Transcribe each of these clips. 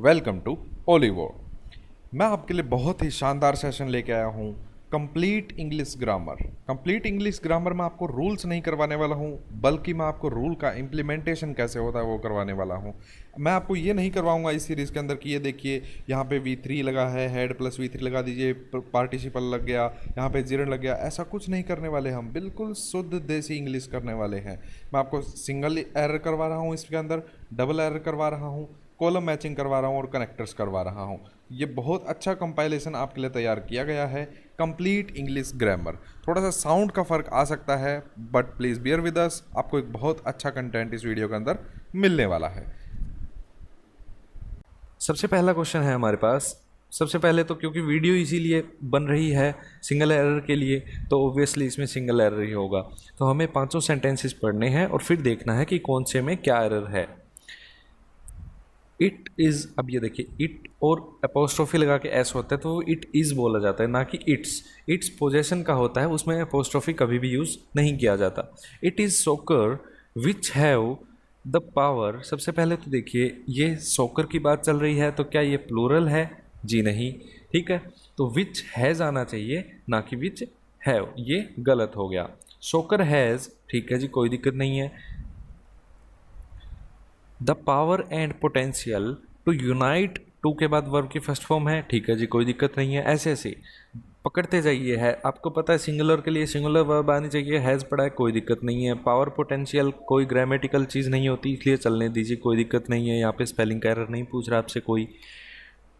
Welcome to Olivo. मैं आपके लिए बहुत ही शानदार सेशन लेके आया हूँ। Complete English grammar. Complete English grammar में आपको रूल्स नहीं करवाने वाला हूँ, बल्कि मैं आपको रूल का इम्प्लीमेंटेशन कैसे होता है वो करवाने वाला हूँ। मैं आपको ये नहीं करवाऊंगा इस सीरीज़ के अंदर कि ये देखिए यहाँ पे V3 लगा है, हेड प्लस V3 लगा दीजिए, पार्टिसिपल लग गया, यहाँ पे जिरन लग गया। ऐसा कुछ नहीं करने वाले हम, बिल्कुल शुद्ध देसी इंग्लिश करने वाले हैं। मैं आपको सिंगल एरर करवा रहा हूँ, इसके अंदर डबल एरर करवा रहा हूँ, कॉलम मैचिंग करवा रहा हूँ और कनेक्टर्स करवा रहा हूँ। ये बहुत अच्छा कंपाइलेशन आपके लिए तैयार किया गया है, कंप्लीट इंग्लिश ग्रामर। थोड़ा सा साउंड का फ़र्क आ सकता है, but please bear with us. आपको एक बहुत अच्छा कंटेंट इस वीडियो के अंदर मिलने वाला है। सबसे पहला क्वेश्चन है हमारे पास। सबसे पहले तो क्योंकि वीडियो इसीलिए बन रही है सिंगल एरर के लिए, तो ऑब्वियसली इसमें सिंगल एरर ही होगा। तो हमें पांचों सेंटेंसेस पढ़ने हैं और फिर देखना है कि कौन से में क्या एरर है। इट इज़, अब ये देखिए, इट और अपोस्ट्रोफी लगा के एस होता है तो वो इट इज़ बोला जाता है, ना कि इट्स। इट्स पोजेशन का होता है, उसमें अपोस्ट्रोफी कभी भी यूज़ नहीं किया जाता। इट इज़ सोकर विच हैव द पावर। सबसे पहले तो देखिए, ये सोकर की बात चल रही है तो क्या ये प्लूरल है? जी नहीं। ठीक है, तो विच हैज़ आना चाहिए, ना कि विच हैव। ये गलत हो गया। सोकर हैज़, ठीक है जी, कोई दिक्कत नहीं है। The power and potential to unite, to के बाद वर्ब की फर्स्ट फॉर्म है, ठीक है जी, कोई दिक्कत नहीं है। ऐसे ऐसे पकड़ते जाइए। है, आपको पता है सिंगुलर के लिए सिंगुलर वर्ब आनी चाहिए, हैज़ पढ़ा है, कोई दिक्कत नहीं है। पावर पोटेंशियल कोई ग्रामेटिकल चीज़ नहीं होती, इसलिए चलने दीजिए, कोई दिक्कत नहीं है। यहाँ पे स्पेलिंग का एरर नहीं पूछ रहा आपसे कोई।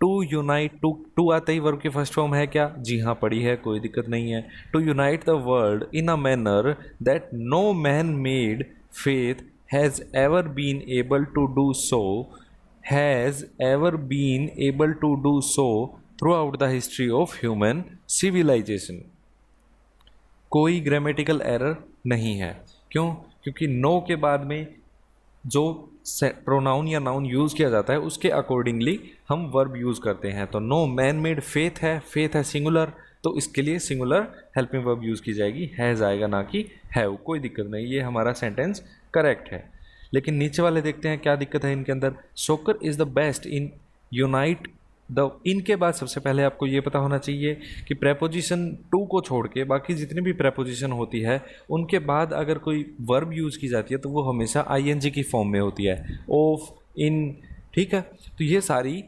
टू यूनाइट, टू टू आते ही वर्ब की फर्स्ट फॉर्म है क्या? जी हाँ, पढ़ी है, कोई दिक्कत नहीं है। To unite the world in a manner that no man made faith has ever been able to do so, has ever been able to do so throughout the history of human civilisation. कोई grammatical error नहीं है। क्यों? क्योंकि no के बाद में जो pronoun या नाउन यूज़ किया जाता है उसके अकॉर्डिंगली हम वर्ब यूज़ करते हैं। तो नो मैन मेड फेथ है, फेथ है सिंगुलर, तो इसके लिए सिंगुलर हेल्पिंग वर्ब यूज़ की जाएगी, हैज़ आएगा, ना कि हैव। कोई दिक्कत नहीं, ये हमारा सेंटेंस करेक्ट है। लेकिन नीचे वाले देखते हैं क्या दिक्कत है इनके अंदर। सोकर is the best in unite the, इनके बाद सबसे पहले आपको ये पता होना चाहिए कि प्रेपोजिशन टू को छोड़ के बाकी जितनी भी प्रेपोजिशन होती है उनके बाद अगर कोई वर्ब यूज़ की जाती है तो वो हमेशा आईएनजी की फॉर्म में होती है, ऑफ, इन। ठीक है, तो ये सारी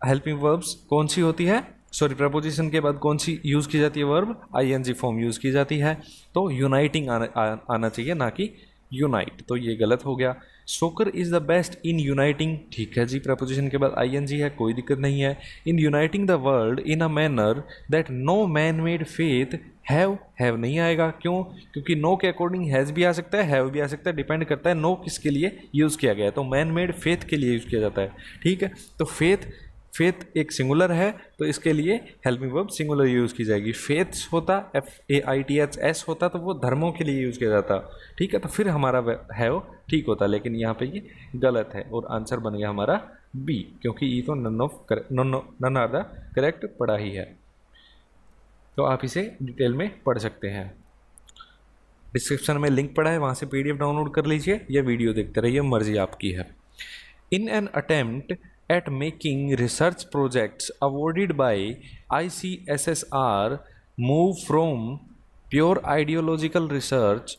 हेल्पिंग वर्ब्स कौन सी होती है, सॉरी, प्रपोजिशन के बाद कौन सी यूज़ की जाती है वर्ब? आईएनजी फॉर्म यूज़ की जाती है। तो यूनाइटिंग आना चाहिए, ना कि यूनाइट। तो ये गलत हो गया। सोकर is the best in uniting, ठीक है जी, प्रपोजिशन के बाद आईएनजी है, कोई दिक्कत नहीं है। In uniting the world in a manner that no man made faith have नहीं आएगा। क्यों? क्योंकि नो के अकॉर्डिंग हैज़ भी आ सकता है, हैव भी आ सकता है, डिपेंड करता है नो किसके लिए यूज़ किया गया है। तो मैन मेड फेथ के लिए यूज़ किया जाता है। ठीक है, तो फेथ, फेथ एक सिंगुलर है तो इसके लिए हेल्पिंग वर्ब सिंगुलर यूज़ की जाएगी। फेथ्स होता, FAITHS होता तो वो धर्मों के लिए यूज़ किया जाता। ठीक है, तो फिर हमारा हैव ठीक होता, लेकिन यहाँ पे ये गलत है और आंसर बन गया हमारा बी, क्योंकि ई तो नन आर द करेक्ट पढ़ा ही है। तो आप इसे डिटेल में पढ़ सकते हैं, डिस्क्रिप्शन में लिंक पड़ा है, वहाँ से PDF डाउनलोड कर लीजिए या वीडियो देखते रहिए, मर्जी आपकी है। In an attempt at making research projects awarded by ICSSR move from pure ideological research,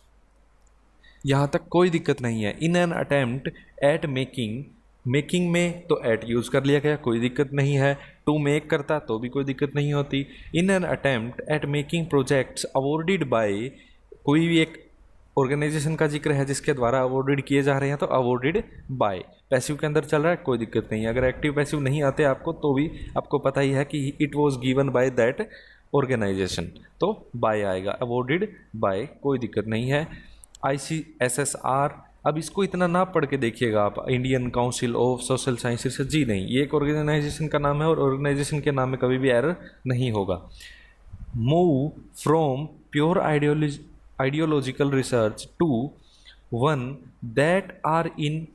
यहाँ तक कोई दिक्कत नहीं है। इन an attempt at making, making में तो एट यूज़ कर लिया गया, कोई दिक्कत नहीं है। टू मेक करता तो भी कोई दिक्कत नहीं होती। इन an attempt at making projects awarded by, कोई भी एक ऑर्गेनाइजेशन का जिक्र है जिसके द्वारा अवॉर्डेड किए जा रहे हैं तो अवॉर्डेड बाय। पैसिव के अंदर चल रहा है, कोई दिक्कत नहीं है। अगर एक्टिव पैसिव नहीं आते आपको तो भी आपको पता ही है कि it was given by that organisation, तो बाय आएगा, अवॉर्डेड बाय, कोई दिक्कत नहीं है। ICSSR, अब इसको इतना ना पढ़ के देखिएगा आप, Indian council of social sciences, जी नहीं, ये एक ऑर्गेनाइजेशन का नाम है और ऑर्गेनाइजेशन के नाम में कभी भी एरर नहीं होगा। Move from pure ideological research to one that are in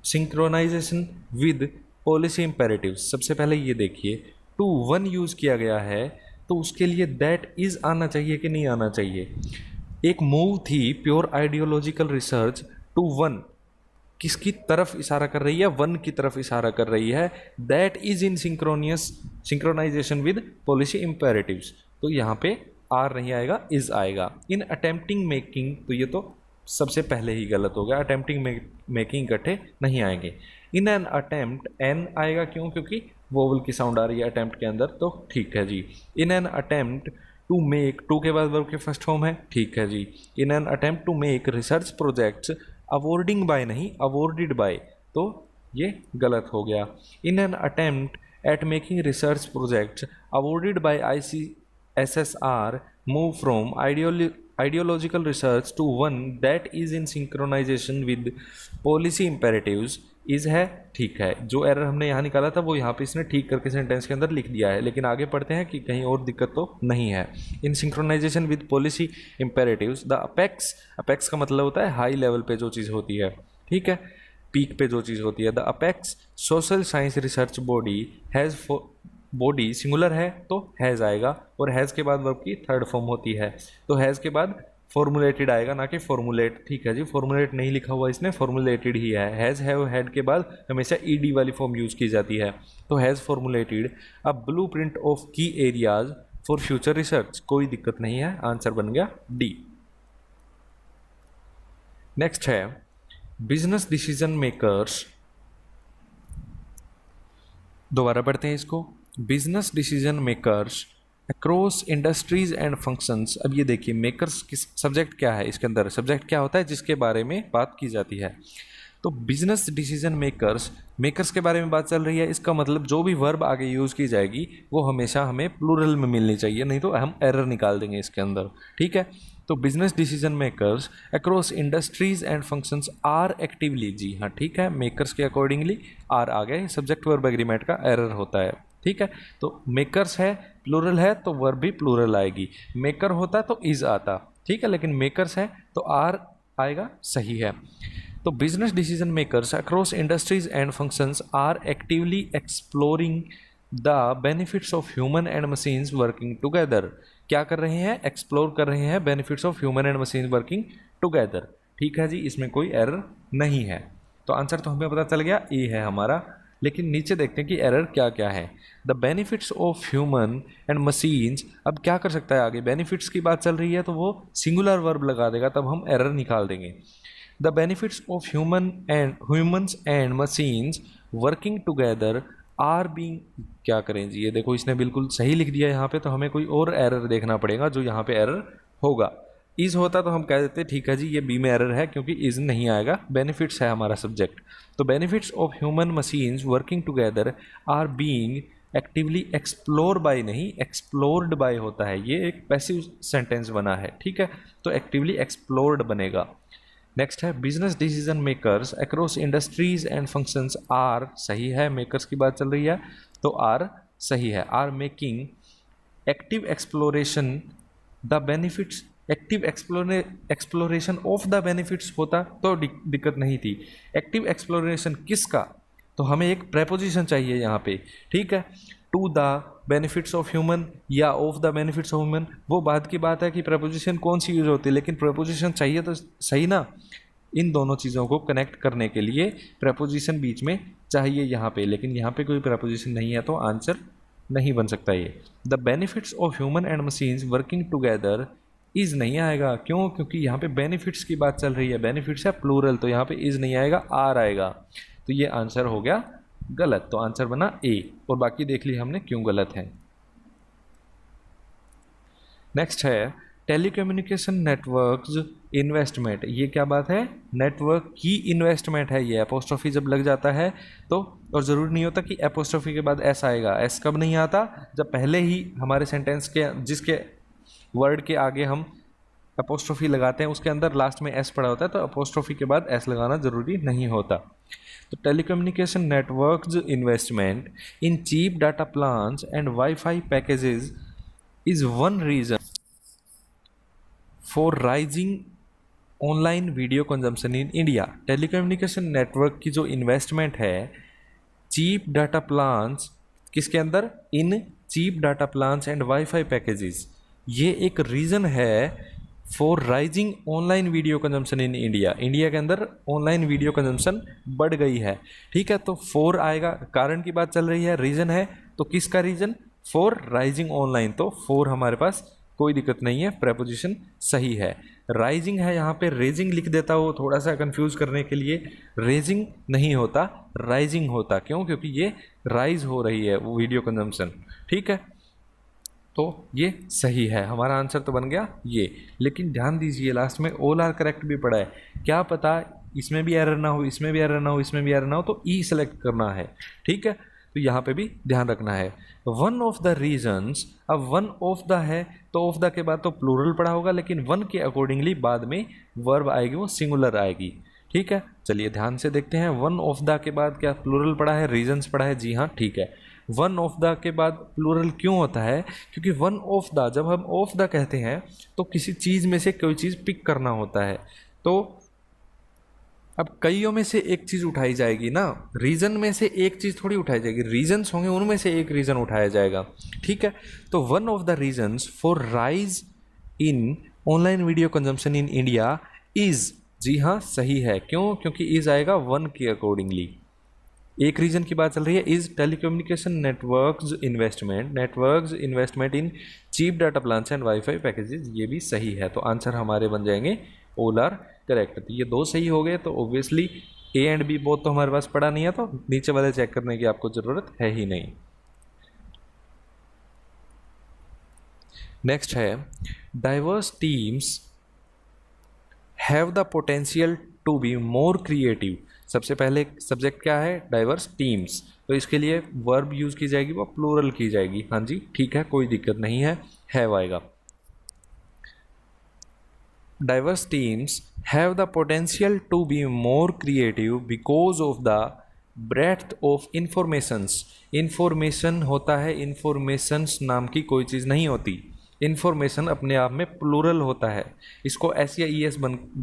synchronisation with policy imperatives. सबसे पहले ये देखिए, टू वन यूज़ किया गया है तो उसके लिए दैट इज़ आना चाहिए कि नहीं आना चाहिए। एक मूव थी pure ideological research to one, किसकी तरफ इशारा कर रही है, वन की तरफ इशारा कर रही है, that is in synchronisation with policy imperatives. तो यहाँ पे आर नहीं आएगा, इज आएगा। इन अटेम्प्टिंग मेकिंग, तो ये तो सबसे पहले ही गलत हो गया, अटेम्प्टिंग मेकिंग इकट्ठे नहीं आएंगे। इन एन अटेम्प्ट एन आएगा, क्यों? क्योंकि वोवल की साउंड आ रही है अटेम्प्ट के अंदर, तो ठीक है जी। In an attempt to make, to के बाद वर्ब के फर्स्ट फॉर्म है, ठीक है जी। In an attempt to make research projects, awarding by नहीं, अवॉर्डेड बाय, तो ये गलत हो गया। In an attempt at making research projects awarded by ICSSR move from ideological research to one that is in synchronization with policy imperatives is है, ठीक है। जो एरर हमने यहाँ निकाला था वो यहाँ पे इसने ठीक करके सेंटेंस के अंदर लिख दिया है, लेकिन आगे पढ़ते हैं कि कहीं और दिक्कत तो नहीं है। In synchronisation with policy imperatives the apex, apex का मतलब होता है हाई लेवल पे जो चीज़ होती है, ठीक है, पीक पे जो चीज़ होती है। The apex social science research body has, body singular है तो हैज़ आएगा, और हैज़ के बाद वर्ब की थर्ड फॉर्म होती है, तो हैज़ के बाद फॉर्मुलेटेड आएगा, ना कि फॉर्मुलेट, ठीक है जी। फॉर्मुलेट नहीं लिखा हुआ इसने, फॉर्मुलेटेड ही है। हैज़ हैव हैड के बाद हमेशा ईडी वाली फॉर्म यूज़ की जाती है, तो has formulated a blue print of की एरियाज फॉर फ्यूचर रिसर्च, कोई दिक्कत नहीं है, आंसर बन गया डी। नेक्स्ट है बिजनेस डिसीजन मेकर्स, दोबारा पढ़ते हैं इसको। Business decision makers across industries and functions. अब ये देखिए मेकर्स किस सब्जेक्ट क्या है, इसके अंदर सब्जेक्ट क्या होता है जिसके बारे में बात की जाती है। तो बिजनेस डिसीजन मेकर्स, मेकर्स के बारे में बात चल रही है, इसका मतलब जो भी वर्ब आगे यूज़ की जाएगी वो हमेशा हमें प्लूरल में मिलनी चाहिए, नहीं तो हम एरर निकाल देंगे इसके अंदर, ठीक है। तो business decision makers across industries and functions are actively, जी हाँ ठीक है, मेकर्स के अकॉर्डिंगली आर आ गए, सब्जेक्ट वर्ब एग्रीमेंट का एरर होता है, ठीक है। तो मेकर्स है, प्लूरल है तो वर्ब भी प्लूरल आएगी, मेकर होता तो इज आता, ठीक है, लेकिन मेकर्स है तो आर आएगा, सही है। तो business decision makers across industries and functions are actively exploring the benefits of human and machines working together. क्या कर रहे हैं? एक्सप्लोर कर रहे हैं benefits of human and machine working together, ठीक है जी, इसमें कोई एरर नहीं है। तो आंसर तो हमें पता चल गया, ए है हमारा। लेकिन नीचे देखते हैं कि एरर क्या क्या है। The benefits of human and machines, अब क्या कर सकता है आगे, बेनिफिट्स की बात चल रही है तो वो सिंगुलर वर्ब लगा देगा, तब हम एरर निकाल देंगे। The benefits of humans and machines working together are being, क्या करें जी, ये देखो इसने बिल्कुल सही लिख दिया यहाँ पे, तो हमें कोई और एरर देखना पड़ेगा जो यहाँ पे एरर होगा। इज होता तो हम कह देते ठीक है जी ये बी में एरर है, क्योंकि इज नहीं आएगा, बेनिफिट्स है हमारा सब्जेक्ट। तो benefits of human machines working together are being actively explore by नहीं, एक्सप्लोर्ड बाय होता है, ये एक पैसिव सेंटेंस बना है, ठीक है, तो एक्टिवली एक्सप्लोर्ड बनेगा। नेक्स्ट है business decision makers across industries and functions are, सही है, मेकर्स की बात चल रही है तो आर सही है। Are making active exploration the benefits, active exploration of the benefits होता तो दिक्कत नहीं थी। एक्टिव एक्सप्लोरेशन किसका, तो हमें एक प्रेपोजिशन चाहिए यहाँ पे, ठीक है। To the benefits of human या of the benefits of human, वो बात की बात है कि प्रेपोजिशन कौन सी यूज होती है, लेकिन प्रेपोजिशन चाहिए तो सही ना। इन दोनों चीज़ों को कनेक्ट करने के लिए प्रेपोजिशन बीच में चाहिए यहाँ पे, लेकिन यहाँ पे कोई प्रेपोजिशन नहीं है तो आंसर नहीं बन सकता ये। The benefits of human and machines working together is नहीं आएगा, क्यों? क्योंकि यहाँ पे बेनिफिट्स की बात चल रही है, बेनिफिट्स है प्लूरल, तो यहाँ पे इज नहीं आएगा, आर आएगा, तो ये आंसर हो गया गलत। तो आंसर बना ए, और बाकी देख लिया हमने क्यों गलत है। नेक्स्ट है टेलीकम्युनिकेशन नेटवर्क्स इन्वेस्टमेंट, ये क्या बात है, नेटवर्क की इन्वेस्टमेंट है ये। अपोस्ट्रोफी जब लग जाता है तो, और ज़रूरी नहीं होता कि अपोस्ट्रोफी के बाद एस आएगा, एस कब नहीं आता, जब पहले ही हमारे सेंटेंस के जिसके वर्ड के आगे हम अपोस्ट्रोफी लगाते हैं उसके अंदर लास्ट में एस पड़ा होता है, तो अपोस्ट्रोफी के बाद एस लगाना ज़रूरी नहीं होता। तो telecommunication networks investment in cheap data plans and wifi packages is one reason for rising online video consumption in India. Telecommunication network की जो इन्वेस्टमेंट है चीप डाटा प्लान्स, किसके अंदर, in cheap data plans and wifi packages, ये एक reason है for rising online video consumption in India, India के अंदर ऑनलाइन वीडियो कंजम्पशन बढ़ गई है, ठीक है। तो फॉर आएगा, कारण की बात चल रही है, रीजन है, तो किसका रीजन, फॉर राइजिंग ऑनलाइन, तो फॉर हमारे पास कोई दिक्कत नहीं है, प्रेपोजिशन सही है। राइजिंग है, यहाँ पे रेजिंग लिख देता हो थोड़ा सा कंफ्यूज करने के लिए, रेजिंग नहीं होता, राइजिंग होता, क्यों, क्योंकि ये राइज हो रही है वो वीडियो कंजम्पशन, ठीक है। तो ये सही है, हमारा आंसर तो बन गया ये। लेकिन ध्यान दीजिए लास्ट में ऑल आर करेक्ट भी पड़ा है, क्या पता इसमें भी एरर ना हो, इसमें भी एरर ना हो, इसमें भी एरर ना हो, तो ई सेलेक्ट करना है, ठीक है। तो यहाँ पे भी ध्यान रखना है। वन ऑफ द रीजन्स, अब वन ऑफ द है तो ऑफ द के बाद तो प्लूरल पड़ा होगा, लेकिन वन के अकॉर्डिंगली बाद में वर्ब आएगी वो सिंगुलर आएगी, ठीक है। चलिए ध्यान से देखते हैं, वन ऑफ द के बाद क्या प्लूरल पड़ा है, रीजन्स पड़ा है, जी हाँ ठीक है। वन ऑफ द के बाद प्लूरल क्यों होता है, क्योंकि वन ऑफ द, जब हम ऑफ द कहते हैं तो किसी चीज़ में से कोई चीज़ पिक करना होता है, तो अब कईयों में से एक चीज़ उठाई जाएगी ना, रीजन में से एक चीज़ थोड़ी उठाई जाएगी, रीजन्स होंगे उनमें से एक रीज़न उठाया जाएगा, ठीक है। तो one of the reasons for rise in online video consumption in India is, जी हाँ सही है, क्यों, क्योंकि इज़ आएगा वन के अकॉर्डिंगली। एक रीजन की बात चल रही है, is telecommunication networks investment in cheap data plans and wifi packages, ये भी सही है। तो आंसर हमारे बन जाएंगे ऑल आर करेक्ट। तो ये दो सही हो गए, तो obviously A and B both तो हमारे पास पड़ा नहीं है, तो नीचे वाले चेक करने की आपको ज़रूरत है ही नहीं। नेक्स्ट है, diverse teams have the potential to be more creative. सबसे पहले सब्जेक्ट क्या है, डाइवर्स टीम्स, तो इसके लिए वर्ब यूज़ की जाएगी, वो प्लूरल की जाएगी, हाँ जी ठीक है, कोई दिक्कत नहीं है, हैव आएगा। Diverse teams have the potential to be more creative because of the breath of informations. Information होता है, इंफॉर्मेशंस नाम की कोई चीज़ नहीं होती, इन्फॉर्मेशन अपने आप में प्लूरल होता है, इसको एस या ई एस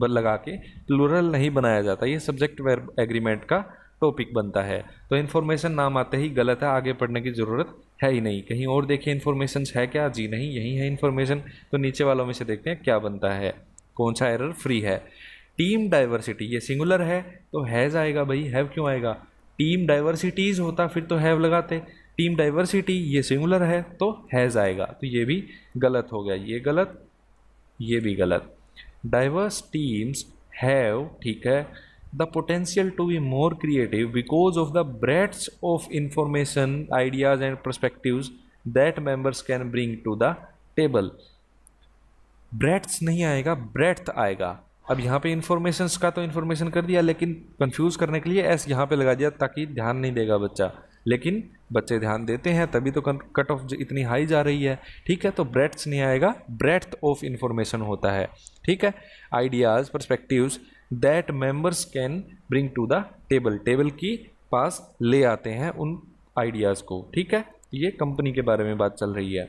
लगा के प्लूरल नहीं बनाया जाता, ये सब्जेक्ट वर्ब एग्रीमेंट का टॉपिक बनता है। तो इन्फॉर्मेशन नाम आते ही गलत है, आगे पढ़ने की ज़रूरत है ही नहीं। कहीं और देखिए इन्फॉर्मेशन है क्या, जी नहीं, यही है इन्फॉर्मेशन। तो नीचे वालों में से देखते हैं क्या बनता है, कौन सा एरर फ्री है। टीम डाइवर्सिटी, ये सिंगुलर है तो हैज़ आएगा भाई, हैव क्यों आएगा, टीम डाइवर्सिटीज़ होता फिर तो हैव लगाते, टीम डाइवर्सिटी ये सिंगुलर है तो हैज़ आएगा, तो ये भी गलत हो गया, ये गलत, ये भी गलत। डाइवर्स टीम्स हैव, ठीक है, the potential to be more creative because of the breadth of information ideas and perspectives that members can bring to the table. Breadth नहीं आएगा, ब्रेड्थ आएगा। अब यहाँ पे इन्फॉर्मेशंस का तो इन्फॉर्मेशन कर दिया, लेकिन कंफ्यूज करने के लिए एस यहाँ पे लगा दिया ताकि ध्यान नहीं देगा बच्चा, लेकिन बच्चे ध्यान देते हैं तभी तो कट ऑफ इतनी हाई जा रही है, ठीक है। तो ब्रेड्थ नहीं आएगा, ब्रेड्थ ऑफ इंफॉर्मेशन होता है, ठीक है। Ideas perspectives that members can bring to the table, table की पास ले आते हैं उन आइडियाज़ को, ठीक है। ये कंपनी के बारे में बात चल रही है।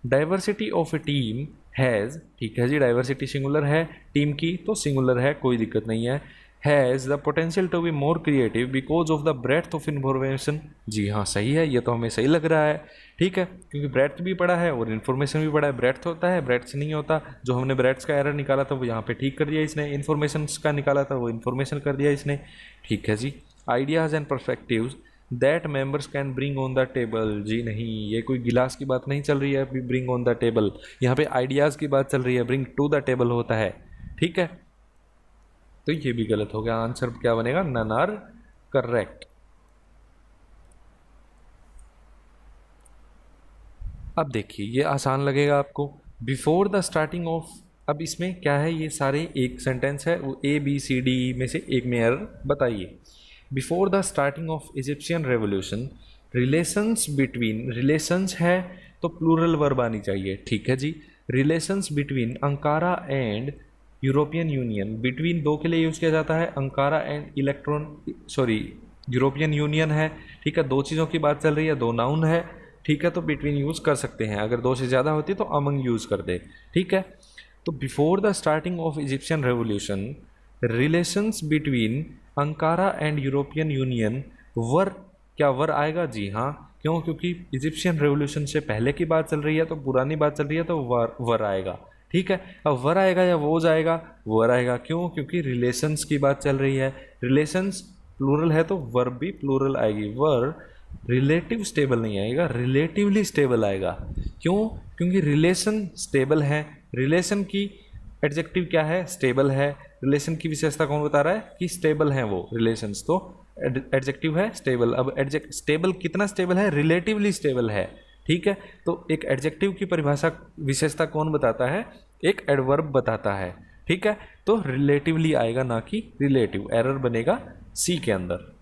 Diversity of a team has, ठीक है जी, डाइवर्सिटी सिंगुलर है, टीम की तो सिंगुलर है, कोई दिक्कत नहीं है। Has the potential to be more creative because of the breadth of information, जी हाँ सही है, ये तो हमें सही लग रहा है, ठीक है, क्योंकि ब्रेड्थ भी पड़ा है और इन्फॉर्मेशन भी पड़ा है। ब्रेड्थ होता है, ब्रेड्थ नहीं होता, जो हमने ब्रेड्थ का एरर निकाला था वो यहाँ पे ठीक कर दिया इसने, इन्फॉर्मेशन का निकाला था वो इन्फॉर्मेशन कर दिया इसने, ठीक है जी। Ideas and perspectives that members can bring on the table, जी नहीं, ये कोई गिलास की बात नहीं चल रही है, ब्रिंग ऑन द टेबल, यहाँ पे आइडियाज़ की बात चल रही है, ब्रिंग टू द टेबल होता है, ठीक है। तो ये भी गलत हो गया, आंसर क्या बनेगा, नन आर करेक्ट। अब देखिए ये आसान लगेगा आपको, बिफोर द स्टार्टिंग ऑफ, अब इसमें क्या है, ये सारे एक सेंटेंस है, वो ए बी सी डी में से एक में एरर बताइए। Before the starting of Egyptian revolution relations between, relations है तो प्लूरल वर्ब आनी चाहिए, ठीक है जी। Relations between Ankara and European Union, between दो के लिए यूज़ किया जाता है, अंकारा एंड यूरोपियन यूनियन है, ठीक है, दो चीज़ों की बात चल रही है, दो नाउन है, ठीक है, तो बिटवीन यूज़ कर सकते हैं, अगर दो से ज़्यादा होती तो अमंग यूज़ कर दे, ठीक है। तो before the starting of Egyptian revolution relations between Ankara and European Union were, क्या वर आएगा, जी हाँ, क्यों, क्योंकि इजिप्शियन रेवोल्यूशन से पहले की बात चल रही है, तो पुरानी बात चल रही है तो वर आएगा, ठीक है। अब वर आएगा या वोज आएगा? वर आएगा। क्यों? क्योंकि रिलेशंस की बात चल रही है, रिलेशंस प्लूरल है तो वर्ब भी प्लूरल आएगी। वर रिलेटिव स्टेबल नहीं आएगा, रिलेटिवली स्टेबल आएगा। क्यों? क्योंकि रिलेशन स्टेबल है, रिलेशन की एडजेक्टिव क्या है? स्टेबल है। रिलेशन की विशेषता कौन बता रहा है कि स्टेबल हैं वो रिलेशंस, तो एडजेक्टिव है स्टेबल। अब एडजेक्ट स्टेबल कितना स्टेबल है? रिलेटिवली स्टेबल है, ठीक है। तो एक एडजेक्टिव की परिभाषा विशेषता कौन बताता है? एक एडवर्ब बताता है, ठीक है। तो रिलेटिवली आएगा ना कि रिलेटिव, एरर बनेगा सी के अंदर।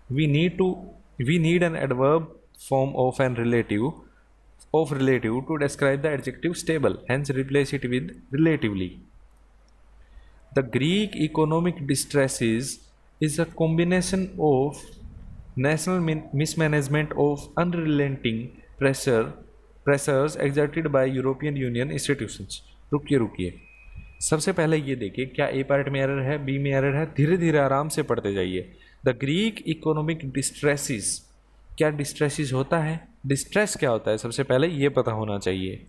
we need an adverb form of relative to describe the adjective stable, hence replace it with relatively. The Greek economic distresses is a combination of national mismanagement of unrelenting pressures exerted by European Union institutions. रुकिए सबसे पहले ये देखिए, क्या ए part में error है, B में error है? धीरे धीरे आराम से पढ़ते जाइए। द ग्रीक इकोनॉमिक डिस्ट्रेसिस, क्या डिस्ट्रेसिस होता है? डिस्ट्रेस क्या होता है सबसे पहले ये पता होना चाहिए।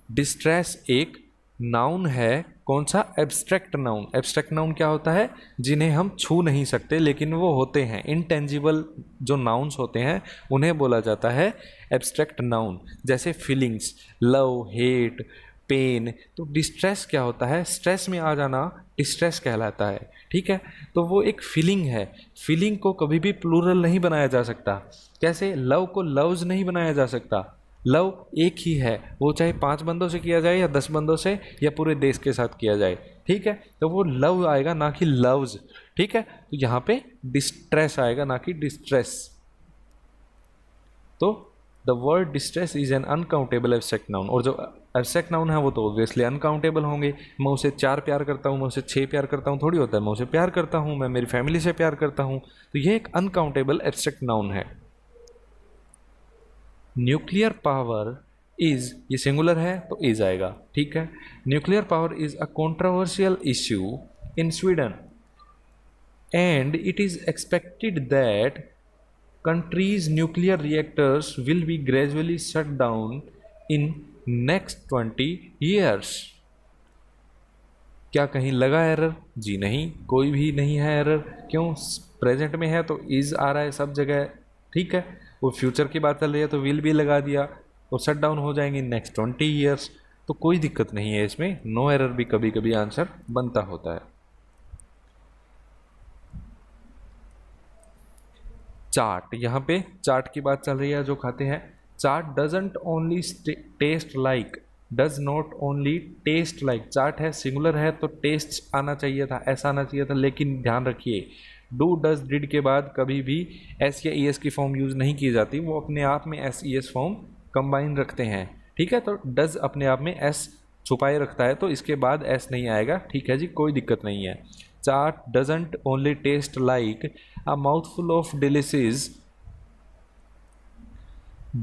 डिस्ट्रेस एक नाउन है, कौन सा? Abstract noun. एब्स्ट्रैक्ट नाउन क्या होता है? जिन्हें हम छू नहीं सकते लेकिन वो होते हैं, इनटेंजिबल जो नाउन्स होते हैं उन्हें बोला जाता है एब्स्ट्रैक्ट नाउन। जैसे फीलिंग्स, लव, हेट, पेन। तो डिस्ट्रेस क्या होता है? स्ट्रेस में आ जाना डिस्ट्रेस कहलाता है, ठीक है। तो वो एक फीलिंग है, फीलिंग को कभी भी प्लूरल नहीं बनाया जा सकता। कैसे? लव को लव्स नहीं बनाया जा सकता, लव एक ही है, वो चाहे 5 बंदों से किया जाए या 10 बंदों से या पूरे देश के साथ किया जाए, ठीक है। तो वो लव आएगा ना कि लव्स, ठीक है। तो यहाँ पे डिस्ट्रेस आएगा ना कि डिस्ट्रेस। तो the word distress is an uncountable abstract noun, और जो एब्स्ट्रैक्ट नाउन है वो तो ऑब्वियसली अनकाउंटेबल होंगे। मैं उसे 4 प्यार करता हूँ, मैं उसे 6 प्यार करता हूँ, थोड़ी होता है मैं उसे प्यार करता हूँ, मैं मेरी फैमिली से प्यार करता हूँ। तो ये एक अनकाउंटेबल एब्स्ट्रैक्ट नाउन है। न्यूक्लियर पावर इज, ये सिंगुलर है तो इज आएगा, ठीक है। Nuclear power is a controversial issue in Sweden and it is expected that countries' nuclear reactors will be gradually shut down in next 20 years. क्या कहीं लगा एरर? जी नहीं, कोई भी नहीं है एरर। क्यों? प्रेजेंट में है तो इज आ रहा है सब जगह, ठीक है। वो फ्यूचर की बात चल रही है तो विल भी लगा दिया, वो शट डाउन हो जाएंगे नेक्स्ट 20 ईयर्स। तो कोई दिक्कत नहीं है इसमें, नो एरर भी कभी कभी आंसर बनता होता है। चाट, यहाँ पे चाट की बात चल रही है जो खाते हैं। Chaat doesn't only taste like, does not only taste like. Chaat है, सिंगुलर है तो टेस्ट आना चाहिए था, ऐसा आना चाहिए था, लेकिन ध्यान रखिए डू डज डिड के बाद कभी भी एस या ई एस की फॉर्म यूज़ नहीं की जाती, वो अपने आप में S E S form combine रखते हैं, ठीक है। तो डज अपने आप में एस छुपाए रखता है तो इसके बाद एस नहीं आएगा, ठीक है जी, कोई दिक्कत नहीं है। Chaat doesn't only taste like a mouthful of delicious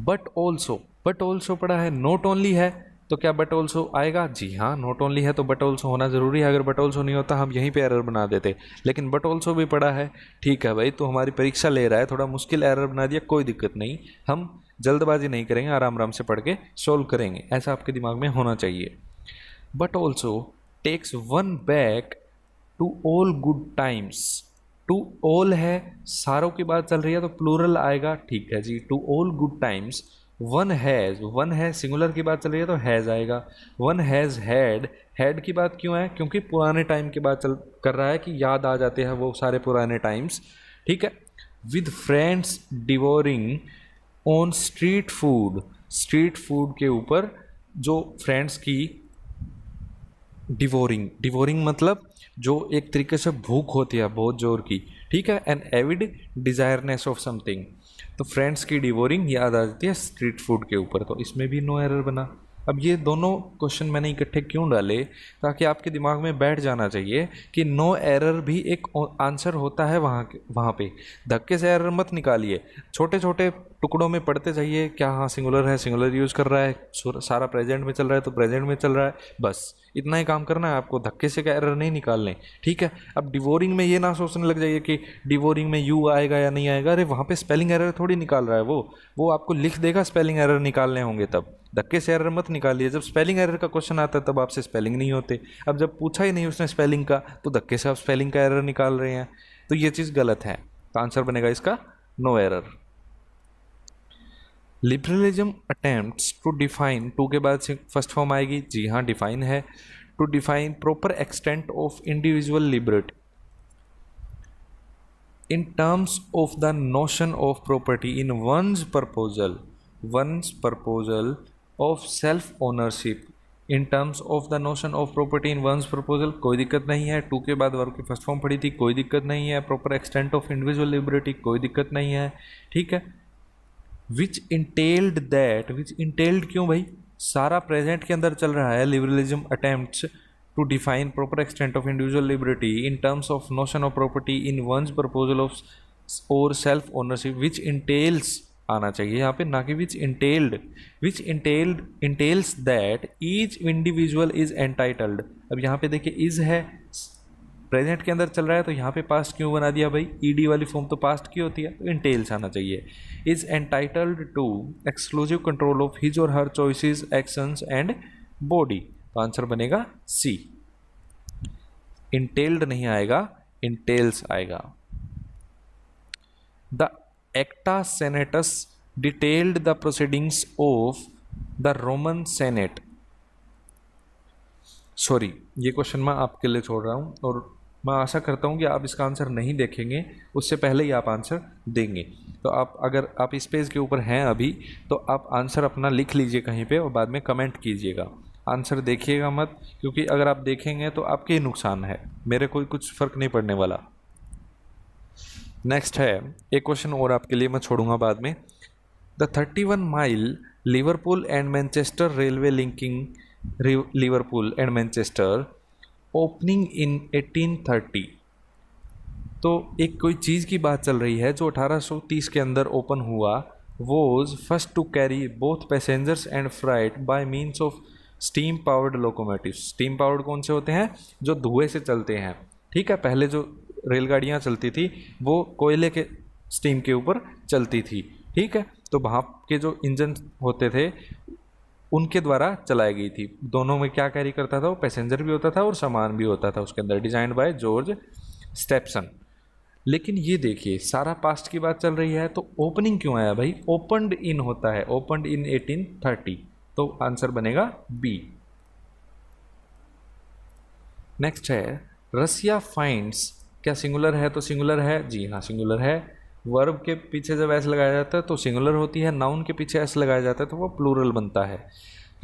but also पड़ा है, not only है तो क्या but also आएगा? जी हाँ, not only है तो but also होना ज़रूरी है। अगर but also नहीं होता हम यहीं पे एरर बना देते, लेकिन but also भी पड़ा है, ठीक है भाई। तो हमारी परीक्षा ले रहा है, थोड़ा मुश्किल एरर बना दिया, कोई दिक्कत नहीं, हम जल्दबाजी नहीं करेंगे, आराम आराम से पढ़ के सोल्व करेंगे, ऐसा आपके दिमाग में होना चाहिए। but also takes one back to all good times। To all है, सारों की बात चल रही है तो प्लूरल आएगा, ठीक है जी। To all good times. One है, सिंगुलर की बात चल रही है तो हैज़ आएगा। वन हैज़ हैड की बात क्यों है? क्योंकि पुराने टाइम की बात कर रहा है कि याद आ जाते हैं वो सारे पुराने टाइम्स, ठीक है। With friends devouring on street food के ऊपर जो फ्रेंड्स की डिवोरिंग मतलब जो एक तरीके से भूख होती है बहुत जोर की, ठीक है। एन एविड डिजायरनेस ऑफ समथिंग, तो फ्रेंड्स की डिवोरिंग याद आ जाती है स्ट्रीट फूड के ऊपर, तो इसमें भी नो एरर बना। अब ये दोनों क्वेश्चन मैंने इकट्ठे क्यों डाले? ताकि आपके दिमाग में बैठ जाना चाहिए कि नो एरर भी एक आंसर होता है वहाँ पे। धक्के से एरर मत निकालिए, छोटे छोटे टुकड़ों में पढ़ते जाइए, क्या हाँ सिंगुलर है, सिंगुलर यूज़ कर रहा है, सारा प्रेजेंट में चल रहा है तो प्रेजेंट में चल रहा है, बस इतना ही काम करना है आपको, धक्के से क्या एरर नहीं निकालने, ठीक है। अब डिवोरिंग में ये ना सोचने लग जाइए कि डिवोरिंग में यू आएगा या नहीं आएगा, अरे वहाँ पे स्पेलिंग एरर थोड़ी निकाल रहा है वो आपको लिख देगा स्पेलिंग एरर निकालने होंगे, तब धक्के से एरर मत निकालिए। जब स्पेलिंग एरर का क्वेश्चन आता है तब आपसे स्पेलिंग नहीं होते, अब जब पूछा ही नहीं उसने स्पेलिंग का तो धक्के से आप स्पेलिंग का एरर निकाल रहे हैं, तो ये चीज़ गलत है। तो आंसर बनेगा इसका no error. Liberalism attempts to define, to के बाद से फर्स्ट फॉर्म आएगी, जी हाँ डिफाइन है, to define proper extent of individual liberty in terms of the notion of property in one's proposal of self ownership, in terms of the notion of property in one's proposal, कोई दिक्कत नहीं है। To के बाद verb की first form पढ़ी थी, कोई दिक्कत नहीं है। Proper extent of individual liberty, कोई दिक्कत नहीं है, ठीक है। विच इंटेल्ड क्यों भाई, सारा प्रेजेंट के अंदर चल रहा है। Liberalism attempts to define proper extent of individual liberty in terms of notion of property in one's proposal of or self ownership, which entails आना चाहिए यहाँ पे, ना कि which entails that each individual is entitled. अब यहाँ पे देखिए इज है, प्रेजेंट के अंदर चल रहा है तो यहाँ पे पास्ट क्यों बना दिया भाई, ईडी वाली फॉर्म तो पास्ट की होती है, तो इंटेल्स आना चाहिए। Is entitled to exclusive control of his or her choices, actions and body, तो आंसर बनेगा सी। इंटेल्ड नहीं आएगा, इंटेल्स आएगा। The acta senatus detailed the proceedings of the Roman senate, sorry ये क्वेश्चन मैं आपके लिए छोड़ रहा हूँ और मैं आशा करता हूँ कि आप इसका आंसर नहीं देखेंगे, उससे पहले ही आप आंसर देंगे। तो आप अगर आप इस पेज के ऊपर हैं अभी तो आप आंसर अपना लिख लीजिए कहीं पे और बाद में कमेंट कीजिएगा, आंसर देखिएगा मत, क्योंकि अगर आप देखेंगे तो आपके ही नुकसान है, मेरे कोई कुछ फ़र्क नहीं पड़ने वाला। नेक्स्ट है एक क्वेश्चन और आपके लिए मैं छोड़ूंगा बाद में। The 31 mile Liverpool and Manchester railway linking Liverpool and Manchester opening in 1830, तो एक कोई चीज़ की बात चल रही है जो 1830 के अंदर ओपन हुआ, was first to carry both passengers and freight by means of steam powered locomotives. Steam powered कौन से होते हैं, जो धुएं से चलते हैं, ठीक है। पहले जो रेलगाड़ियाँ चलती थी वो कोयले के स्टीम के ऊपर चलती थी, ठीक है। तो वहाँ के जो इंजन होते थे उनके द्वारा चलाई गई थी। दोनों में क्या कैरी करता था, वो पैसेंजर भी होता था और सामान भी होता था उसके अंदर। Designed by George Stephenson. लेकिन ये देखिए सारा पास्ट की बात चल रही है तो ओपनिंग क्यों आया भाई, ओपनड इन होता है, ओपनड इन 1830, तो आंसर बनेगा बी। नेक्स्ट है रसिया फाइंड्स, क्या सिंगुलर है, तो सिंगुलर है, जी हाँ सिंगुलर है। वर्ब के पीछे जब एस लगाया जाता है तो सिंगुलर होती है, नाउन के पीछे एस लगाया जाता है तो वो प्लूरल बनता है।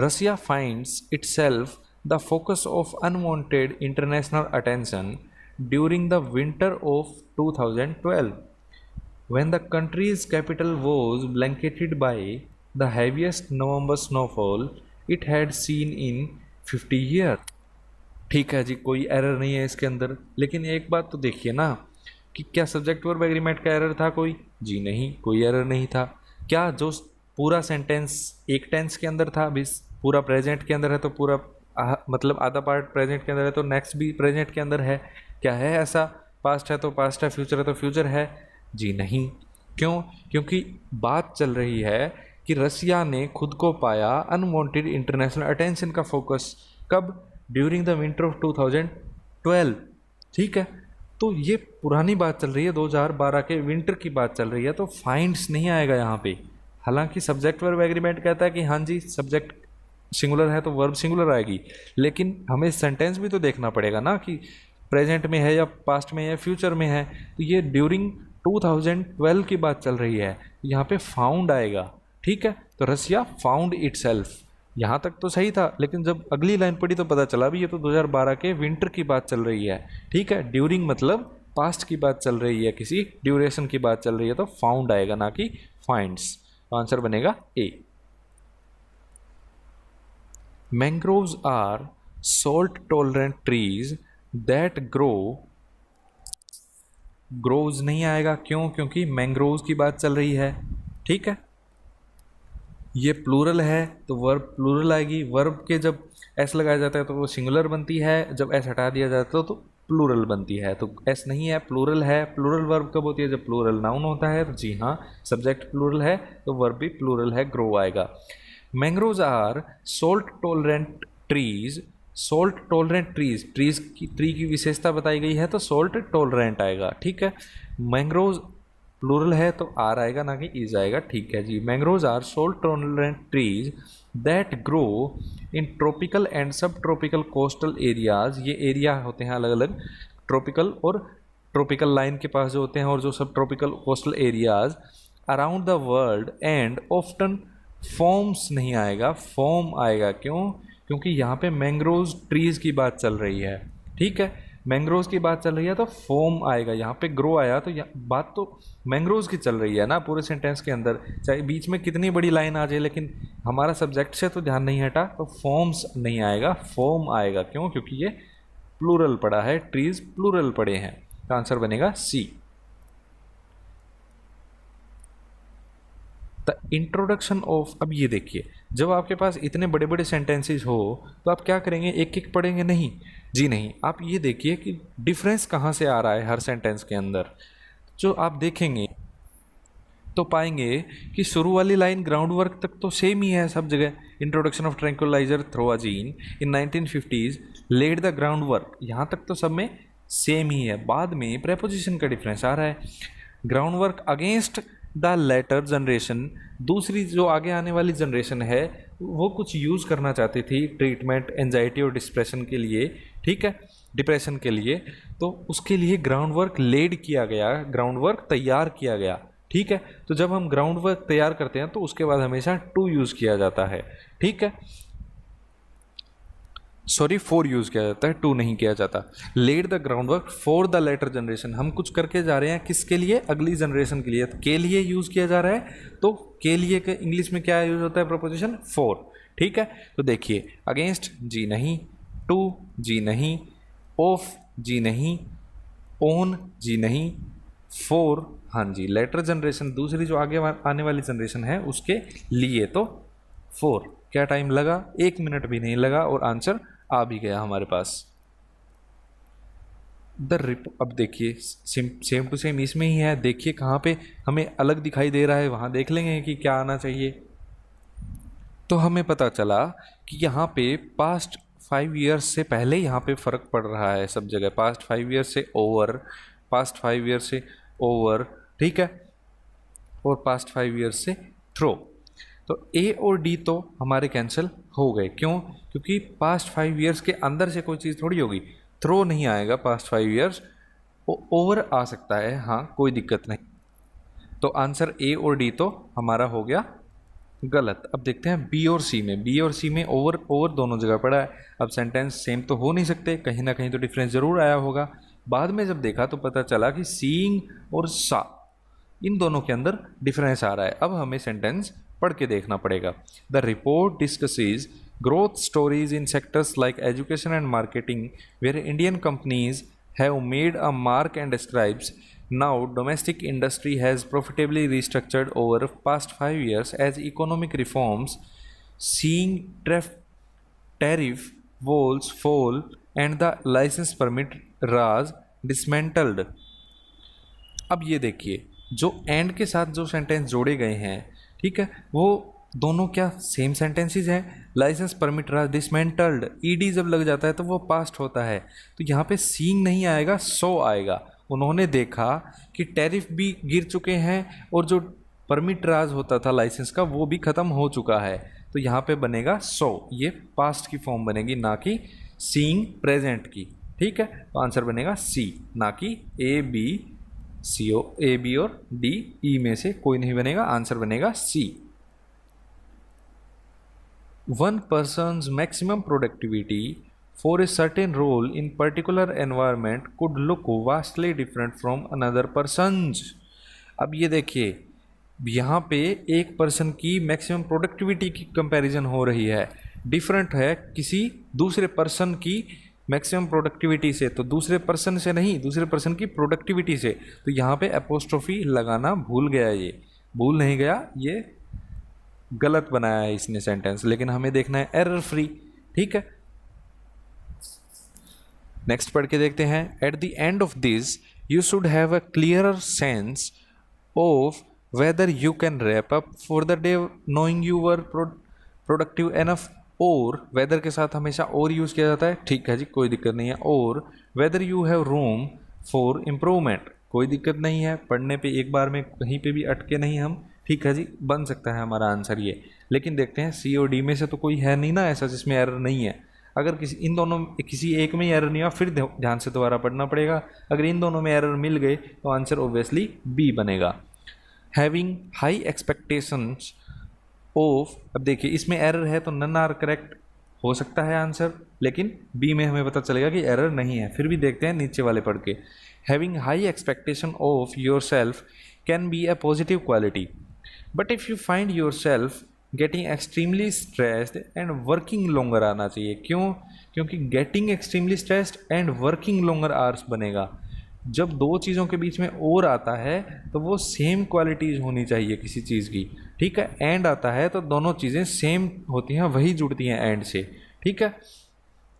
Russia finds itself the focus of unwanted international attention during the winter of 2012 when the country's capital was blanketed by the heaviest November snowfall it had seen in 50 years। ठीक है जी, कोई एरर नहीं है इसके अंदर, लेकिन एक बात तो देखिए ना कि क्या सब्जेक्ट वर्ब एग्रीमेंट का एरर था कोई, जी नहीं, कोई एरर नहीं था। क्या जो पूरा सेंटेंस एक टेंस के अंदर था, अभी पूरा प्रेजेंट के अंदर है तो पूरा मतलब आधा पार्ट प्रेजेंट के अंदर है तो नेक्स्ट भी प्रेजेंट के अंदर है, क्या है ऐसा, पास्ट है तो पास्ट है, फ्यूचर है तो फ्यूचर है, जी नहीं। क्यों, क्योंकि बात चल रही है कि रसिया ने खुद को पाया अनवांटेड इंटरनेशनल अटेंशन का फोकस, कब, ड्यूरिंग द विंटर ऑफ 2012, ठीक है। तो ये पुरानी बात चल रही है, 2012 के विंटर की बात चल रही है, तो फाइंड्स नहीं आएगा यहाँ पे। हालांकि सब्जेक्ट वर्ब एग्रीमेंट कहता है कि हाँ जी सब्जेक्ट सिंगुलर है तो वर्ब सिंगुलर आएगी, लेकिन हमें सेंटेंस भी तो देखना पड़ेगा ना कि प्रेजेंट में है या पास्ट में है या फ्यूचर में है। तो ये ड्यूरिंग 2012 की बात चल रही है, यहाँ पे फाउंड आएगा, ठीक है। तो रसिया फाउंड इटसेल्फ, यहाँ तक तो सही था, लेकिन जब अगली लाइन पढ़ी तो पता चला भी ये तो 2012 के विंटर की बात चल रही है, ठीक है। ड्यूरिंग मतलब पास्ट की बात चल रही है, किसी ड्यूरेशन की बात चल रही है, तो फाउंड आएगा ना कि फाइंड्स। आंसर बनेगा A. Mangroves are salt tolerant trees that grows नहीं आएगा, क्यों, क्योंकि मैंग्रोव्स की बात चल रही है, ठीक है। ये प्लूरल है तो वर्ब प्लूरल आएगी, वर्ब के जब एस लगाया जाता है तो वो सिंगुलर बनती है, जब एस हटा दिया जाता है तो प्लूरल बनती है। तो एस नहीं है, प्लूरल है। प्लूरल वर्ब कब होती है? जब प्लूरल नाउन होता है। तो जी हाँ, सब्जेक्ट प्लूरल है तो वर्ब भी प्लूरल है, ग्रो आएगा। Mangroves are salt tolerant trees. Salt tolerant trees की ट्री की विशेषता बताई गई है तो सोल्ट टॉलरेंट आएगा, ठीक है। मैंग्रोव्स प्लूरल है तो आर आएगा ना कि इज आएगा, ठीक है जी। Mangroves are salt tolerant trees that grow in tropical and sub tropical coastal areas. ये एरिया होते हैं अलग अलग, ट्रॉपिकल और ट्रॉपिकल लाइन के पास जो होते हैं और जो सब tropical coastal areas around the world and often forms नहीं आएगा, फॉर्म आएगा। क्यों? क्योंकि यहाँ पे मैंग्रोव्स ट्रीज की बात चल रही है, ठीक है। मैंग्रोव्स की बात चल रही है तो फॉर्म आएगा। यहाँ पे ग्रो आया तो बात तो मैंग्रोव्स की चल रही है ना पूरे सेंटेंस के अंदर, चाहे बीच में कितनी बड़ी लाइन आ जाए, लेकिन हमारा सब्जेक्ट से तो ध्यान नहीं हटा, तो फॉर्म्स नहीं आएगा, फॉर्म आएगा। क्यों? क्योंकि ये प्लूरल पड़ा है, ट्रीज प्लूरल पड़े हैं। तो आंसर बनेगा सी। द इंट्रोडक्शन ऑफ, अब ये देखिए, जब आपके पास इतने बड़े बड़े सेंटेंसेस हो तो आप क्या करेंगे? एक एक पढ़ेंगे? नहीं जी नहीं। आप ये देखिए कि डिफरेंस कहाँ से आ रहा है हर सेंटेंस के अंदर। जो आप देखेंगे तो पाएंगे कि शुरू वाली लाइन ग्राउंड वर्क तक तो सेम ही है सब जगह। Introduction of tranquilizer Thorazine in 1950s led the ground work, यहाँ तक तो सब में सेम ही है। बाद में प्रेपोजिशन का डिफरेंस आ रहा है। Groundwork against the later generation, दूसरी जो आगे आने वाली जनरेशन है वो कुछ यूज़ करना चाहती थी ट्रीटमेंट एंजाइटी और डिप्रेशन के लिए, ठीक है, डिप्रेशन के लिए। तो उसके लिए ग्राउंड वर्क लेड किया गया, ग्राउंड वर्क तैयार किया गया, ठीक है। तो जब हम ग्राउंड वर्क तैयार करते हैं तो उसके बाद हमेशा टू यूज़ किया जाता है, ठीक है। सॉरी, फोर यूज़ किया जाता है, टू नहीं किया जाता। Led the ground work for the later generation, हम कुछ करके जा रहे हैं किसके लिए? अगली जनरेशन के लिए। के लिए यूज़ किया जा रहा है तो के लिए के इंग्लिश में क्या यूज़ होता है? प्रपोजिशन फॉर, ठीक है। तो देखिए, अगेंस्ट जी नहीं, टू जी नहीं, ऑफ जी नहीं, ओन जी नहीं, फॉर हाँ जी। लेटर जनरेशन दूसरी जो आगे आने वाली जनरेशन है उसके लिए तो फॉर। क्या टाइम लगा? 1 मिनट भी नहीं लगा और आंसर आ भी गया हमारे पास। अब देखिए सेम टू सेम इसमें ही है। देखिए कहाँ पे हमें अलग दिखाई दे रहा है, वहाँ देख लेंगे कि क्या आना चाहिए। तो हमें पता चला कि यहाँ पे पास्ट 5 ईयर्स से पहले यहाँ पे फ़र्क पड़ रहा है सब जगह। पास्ट 5 ईयर्स से ओवर, पास्ट 5 ईयर्स से ओवर, ठीक है, और पास्ट 5 ईयर्स से थ्रो। तो ए और डी तो हमारे कैंसिल हो गए। क्यों? क्योंकि पास्ट 5 ईयर्स के अंदर से कोई चीज़ थोड़ी होगी। थ्रो नहीं आएगा पास्ट 5 ईयर्स, ओवर आ सकता है, हाँ कोई दिक्कत नहीं। तो आंसर ए और डी तो हमारा हो गया गलत। अब देखते हैं बी और सी में। बी और सी में ओवर ओवर दोनों जगह पड़ा है। अब सेंटेंस सेम तो हो नहीं सकते, कहीं ना कहीं तो डिफरेंस ज़रूर आया होगा। बाद में जब देखा तो पता चला कि सीइंग और सा, इन दोनों के अंदर डिफरेंस आ रहा है। अब हमें सेंटेंस पढ़ के देखना पड़ेगा। The report discusses growth stories in sectors like education and marketing where Indian companies have made a mark and describes now domestic industry has profitably restructured over past 5 years as economic reforms seeing tariff walls fall and the license permit RAS dismantled। अब ये देखिए, जो and के साथ जो sentence जोड़े गए हैं, ठीक है, वो दोनों क्या सेम सेंटेंसेस हैं। लाइसेंस परमिट राज डिसमेंटल्ड, ईडी जब लग जाता है तो वो पास्ट होता है। तो यहाँ पे सीइंग नहीं आएगा, सो आएगा। उन्होंने देखा कि टैरिफ भी गिर चुके हैं और जो परमिट राज होता था लाइसेंस का वो भी ख़त्म हो चुका है। तो यहाँ पे बनेगा सो, ये पास्ट की फॉर्म बनेगी, ना कि सीइंग प्रेजेंट की, ठीक है। तो आंसर बनेगा सी, ना कि ए बी सी। ओ ए बी और डी ई में से कोई नहीं बनेगा, आंसर बनेगा सी। One person's maximum productivity for a certain role in particular environment could look vastly different from another person's। अब ये देखिए, यहाँ पे एक पर्सन की मैक्सिमम प्रोडक्टिविटी की कंपैरिजन हो रही है, डिफरेंट है किसी दूसरे पर्सन की मैक्सिमम प्रोडक्टिविटी से। तो दूसरे पर्सन से नहीं, दूसरे पर्सन की प्रोडक्टिविटी से। तो यहाँ पे एपोस्ट्रोफी लगाना भूल गया, ये भूल नहीं गया, ये गलत बनाया है इसने सेंटेंस, लेकिन हमें देखना है एरर फ्री। ठीक है, नेक्स्ट पढ़ के देखते हैं। At the end of this you should have a clearer sense of whether you can wrap up for the day knowing you were productive enough. और वेदर के साथ हमेशा और यूज़ किया जाता है, ठीक है जी, कोई दिक्कत नहीं है। और whether you have room for improvement, कोई दिक्कत नहीं है, पढ़ने पे एक बार में कहीं पे भी अटके नहीं हम, ठीक है जी, बन सकता है हमारा आंसर ये। लेकिन देखते हैं सी और डी में से तो कोई है नहीं ना ऐसा जिसमें एरर नहीं है। अगर किसी इन दोनों किसी एक में ही एरर नहीं हुआ फिर ध्यान से दोबारा पढ़ना पड़ेगा। अगर इन दोनों में एरर मिल गए तो आंसर ऑब्वियसली बी बनेगा। हैविंग हाई एक्सपेक्टेशंस ऑफ, अब देखिए इसमें एरर है तो नन आर करेक्ट हो सकता है आंसर, लेकिन बी में हमें पता चलेगा कि एरर नहीं है। फिर भी देखते हैं नीचे वाले पढ़ के। Having high expectation of your self can be a positive quality, but if you find your self getting extremely stressed and working longer आना चाहिए। क्यों? क्योंकि getting extremely stressed and working longer hours बनेगा। जब दो चीज़ों के बीच में और आता है तो वो सेम क्वालिटीज़ होनी चाहिए किसी चीज़ की, ठीक है। एंड आता है तो दोनों चीज़ें सेम होती हैं, वही जुड़ती हैं एंड से, ठीक है।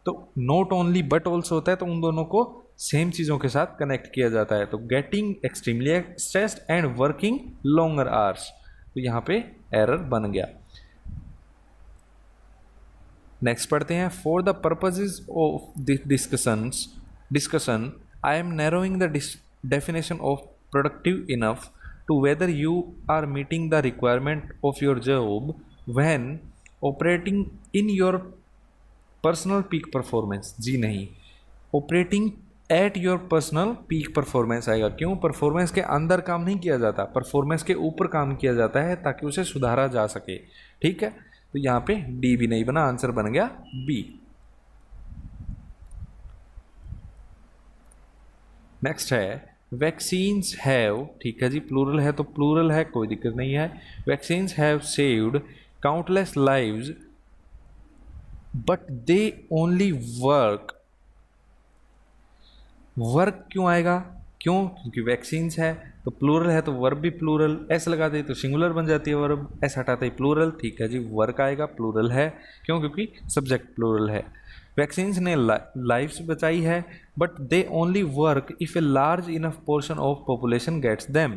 तो नॉट ओनली बट ऑल्सो होता है, तो उन दोनों को सेम चीज़ों के साथ कनेक्ट किया जाता है। तो getting extremely stressed and working longer hours, तो यहाँ पे एरर बन गया। नेक्स्ट पढ़ते हैं। For the purposes of this discussion I am narrowing the definition of productive enough to whether you are meeting the requirement of your job when operating in your personal peak performance. जी नहीं, operating at your personal peak performance आएगा। क्यों? Performance के अंदर काम नहीं किया जाता, परफॉर्मेंस के ऊपर काम किया जाता है ताकि उसे सुधारा जा सके, ठीक है। तो यहाँ पे डी भी नहीं बना, आंसर बन गया बी। नेक्स्ट है वैक्सीन्स हैव, ठीक है जी, प्लूरल है तो प्लूरल है, कोई दिक्कत नहीं है। Vaccines have saved countless lives but they only work. Work क्यों आएगा? क्यों? क्योंकि वैक्सीन्स है तो प्लूरल है तो वर्ब भी प्लूरल, एस लगा दे तो सिंगुलर बन जाती है वर्ब, एस हटाते ही प्लूरल, ठीक है जी, वर्क आएगा, प्लूरल है। क्यों? क्योंकि सब्जेक्ट प्लूरल है। वैक्सीन्स ने लाइफ्स बचाई है but they only work if a large enough portion of population gets them.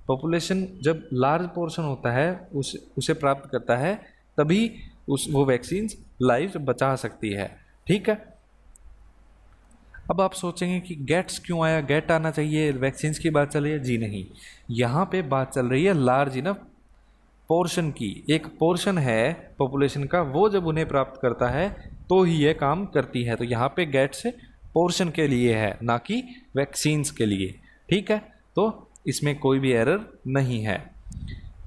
Population जब लार्ज पोर्शन होता है उसे प्राप्त करता है तभी वो वैक्सीन्स लाइव्स बचा सकती है, ठीक है। अब आप सोचेंगे कि गेट्स क्यों आया, गेट आना चाहिए, वैक्सीन्स की बात चल रही है। जी नहीं, यहाँ पे बात चल रही है लार्ज इनफ पोर्शन की। एक पोर्शन है पॉपुलेशन का, वो जब उन्हें प्राप्त करता है तो ही ये काम करती है। तो यहाँ पे गेट्स पोर्शन के लिए है, ना कि वैक्सीन्स के लिए, ठीक है। तो इसमें कोई भी एरर नहीं है।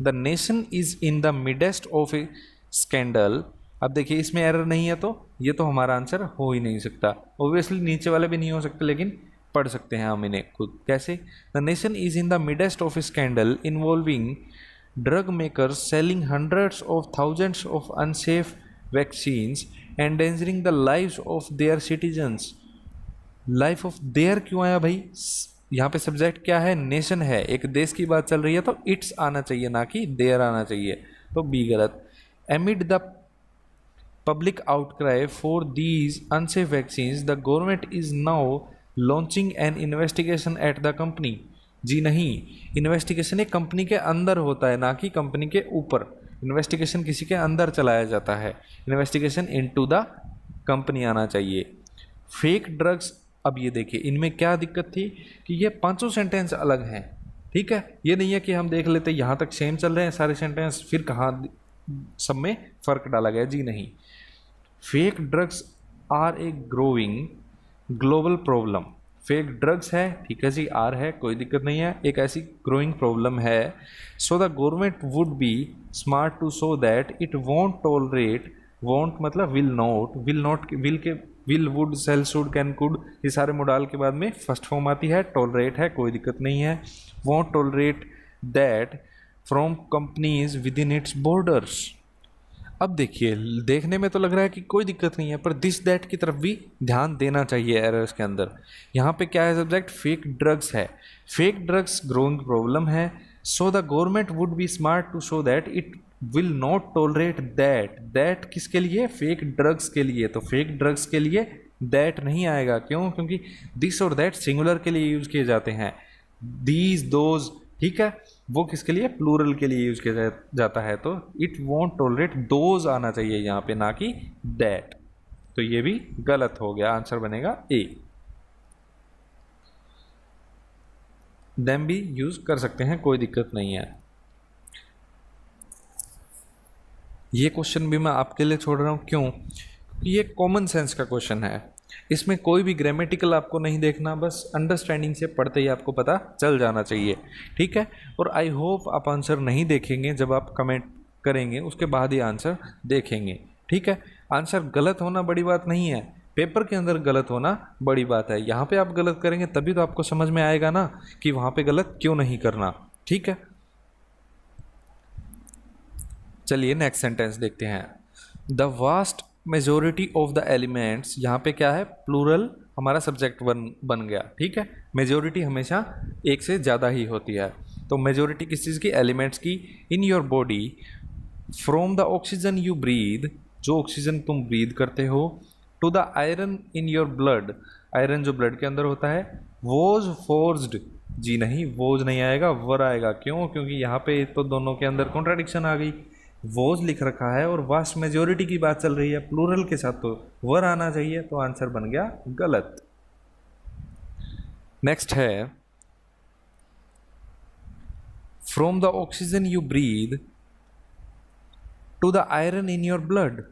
The nation is in the midst of A scandal. अब देखिए इसमें एरर नहीं है तो ये तो हमारा आंसर हो ही नहीं सकता। ऑब्वियसली नीचे वाले भी नहीं हो सकते, लेकिन पढ़ सकते हैं हम इन्हें खुद। कैसे? The nation is in the midst of A scandal involving drug makers selling hundreds of thousands of unsafe vaccines endangering the lives of their citizens. Life of their क्यों आया भाई? यहाँ पे सब्जेक्ट क्या है? नेशन है, एक देश की बात चल रही है तो इट्स आना चाहिए, ना कि देयर आना चाहिए, तो बी गलत। एमिड the public outcry for these unsafe vaccines, the government is now launching an investigation at the company। जी नहीं, इन्वेस्टिगेशन एक कंपनी के अंदर होता है, ना कि कंपनी के ऊपर। इन्वेस्टिगेशन किसी के अंदर चलाया जाता है, इन्वेस्टिगेशन इनटू द कंपनी आना चाहिए। फेक ड्रग्स, अब ये देखिए इनमें क्या दिक्कत थी कि ये पांचों सेंटेंस अलग हैं, ठीक है। ये नहीं है कि हम देख लेते यहाँ तक सेम चल रहे हैं सारे सेंटेंस, फिर कहाँ सब में फ़र्क डाला गया। जी नहीं, fake drugs are a growing global problem. Fake drugs है, ठीक है जी, आर है, कोई दिक्कत नहीं है, एक ऐसी ग्रोइंग प्रॉब्लम है। So the government would be smart to show that it won't tolerate, won't मतलब विल नॉट, विल के will would shall should can could, ये सारे मोडाल के बाद में फर्स्ट फॉर्म आती है, टॉलरेट है, कोई दिक्कत नहीं है। Want tolerate that from companies with in its borders. अब देखिए देखने में तो लग रहा है कि कोई दिक्कत नहीं है, पर दिस दैट की तरफ भी ध्यान देना चाहिए एरर्स के अंदर। यहाँ पे क्या है सब्जेक्ट? फेक ड्रग्स है, फेक ड्रग्स ग्रोइंग प्रॉब्लम है। So the government would be smart to show that it will not tolerate that, that किसके लिए, फेक ड्रग्स के लिए, तो फेक ड्रग्स के लिए दैट नहीं आएगा, क्यों, क्योंकि दिस और दैट सिंगुलर के लिए यूज किए जाते हैं, दीज दोज, ठीक है, वो किसके लिए, प्लूरल के लिए यूज किया जाता है, तो इट वॉन्ट टॉलरेट दोज आना चाहिए यहाँ पे, ना कि दैट, तो ये भी गलत हो गया, आंसर बनेगा ए। देम भी यूज कर सकते हैं, कोई दिक्कत नहीं है। ये क्वेश्चन भी मैं आपके लिए छोड़ रहा हूँ, क्यों, क्योंकि ये कॉमन सेंस का क्वेश्चन है, इसमें कोई भी ग्रामेटिकल आपको नहीं देखना, बस अंडरस्टैंडिंग से पढ़ते ही आपको पता चल जाना चाहिए, ठीक है। और आई होप आप आंसर नहीं देखेंगे, जब आप कमेंट करेंगे उसके बाद ही आंसर देखेंगे, ठीक है। आंसर गलत होना बड़ी बात नहीं है, पेपर के अंदर गलत होना बड़ी बात है, यहाँ पे आप गलत करेंगे तभी तो आपको समझ में आएगा ना कि वहाँ पे गलत क्यों नहीं करना, ठीक है। चलिए नेक्स्ट सेंटेंस देखते हैं। The vast majority of the elements, यहाँ पे क्या है, प्लूरल हमारा सब्जेक्ट बन गया, ठीक है। मेजोरिटी हमेशा एक से ज़्यादा ही होती है, तो मेजोरिटी किस चीज़ की, एलिमेंट्स की, in your body, from the oxygen you breathe, जो ऑक्सीजन तुम ब्रीद करते हो, to the iron in your blood, iron जो ब्लड के अंदर होता है, वॉज फोर्स्ड, जी नहीं, वॉज नहीं आएगा, वर आएगा, क्यों, क्योंकि यहाँ पे तो दोनों के अंदर कॉन्ट्राडिक्शन आ गई, वॉज लिख रखा है और वास्ट मेजोरिटी की बात चल रही है, प्लूरल के साथ तो वर आना चाहिए, तो आंसर बन गया गलत। नेक्स्ट है, from the oxygen you breathe to the iron in your blood,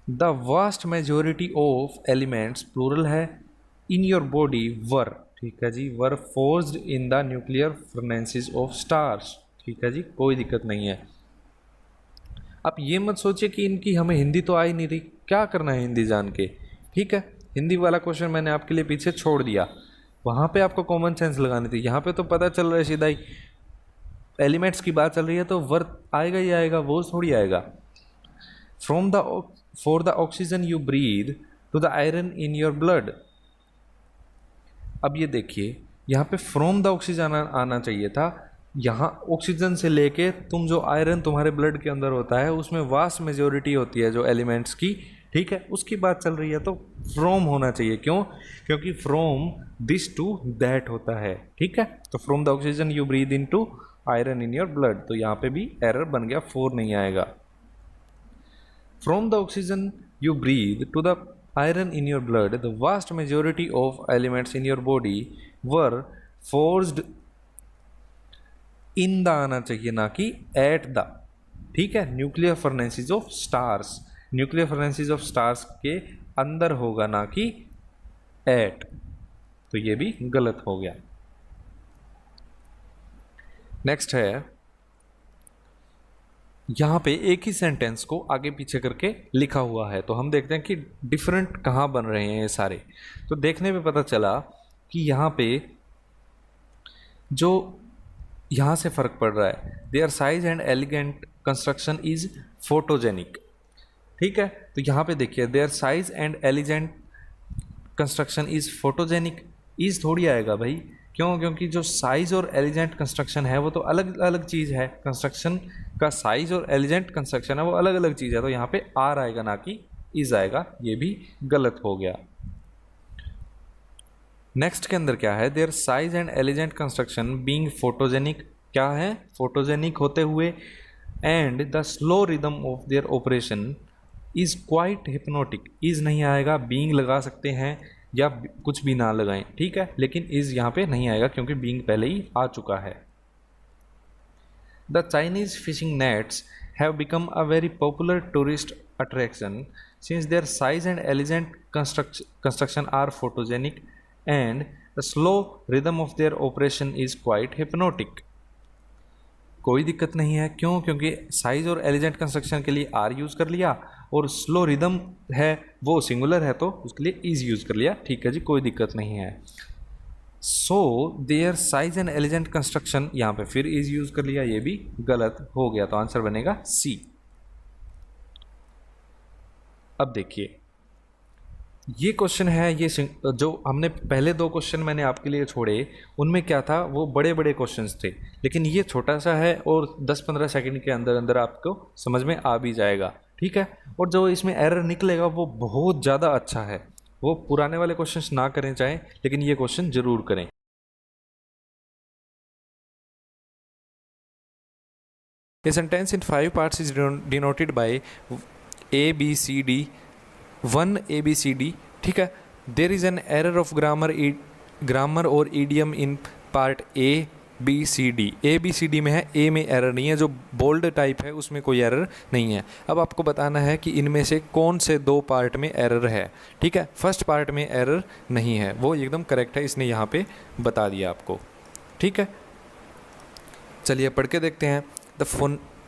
the vast majority of elements, plural है, इन योर बॉडी वर, ठीक है जी, were forced in the nuclear furnaces of stars, ठीक है जी, कोई दिक्कत नहीं है। आप ये मत सोचिए कि इनकी हमें हिंदी तो आ ही नहीं रही, क्या करना है हिंदी जान के, ठीक है। हिंदी वाला क्वेश्चन मैंने आपके लिए पीछे छोड़ दिया, वहाँ पे आपको कॉमन सेंस लगानी थी, यहाँ पे तो पता चल रहा है सीधा ही, एलिमेंट्स की बात चल रही है तो वर्ड आएगा ही आएगा, वो थोड़ी आएगा। From the for the oxygen you breathe to the iron in your blood, अब ये देखिए यहाँ पे फ्रॉम द ऑक्सीजन आना चाहिए था, यहाँ ऑक्सीजन से लेके तुम जो आयरन तुम्हारे ब्लड के अंदर होता है उसमें वास्ट मेजोरिटी होती है जो एलिमेंट्स की, ठीक है, उसकी बात चल रही है, तो फ्रॉम होना चाहिए, क्यों, क्योंकि फ्रॉम दिस टू दैट होता है, ठीक है। तो from the oxygen you breathe in to iron in your blood, तो यहाँ पे भी एरर बन गया, 4 नहीं आएगा। From the oxygen you breathe to the iron in your blood, the vast majority of elements in your body were forced in the आना चाहिए, ना कि at the, ठीक है। Nuclear furnaces of stars, nuclear furnaces of stars के अंदर होगा, ना कि at, तो ये भी गलत हो गया। नेक्स्ट है, यहाँ पे एक ही सेंटेंस को आगे पीछे करके लिखा हुआ है, तो हम देखते हैं कि डिफरेंट कहाँ बन रहे हैं ये सारे। तो देखने पे पता चला कि यहाँ पे जो यहाँ से फ़र्क पड़ रहा है, there size and elegant construction is photogenic, ठीक है। तो यहाँ पे देखिए, there size and elegant construction is photogenic, is थोड़ी आएगा भाई, क्यों, क्योंकि जो साइज और एलिजेंट कंस्ट्रक्शन है वो तो अलग अलग चीज़ है, कंस्ट्रक्शन का साइज और एलिजेंट कंस्ट्रक्शन है वो अलग अलग चीज़ है, तो यहाँ पे आर आएगा, ना कि इज आएगा, ये भी गलत हो गया। नेक्स्ट के अंदर क्या है, there size and elegant construction being photogenic, क्या है, फोटोजेनिक होते हुए, and the slow rhythm of their operation is quite hypnotic, is नहीं आएगा, बीइंग लगा सकते हैं या कुछ भी ना लगाएं, ठीक है, लेकिन इज यहाँ पे नहीं आएगा क्योंकि बीइंग पहले ही आ चुका है। The Chinese fishing nets have become a very popular tourist attraction since their size and elegant construction are photogenic and the slow rhythm of their operation is quite hypnotic, कोई दिक्कत नहीं है, क्यों, क्योंकि साइज और एलिजेंट कंस्ट्रक्शन के लिए R use कर लिया और स्लो रिदम है वो सिंगुलर है तो उसके लिए इज यूज़ कर लिया, ठीक है जी, कोई दिक्कत नहीं है। So there size and elegant construction, यहाँ पे फिर इज यूज़ कर लिया, ये भी गलत हो गया, तो आंसर बनेगा सी। अब देखिए, ये क्वेश्चन है, जो हमने पहले दो क्वेश्चन मैंने आपके लिए छोड़े, उनमें क्या था, वो बड़े बड़े क्वेश्चंस थे, लेकिन ये छोटा सा है और 10-15 सेकंड के अंदर अंदर आपको समझ में आ भी जाएगा, ठीक है। और जो इसमें एरर निकलेगा वो बहुत ज़्यादा अच्छा है। वो पुराने वाले क्वेश्चंस ना करें चाहे, लेकिन ये क्वेश्चन ज़रूर करें। A sentence in 5 parts is denoted by A, B, C, D, 1 A, B, C, D, ठीक है। There is an error of grammar or idiom in part A B C D. A B C D में है, ए में error नहीं है, जो bold type है उसमें कोई एरर नहीं है। अब आपको बताना है कि इनमें से कौन से दो पार्ट में एरर है, ठीक है। फर्स्ट पार्ट में एरर नहीं है, वो एकदम करेक्ट है, इसने यहाँ पे बता दिया आपको, ठीक है। चलिए पढ़ के देखते हैं।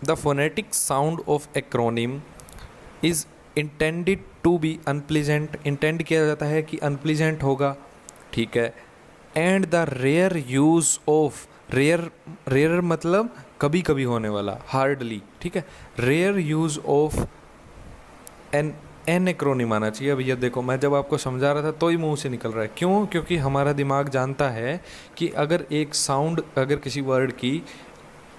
The phonetic sound of acronym is intended to be unpleasant, intend किया जाता है कि अनप्लीजेंट होगा, ठीक है। And the rare use of, rare मतलब कभी कभी होने वाला, हार्डली, ठीक है। Rare use of an acronym आना चाहिए। अब ये देखो, मैं जब आपको समझा रहा था तो ही मुंह से निकल रहा है, क्यों? क्योंकि हमारा दिमाग जानता है कि अगर एक साउंड, अगर किसी वर्ड की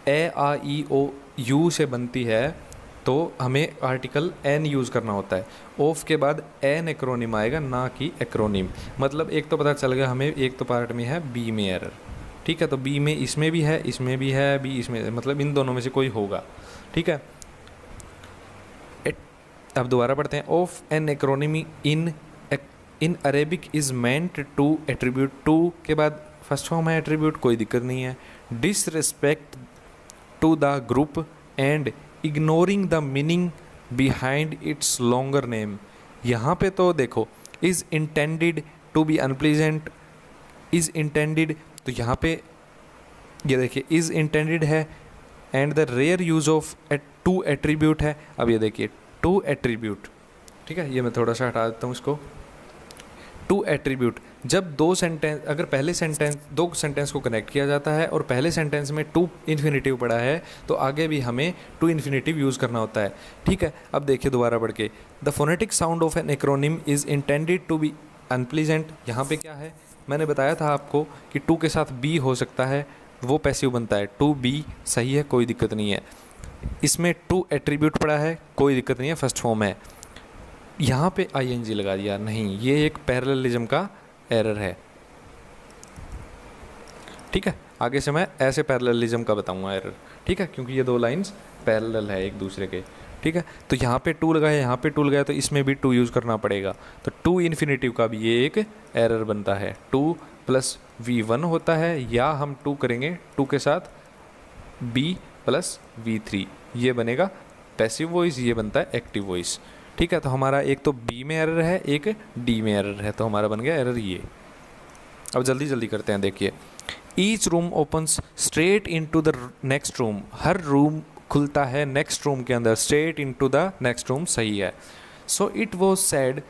ए आ ई ओ यू से बनती है तो हमें आर्टिकल एन यूज़ करना होता है। ऑफ के बाद एन एक्रोनिम आएगा, ना कि एक्रोनिम। मतलब एक तो पता चल गया हमें, एक तो पार्ट में है बी में एरर, ठीक है। तो बी में इसमें भी है, इसमें भी है, बी इसमें, मतलब इन दोनों में से कोई होगा, ठीक है। अब दोबारा पढ़ते हैं। Of an acronymy in Arabic is meant to attribute, to के बाद फर्स्ट फॉर्म है एट्रीब्यूट, कोई दिक्कत नहीं है। Disrespect to the group and ignoring the meaning behind its longer name. यहाँ पे तो देखो, is intended to be unpleasant, is intended, तो यहाँ पे ये देखिए इज़ इंटेंडेड है, and the rare use of to attribute है। अब ये देखिए टू एट्रीब्यूट, ठीक है, ये मैं थोड़ा सा हटा देता हूँ इसको। टू एट्रीब्यूट, जब दो सेंटेंस, अगर पहले सेंटेंस, दो सेंटेंस को कनेक्ट किया जाता है और पहले सेंटेंस में टू इन्फिनेटिव पड़ा है, तो आगे भी हमें टू इन्फिनेटिव यूज़ करना होता है, ठीक है। अब देखिए दोबारा पढ़ के, the phonetic sound of an acronym is intended to be unpleasant. यहाँ पे क्या है, मैंने बताया था आपको कि टू के साथ बी हो सकता है, वो पैसिव बनता है, टू बी सही है, कोई दिक्कत नहीं है। इसमें टू एट्रीब्यूट पड़ा है, कोई दिक्कत नहीं है, फर्स्ट फॉर्म है। यहाँ पे आईएनजी लगा दिया, नहीं, ये एक पैरेललिज्म का एरर है, ठीक है। आगे से मैं ऐसे पैरेललिज्म का बताऊंगा एरर, ठीक है, क्योंकि ये दो लाइंस पैरेलल है एक दूसरे के, ठीक है। तो यहाँ पे टू लगाया, यहाँ पे टू लगाया, तो इसमें भी टू यूज़ करना पड़ेगा। तो टू इन्फिनेटिव का भी ये एक एरर बनता है। टू प्लस V1 होता है, या हम टू करेंगे टू के साथ B प्लस V3, ये बनेगा पैसिव वॉइस, ये बनता है एक्टिव वॉइस, ठीक है। तो हमारा एक तो बी में एरर है, एक डी में एरर है, तो हमारा बन गया एरर ये। अब जल्दी जल्दी करते हैं, देखिए। Each room opens straight into the next room, her room खुलता है नेक्स्ट रूम के अंदर, straight into the next room सही है। सो इट वॉज सैड,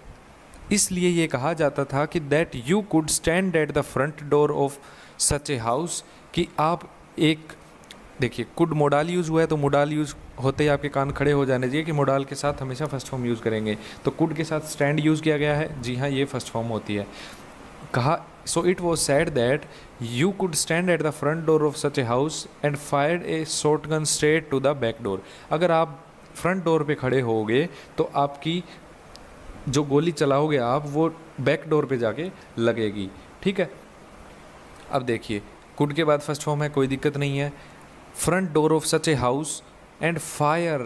इसलिए ये कहा जाता था कि that you could stand at the front door of such a house, कि आप एक, देखिए कुड मोडाल यूज़ हुआ है, तो मोडाल यूज़ होते ही आपके कान खड़े हो जाने चाहिए कि मोडाल के साथ हमेशा फर्स्ट फॉर्म यूज़ करेंगे। तो कुड के साथ स्टैंड यूज़ किया गया है, जी हाँ, ये फर्स्ट फॉर्म होती है। कहा, so it was said that you could stand at the front door of such a house and fired a shotgun straight to the back door. अगर आप फ्रंट डोर पे खड़े होगे तो आपकी जो गोली चलाओगे आप, वो बैक डोर पे जाके लगेगी, ठीक है। अब देखिए, कुड के बाद फर्स्ट फॉर्म है, कोई दिक्कत नहीं है। Front door of such a house and fire,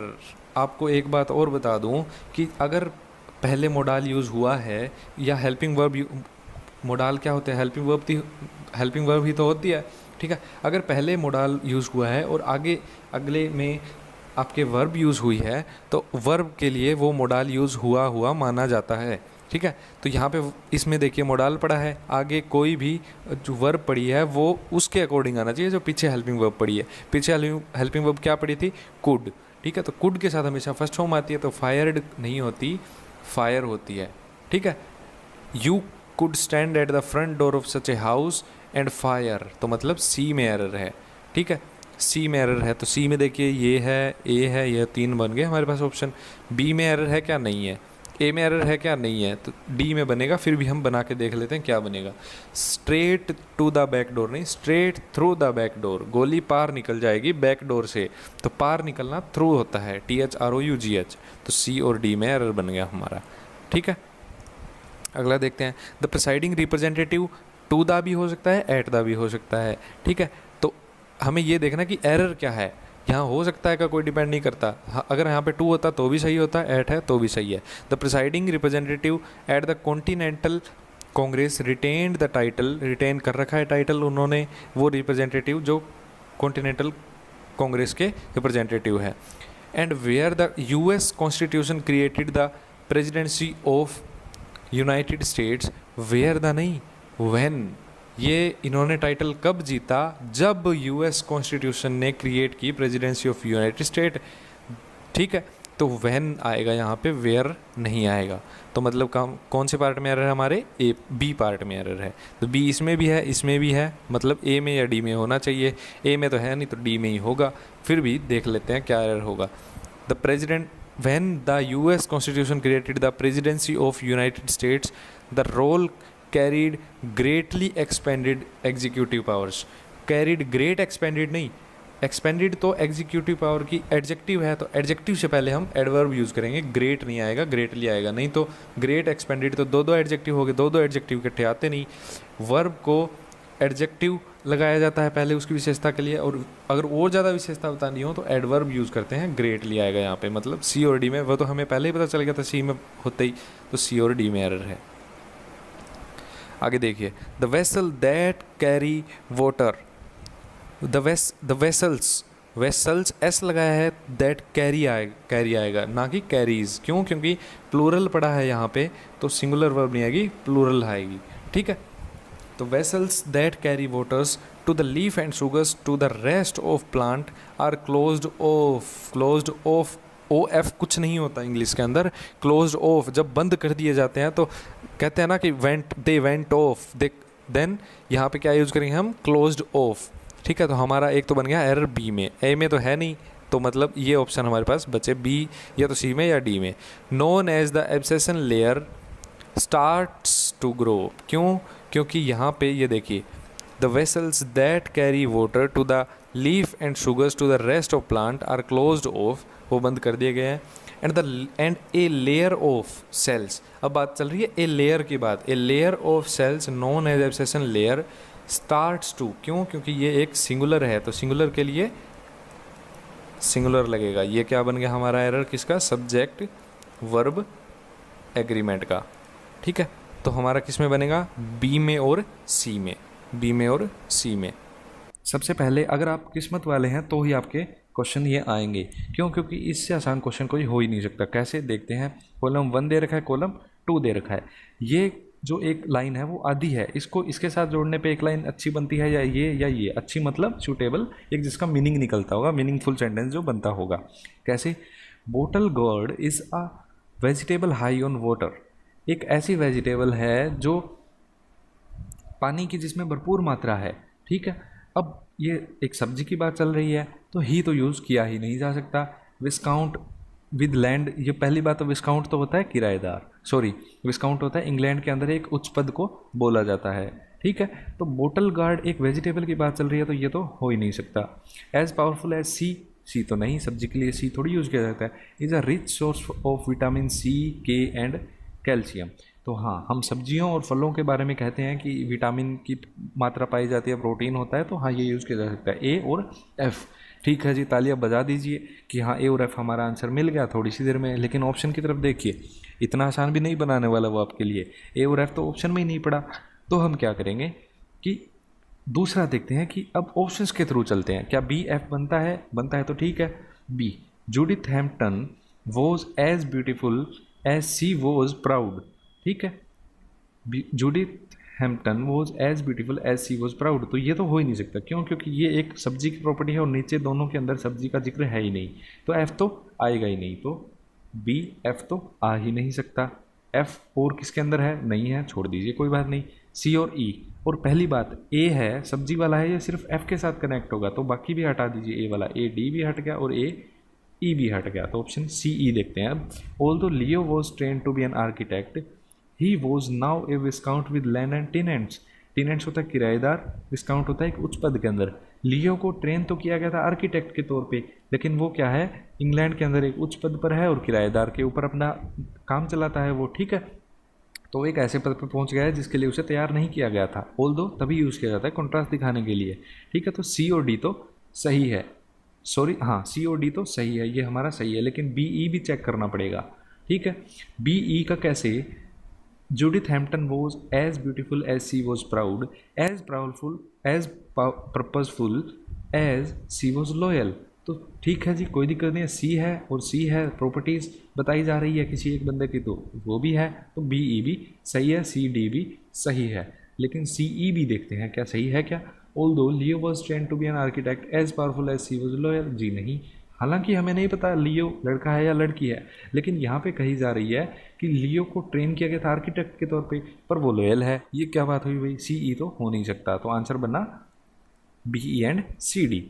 आपको एक बात और बता दूं कि अगर पहले मोडाल यूज़ हुआ है या हेल्पिंग वर्ब, मोडाल क्या होते हैं, हेल्पिंग वर्ब ही तो होती है, ठीक है। अगर पहले मोडाल यूज़ हुआ है और आगे अगले में आपके वर्ब यूज़ हुई है, तो वर्ब के लिए वो मोडाल यूज़ हुआ माना जाता है, ठीक है। तो यहाँ पे इसमें देखिए मोडाल पड़ा है, आगे कोई भी जो वर्ब पड़ी है वो उसके अकॉर्डिंग आना चाहिए जो पीछे हेल्पिंग वर्ब पड़ी है। पीछे हेल्पिंग वर्ब क्या पड़ी थी, कुड, ठीक है। तो कुड के साथ हमेशा फर्स्ट फॉर्म आती है, तो फायर्ड नहीं होती, फायर होती है, ठीक है। You could stand at the front door of such a house and fire, तो मतलब सी में एरर है, ठीक है, सी में एरर है। तो सी में देखिए ये है, ए है, ये तीन बन गए हमारे पास ऑप्शन। बी में एरर है क्या, नहीं है। ए में एरर है क्या, नहीं है, तो डी में बनेगा। फिर भी हम बना के देख लेते हैं क्या बनेगा। Straight to the back door नहीं, straight through the back door. गोली पार निकल जाएगी बैक डोर से, तो पार निकलना थ्रू होता है, THROUGH। तो सी और डी में एरर बन गया हमारा। ठीक है, अगला देखते हैं। The presiding representative to the भी हो सकता है, एट द भी हो सकता है। ठीक है, तो हमें ये देखना कि एरर क्या है। यहाँ हो सकता है का कोई डिपेंड नहीं करता। अगर यहाँ पे टू होता तो भी सही होता, एट है तो भी सही है। The presiding representative at the Continental Congress retained the title, retain कर रखा है टाइटल उन्होंने, वो रिप्रेजेंटेटिव जो कॉन्टिनेंटल कांग्रेस के रिप्रेजेंटेटिव है। And where the US Constitution created the presidency of United States, where the नहीं, व्हेन। ये इन्होंने टाइटल कब जीता, जब US कॉन्स्टिट्यूशन ने क्रिएट की प्रेसिडेंसी ऑफ यूनाइटेड स्टेट। ठीक है, तो व्हेन आएगा यहाँ पे, वेयर नहीं आएगा। तो मतलब कौन से पार्ट में एरर है हमारे, ए बी पार्ट में एरर है। तो बी इसमें भी है, इसमें भी है, मतलब ए में या डी में होना चाहिए। ए में तो है नहीं, तो डी में ही होगा। फिर भी देख लेते हैं क्या एरर होगा। The president when the US Constitution created the presidency of United States, the role carried greatly expanded executive powers. Carried great expanded नहीं, एक्सपेंडेड तो एग्जीक्यूटिव पावर की एडजेक्टिव है, तो एडजेक्टिव से पहले हम एडवर्ब यूज़ करेंगे। ग्रेट नहीं आएगा, ग्रेटली आएगा। नहीं तो ग्रेट एक्सपेंडेड तो दो एडजेक्टिव हो गए, दो एडजेक्टिव इकट्ठे आते नहीं। वर्ब को एडजेक्टिव लगाया जाता है पहले उसकी विशेषता के लिए, और अगर और ज़्यादा विशेषता बतानी हो तो एडवर्ब यूज़ करते हैं। ग्रेटली आएगा यहाँ पे, मतलब सी और डी में। वो तो हमें पहले ही पता चल गया था सी में होते ही, तो सी और डी में एरर है। आगे देखिए, the vessel that carry water, the vessels S लगाया है, दैट कैरी आएगा ना कि कैरीज। क्यों, क्योंकि प्लूरल पड़ा है यहाँ पे, तो सिंगुलर वर्ब नहीं आएगी, प्लूरल आएगी। ठीक है, तो vessels that carry waters to the leaf and sugars to the rest of plant are closed off. O F कुछ नहीं होता इंग्लिश के अंदर। क्लोज्ड ऑफ जब बंद कर दिए जाते हैं तो कहते हैं ना कि दे वेंट ऑफ, देन यहाँ पे क्या यूज़ करेंगे हम, क्लोज्ड ऑफ। ठीक है, तो हमारा एक तो बन गया एरर बी में, ए में तो है नहीं, तो मतलब ये ऑप्शन हमारे पास बचे बी, या तो सी में या डी में। Known as the abscission layer starts to grow. क्यों, क्योंकि यहाँ पे ये देखिए, the vessels that carry water to the leaf and sugars to the rest of plant are closed off, वो बंद कर दिए गए हैं। And a layer of cells, अब बात चल रही है ए लेयर की बात, a layer of cells known as abscission layer starts to. क्यों, क्योंकि ये एक सिंगुलर है, तो सिंगुलर के लिए सिंगुलर लगेगा। ये क्या बन गया हमारा एरर, किसका, सब्जेक्ट वर्ब एग्रीमेंट का। ठीक है, तो हमारा किस में बनेगा, बी में और सी में, बी में और सी में। सबसे पहले अगर आप किस्मत वाले हैं तो ही आपके क्वेश्चन ये आएंगे। क्यों, क्योंकि इससे आसान क्वेश्चन कोई हो ही नहीं सकता। कैसे देखते हैं, कॉलम 1 दे रखा है, कॉलम 2 दे रखा है। ये जो एक लाइन है वो आधी है, इसको इसके साथ जोड़ने पे एक लाइन अच्छी बनती है, या ये अच्छी मतलब सूटेबल, एक जिसका मीनिंग निकलता होगा, मीनिंगफुल सेंटेंस जो बनता होगा। कैसे, bottle gourd is a vegetable high on water. एक ऐसी वेजिटेबल है जो पानी की जिसमें भरपूर मात्रा है। ठीक है, अब ये एक सब्जी की बात चल रही है, तो ही तो यूज़ किया ही नहीं जा सकता। विस्काउंट विद लैंड, ये पहली बात। तो विस्काउंट तो होता है किराएदार, सॉरी विस्काउंट होता है इंग्लैंड के अंदर एक उच्च पद को बोला जाता है। ठीक है, तो बोटल गार्ड एक वेजिटेबल की बात चल रही है, तो ये तो हो ही नहीं सकता। एज पावरफुल एज सी तो नहीं, सब्जी के लिए सी थोड़ी यूज़ किया जाता है। Is a rich source of vitamin C, K and calcium. तो हाँ, हम सब्जियों और फलों के बारे में कहते हैं कि विटामिन की मात्रा पाई जाती है, प्रोटीन होता है, तो हाँ ये यूज़ किया जा सकता है। ए और एफ़, ठीक है जी, तालियां बजा दीजिए कि हाँ ए और एफ़ हमारा आंसर मिल गया थोड़ी सी देर में। लेकिन ऑप्शन की तरफ देखिए, इतना आसान भी नहीं बनाने वाला वो आपके लिए। ए और एफ़ तो ऑप्शन में ही नहीं पड़ा, तो हम क्या करेंगे कि दूसरा देखते हैं कि अब ऑप्शंस के थ्रू चलते हैं। क्या बी एफ बनता है तो ठीक है। B, Judith Hampton was as beautiful as she was proud. ठीक है, Judith Hampton was as beautiful as she was proud, तो ये तो हो ही नहीं सकता। क्यों, क्योंकि ये एक सब्जी की प्रॉपर्टी है और नीचे दोनों के अंदर सब्जी का जिक्र है ही नहीं, तो एफ तो आएगा ही नहीं। तो बी एफ तो आ ही नहीं सकता। एफ और किसके अंदर है, नहीं है, छोड़ दीजिए, कोई बात नहीं। सी और ई, और पहली बात ए है, सब्जी वाला है, ये सिर्फ एफ के साथ कनेक्ट होगा, तो बाकी भी हटा दीजिए। ए वाला, ए डी भी हट गया और ए ई भी हट गया, तो ऑप्शन सी ई देखते हैं अब। Although Leo was train to be an architect, he was now a viscount with land and tenants. Tenants होता है किराएदार, विस्काउंट होता है एक उच्च पद के अंदर। लियो को ट्रेन तो किया गया था आर्किटेक्ट के तौर पे, लेकिन वो क्या है, इंग्लैंड के अंदर एक उच्च पद पर है और किराएदार के ऊपर अपना काम चलाता है वो, ठीक है। तो एक ऐसे पद पर पहुंच गया है जिसके लिए उसे तैयार नहीं किया गया था, ऑल्दो तभी यूज़ किया जाता है कॉन्ट्रास्ट दिखाने के लिए, ठीक है। तो सी और डी तो सही है, सॉरी हाँ सी और डी तो सही है, ये हमारा सही है, लेकिन बी ई भी चेक करना पड़ेगा, ठीक है। बी ई का कैसे, Judith Hampton was as beautiful as she was proud, as proudful as purposeful as she was loyal. तो ठीक है जी, कोई दिक्कत नहीं है, सी है और सी है, प्रॉपर्टीज़ बताई जा रही है किसी एक बंदे की, तो वो भी है, तो बी ई भी सही है, सी डी भी सही है। लेकिन सी ई भी देखते हैं क्या सही है क्या। Although Leo was train to be an architect as powerful as she was loyal, जी नहीं। हालांकि हमें नहीं पता लियो लड़का है या लड़की है, लेकिन यहाँ पे कही जा रही है कि लियो को ट्रेन किया गया था आर्किटेक्ट के तौर पे, पर वो लॉयल है। ये क्या बात हुई भाई, सी ई तो हो नहीं सकता, तो आंसर बनना B E and C D.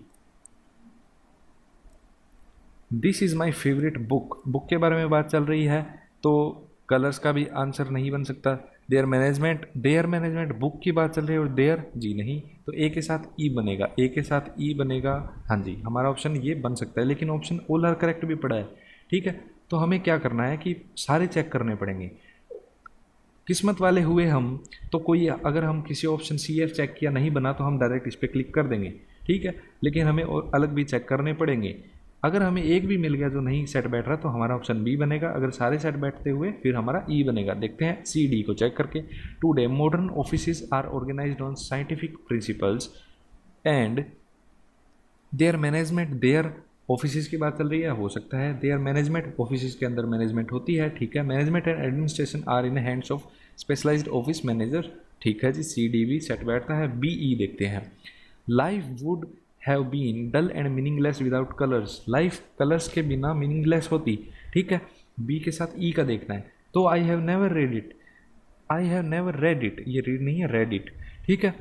This is my favourite book, book के बारे में बात चल रही है, तो कलर्स का भी आंसर नहीं बन सकता। देयर मैनेजमेंट बुक की बात चल रही है और देयर जी नहीं, तो ए के साथ ई बनेगा, ए के साथ ई बनेगा, हाँ जी हमारा ऑप्शन ये बन सकता है, लेकिन ऑप्शन ऑल आर करेक्ट भी पड़ा है, ठीक है। तो हमें क्या करना है कि सारे चेक करने पड़ेंगे, किस्मत वाले हुए हम तो कोई, अगर हम किसी ऑप्शन सी एफ चेक किया नहीं बना तो हम डायरेक्ट इस पर क्लिक कर देंगे, ठीक है। लेकिन हमें और अलग भी चेक करने पड़ेंगे। अगर हमें एक भी मिल गया जो नहीं सेट बैठ रहा तो हमारा ऑप्शन बी बनेगा, अगर सारे सेट बैठते हुए फिर हमारा ई बनेगा। देखते हैं सी डी को चेक करके। Today modern offices are organised on scientific principles and their management, their offices की बात चल रही है, हो सकता है देयर मैनेजमेंट, ऑफिसेज के अंदर मैनेजमेंट होती है, ठीक है। Management and administration are in hands of specialised office manager, ठीक है जी, सी डी भी सेट बैठता है। बी ई देखते हैं। Life would have been dull and meaningless without colours, life colours के बिना मीनिंगलेस होती, ठीक है। बी के साथ ई का देखना है, तो I have never read it, I have never read it, ये रीड नहीं है रेड इट, ठीक है।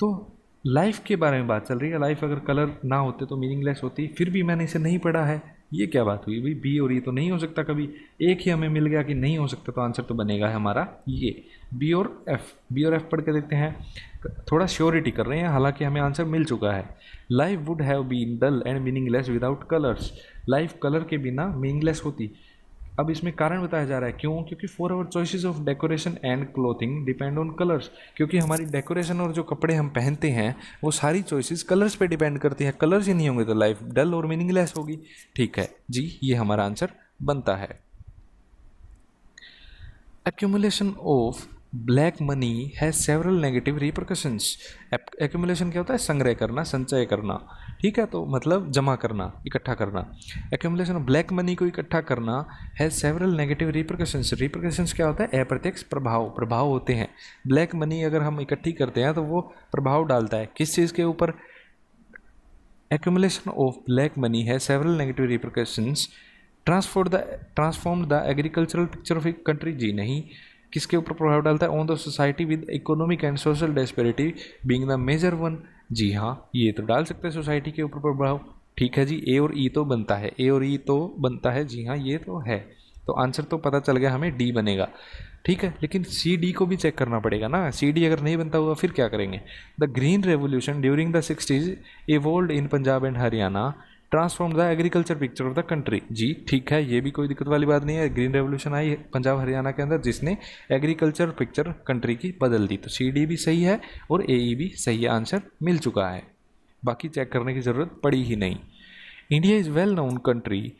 तो लाइफ के बारे में बात चल रही है, लाइफ अगर कलर ना होते तो मीनिंगलेस होती, फिर भी मैंने इसे नहीं पढ़ा है, ये क्या बात हुई भाई। बी और ई तो नहीं हो सकता कभी, एक ही हमें मिल गया कि नहीं हो सकता, तो आंसर तो बनेगा हमारा ये बी और एफ। बी और एफ पढ़ के देखते हैं, थोड़ा श्योरिटी कर रहे हैं, हालांकि हमें आंसर मिल चुका है। Life would have been dull and meaningless without colours, life colour के बिना मीनिंगलेस होती। अब इसमें कारण बताया जा रहा है, क्यों, क्योंकि for our choices of decoration and clothing depend on colours, क्योंकि हमारी डेकोरेशन और जो कपड़े हम पहनते हैं वो सारी चॉइसेस कलर्स पे डिपेंड करती हैं, कलर्स ही नहीं होंगे तो लाइफ डल और मीनिंगलेस होगी, ठीक है जी, ये हमारा आंसर बनता है। accumulation of black money has several negative repercussions. Accumulation क्या होता है, संग्रह करना, संचय करना, ठीक है, तो मतलब जमा करना, इकट्ठा करना। एक्यूमुलेशन ऑफ ब्लैक मनी को इकट्ठा करना has several negative repercussions. Repercussions क्या होता है, अप्रत्यक्ष प्रभाव, प्रभाव होते हैं। ब्लैक मनी अगर हम इकट्ठी करते हैं तो वो प्रभाव डालता है किस चीज़ के ऊपर, accumulation of black money has several negative repercussions, transformed the agricultural picture of a country, जी नहीं, किसके ऊपर प्रभाव डालता है, on the society with economic and social disparity being the major one, जी हाँ ये तो डाल सकते हैं सोसाइटी के ऊपर प्रभाव, ठीक है जी। ए और ई तो बनता है, ए और ई तो बनता है, जी हाँ ये तो है, तो आंसर तो पता चल गया हमें, डी बनेगा, ठीक है। लेकिन सी डी को भी चेक करना पड़ेगा ना, सी डी अगर नहीं बनता हुआ फिर क्या करेंगे। The green revolution during the 60s evolved in Punjab and Haryana, transform the agriculture picture of the country, जी ठीक है, ये भी कोई दिक्कत वाली बात नहीं है। ग्रीन रेवोल्यूशन आई पंजाब हरियाणा के अंदर जिसने एग्रीकल्चर पिक्चर कंट्री की बदल दी, तो सी डी भी सही है और ए ई भी सही है, आंसर मिल चुका है, बाकी चेक करने की ज़रूरत पड़ी ही नहीं। India is well known country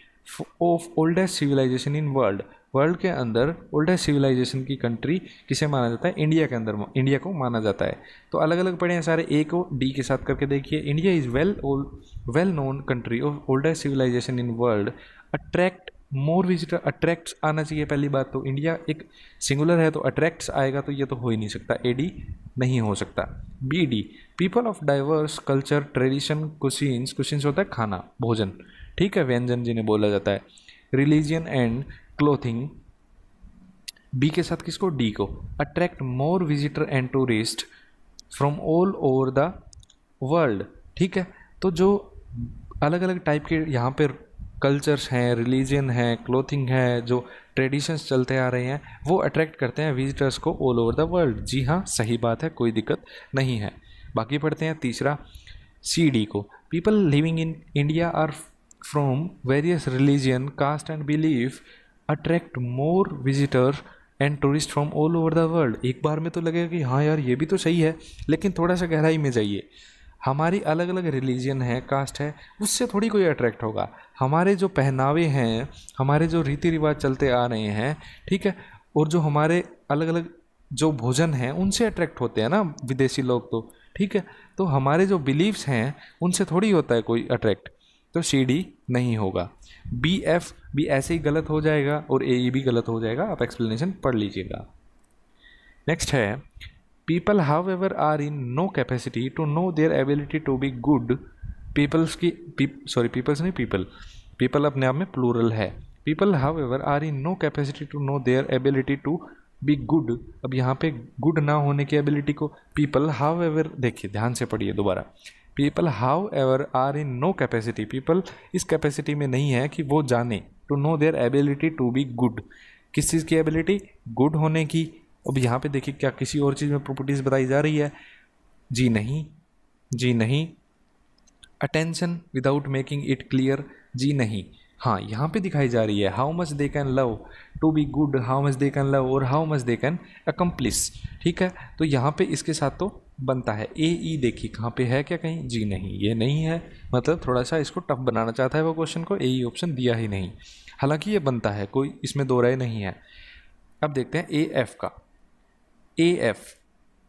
of oldest civilisation in world, world के अंदर ओल्डेस्ट सिविलाइजेशन की कंट्री किसे माना जाता है, इंडिया के अंदर इंडिया को माना जाता है। तो अलग अलग पढ़े हैं सारे, ए को डी के साथ करके देखिए। India is well known country of oldest civilisation in world, attract more visitor, attracts आना चाहिए पहली बात, तो इंडिया एक सिंगुलर है तो अट्रैक्ट्स आएगा, तो ये तो हो ही नहीं सकता, ए डी नहीं हो सकता। B D, people of diverse culture tradition cuisines, cuisines होता है खाना भोजन, ठीक है, व्यंजन जिन्हें बोला जाता है। रिलीजियन एंड क्लोथिंग, बी के साथ किसको, डी को, attract more visitor and tourist from all over the world, ठीक है। तो जो अलग अलग टाइप के यहाँ पे कल्चर्स हैं, रिलीजन है, क्लोथिंग है, जो ट्रेडिशंस चलते आ रहे हैं, वो अट्रैक्ट करते हैं विजिटर्स को ऑल ओवर द वर्ल्ड। जी हाँ, सही बात है, कोई दिक्कत नहीं है। बाकी पढ़ते हैं तीसरा सी डी को। People living in India are from various religion, caste and belief attract more visitors and tourist from all over the world. एक बार में तो लगेगा कि हाँ यार ये भी तो सही है, लेकिन थोड़ा सा गहराई में जाइए। हमारी अलग अलग रिलीजन है, कास्ट है, उससे थोड़ी कोई अट्रैक्ट होगा। हमारे जो पहनावे हैं, हमारे जो रीति रिवाज चलते आ रहे हैं, ठीक है, और जो हमारे अलग अलग जो भोजन हैं उनसे अट्रैक्ट होते हैं ना विदेशी लोग तो, ठीक है। तो हमारे जो बिलीव्स हैं उनसे थोड़ी होता है कोई अट्रैक्ट, तो सी डी नहीं होगा। बी एफ भी ऐसे ही गलत हो जाएगा और ए ई भी गलत हो जाएगा, आप एक्सप्लेनेशन पढ़ लीजिएगा। नेक्स्ट है people however are in no capacity to know their ability to be good. Peoples की पीपल्स नहीं, पीपल अपने आप में प्लूरल है। People however are in no capacity to know their ability to be good. अब यहाँ पे good ना होने की एबिलिटी को पीपल हाउ एवर, देखिए ध्यान से पढ़िए दोबारा। People however are in no capacity, people इस कैपेसिटी में नहीं है कि वो जाने to know their ability to be good. किस चीज़ की एबिलिटी? गुड होने की। अब यहाँ पे देखिए क्या किसी और चीज़ में प्रॉपर्टीज बताई जा रही है? जी नहीं, जी नहीं। Attention without making it clear, जी नहीं। हाँ, यहाँ पे दिखाई जा रही है how much they can love to be good, how much they can love or how much they can accomplish, ठीक है। तो यहाँ पे इसके साथ तो बनता है। ए ई देखिए कहाँ पे है क्या कहीं? जी नहीं, ये नहीं है। मतलब थोड़ा सा इसको टफ बनाना चाहता है वो क्वेश्चन को, ए ई ऑप्शन दिया ही नहीं। हालांकि ये बनता है, कोई इसमें दो राय नहीं है। अब देखते हैं ए एफ का। A F,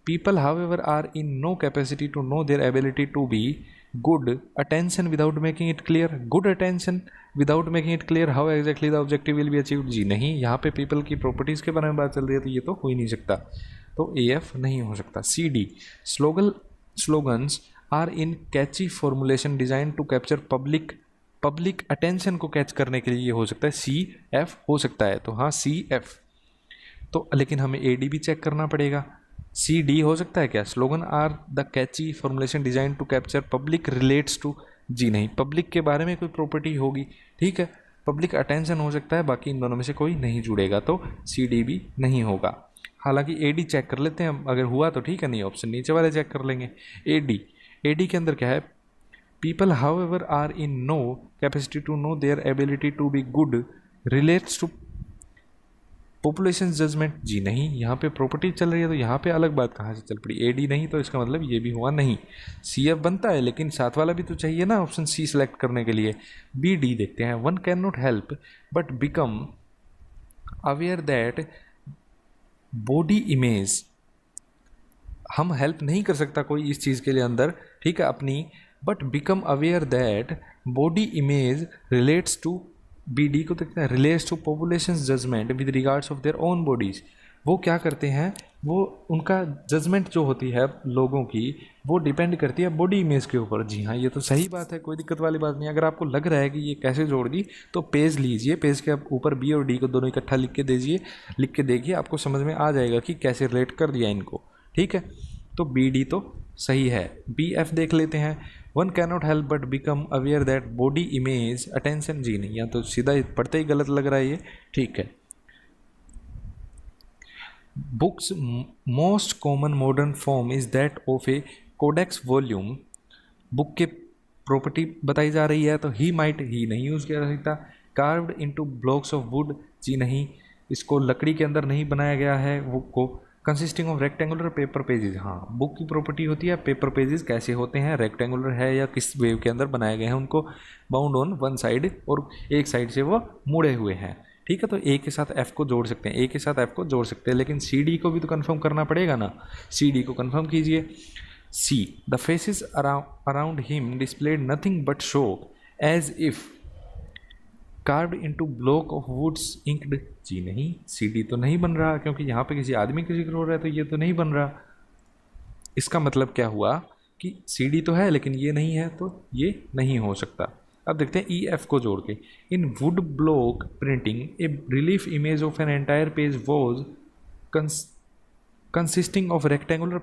people however are in no capacity to know their ability to be good attention without making it clear. Good attention without making it clear how exactly the objective will be achieved, जी नहीं। यहाँ पे people की properties के बारे में बात चल रही है, तो ये तो हो ही नहीं सकता, तो ए एफ नहीं हो सकता। C D, slogans are in catchy formulation design to capture public attention को कैच करने के लिए ये हो सकता है। सी एफ हो सकता है, तो हाँ सी एफ। तो लेकिन हमें ए डी भी चेक करना पड़ेगा। सी डी हो सकता है क्या? Slogan are the catchy formulation design to capture public relates to, जी नहीं। पब्लिक के बारे में कोई प्रॉपर्टी होगी, ठीक है। पब्लिक अटेंशन हो सकता है, बाकी इन दोनों में से कोई नहीं जुड़ेगा, तो सी डी भी नहीं होगा। हालांकि ए डी चेक कर लेते हैं हम, अगर हुआ तो ठीक है, नहीं ऑप्शन नीचे वाले चेक कर लेंगे। ए डी के अंदर क्या है? People however are in no capacity to know their ability to be good relates to population judgement, जी नहीं। यहाँ पे प्रॉपर्टी चल रही है, तो यहाँ पे अलग बात कहाँ से चल पड़ी? ए डी नहीं, तो इसका मतलब ये भी हुआ नहीं। सी एफ बनता है, लेकिन साथ वाला भी तो चाहिए ना ऑप्शन सी सेलेक्ट करने के लिए। बी डी देखते हैं। One can not help but become aware that body image, हम हेल्प नहीं कर सकता कोई इस चीज़ के लिए अंदर, ठीक है, अपनी, but become aware that body image relates to, B D को देखते हैं, relates to population judgement with regards of their own bodies. वो क्या करते हैं? वो उनका जजमेंट जो होती है लोगों की, वो डिपेंड करती है बॉडी इमेज के ऊपर। जी हाँ, ये तो सही बात है, कोई दिक्कत वाली बात नहीं। अगर आपको लग रहा है कि ये कैसे जोड़ दी, तो पेज लीजिए, पेज के ऊपर बी और डी को दोनों इकट्ठा लिख के देखिए, आपको समझ में आ जाएगा कि कैसे रिलेट कर दिया इनको, ठीक है। तो बी डी तो सही है। बी एफ देख लेते हैं। One can not help but become aware that body image attention, जी नहीं, या तो सीधा पढ़ते ही गलत लग रहा है ये, ठीक है। Books most common modern form is that of a codex volume. Book के प्रॉपर्टी बताई जा रही है, तो ही माइट, ही नहीं यूज़ किया जा सकता। Carved into blocks of wood, जी नहीं, इसको लकड़ी के अंदर नहीं बनाया गया है बुक को। Consisting of rectangular paper pages, हाँ बुक की प्रॉपर्टी होती है पेपर पेजेस कैसे होते हैं, रेक्टेंगुलर है या किस वेव के अंदर बनाए गए हैं, उनको बाउंड ऑन वन साइड और एक साइड से वो मुड़े हुए हैं, ठीक है। तो ए के साथ एफ को जोड़ सकते हैं, ए के साथ एफ को जोड़ सकते हैं, लेकिन सी डी को भी तो कंफर्म करना पड़ेगा ना। सी डी को कंफर्म कीजिए। C, the faces around him displayed nothing but show as if carved into block of woods inked, जी नहीं। सी डी तो नहीं बन रहा, क्योंकि यहाँ पे किसी आदमी का जिक्र हो रहा है, तो ये तो नहीं बन रहा। इसका मतलब क्या हुआ कि सी डी तो है लेकिन ये नहीं है, तो ये नहीं हो सकता। अब देखते हैं ई एफ को जोड़ के। In wood block printing a relief image of an entire page was consisting of rectangular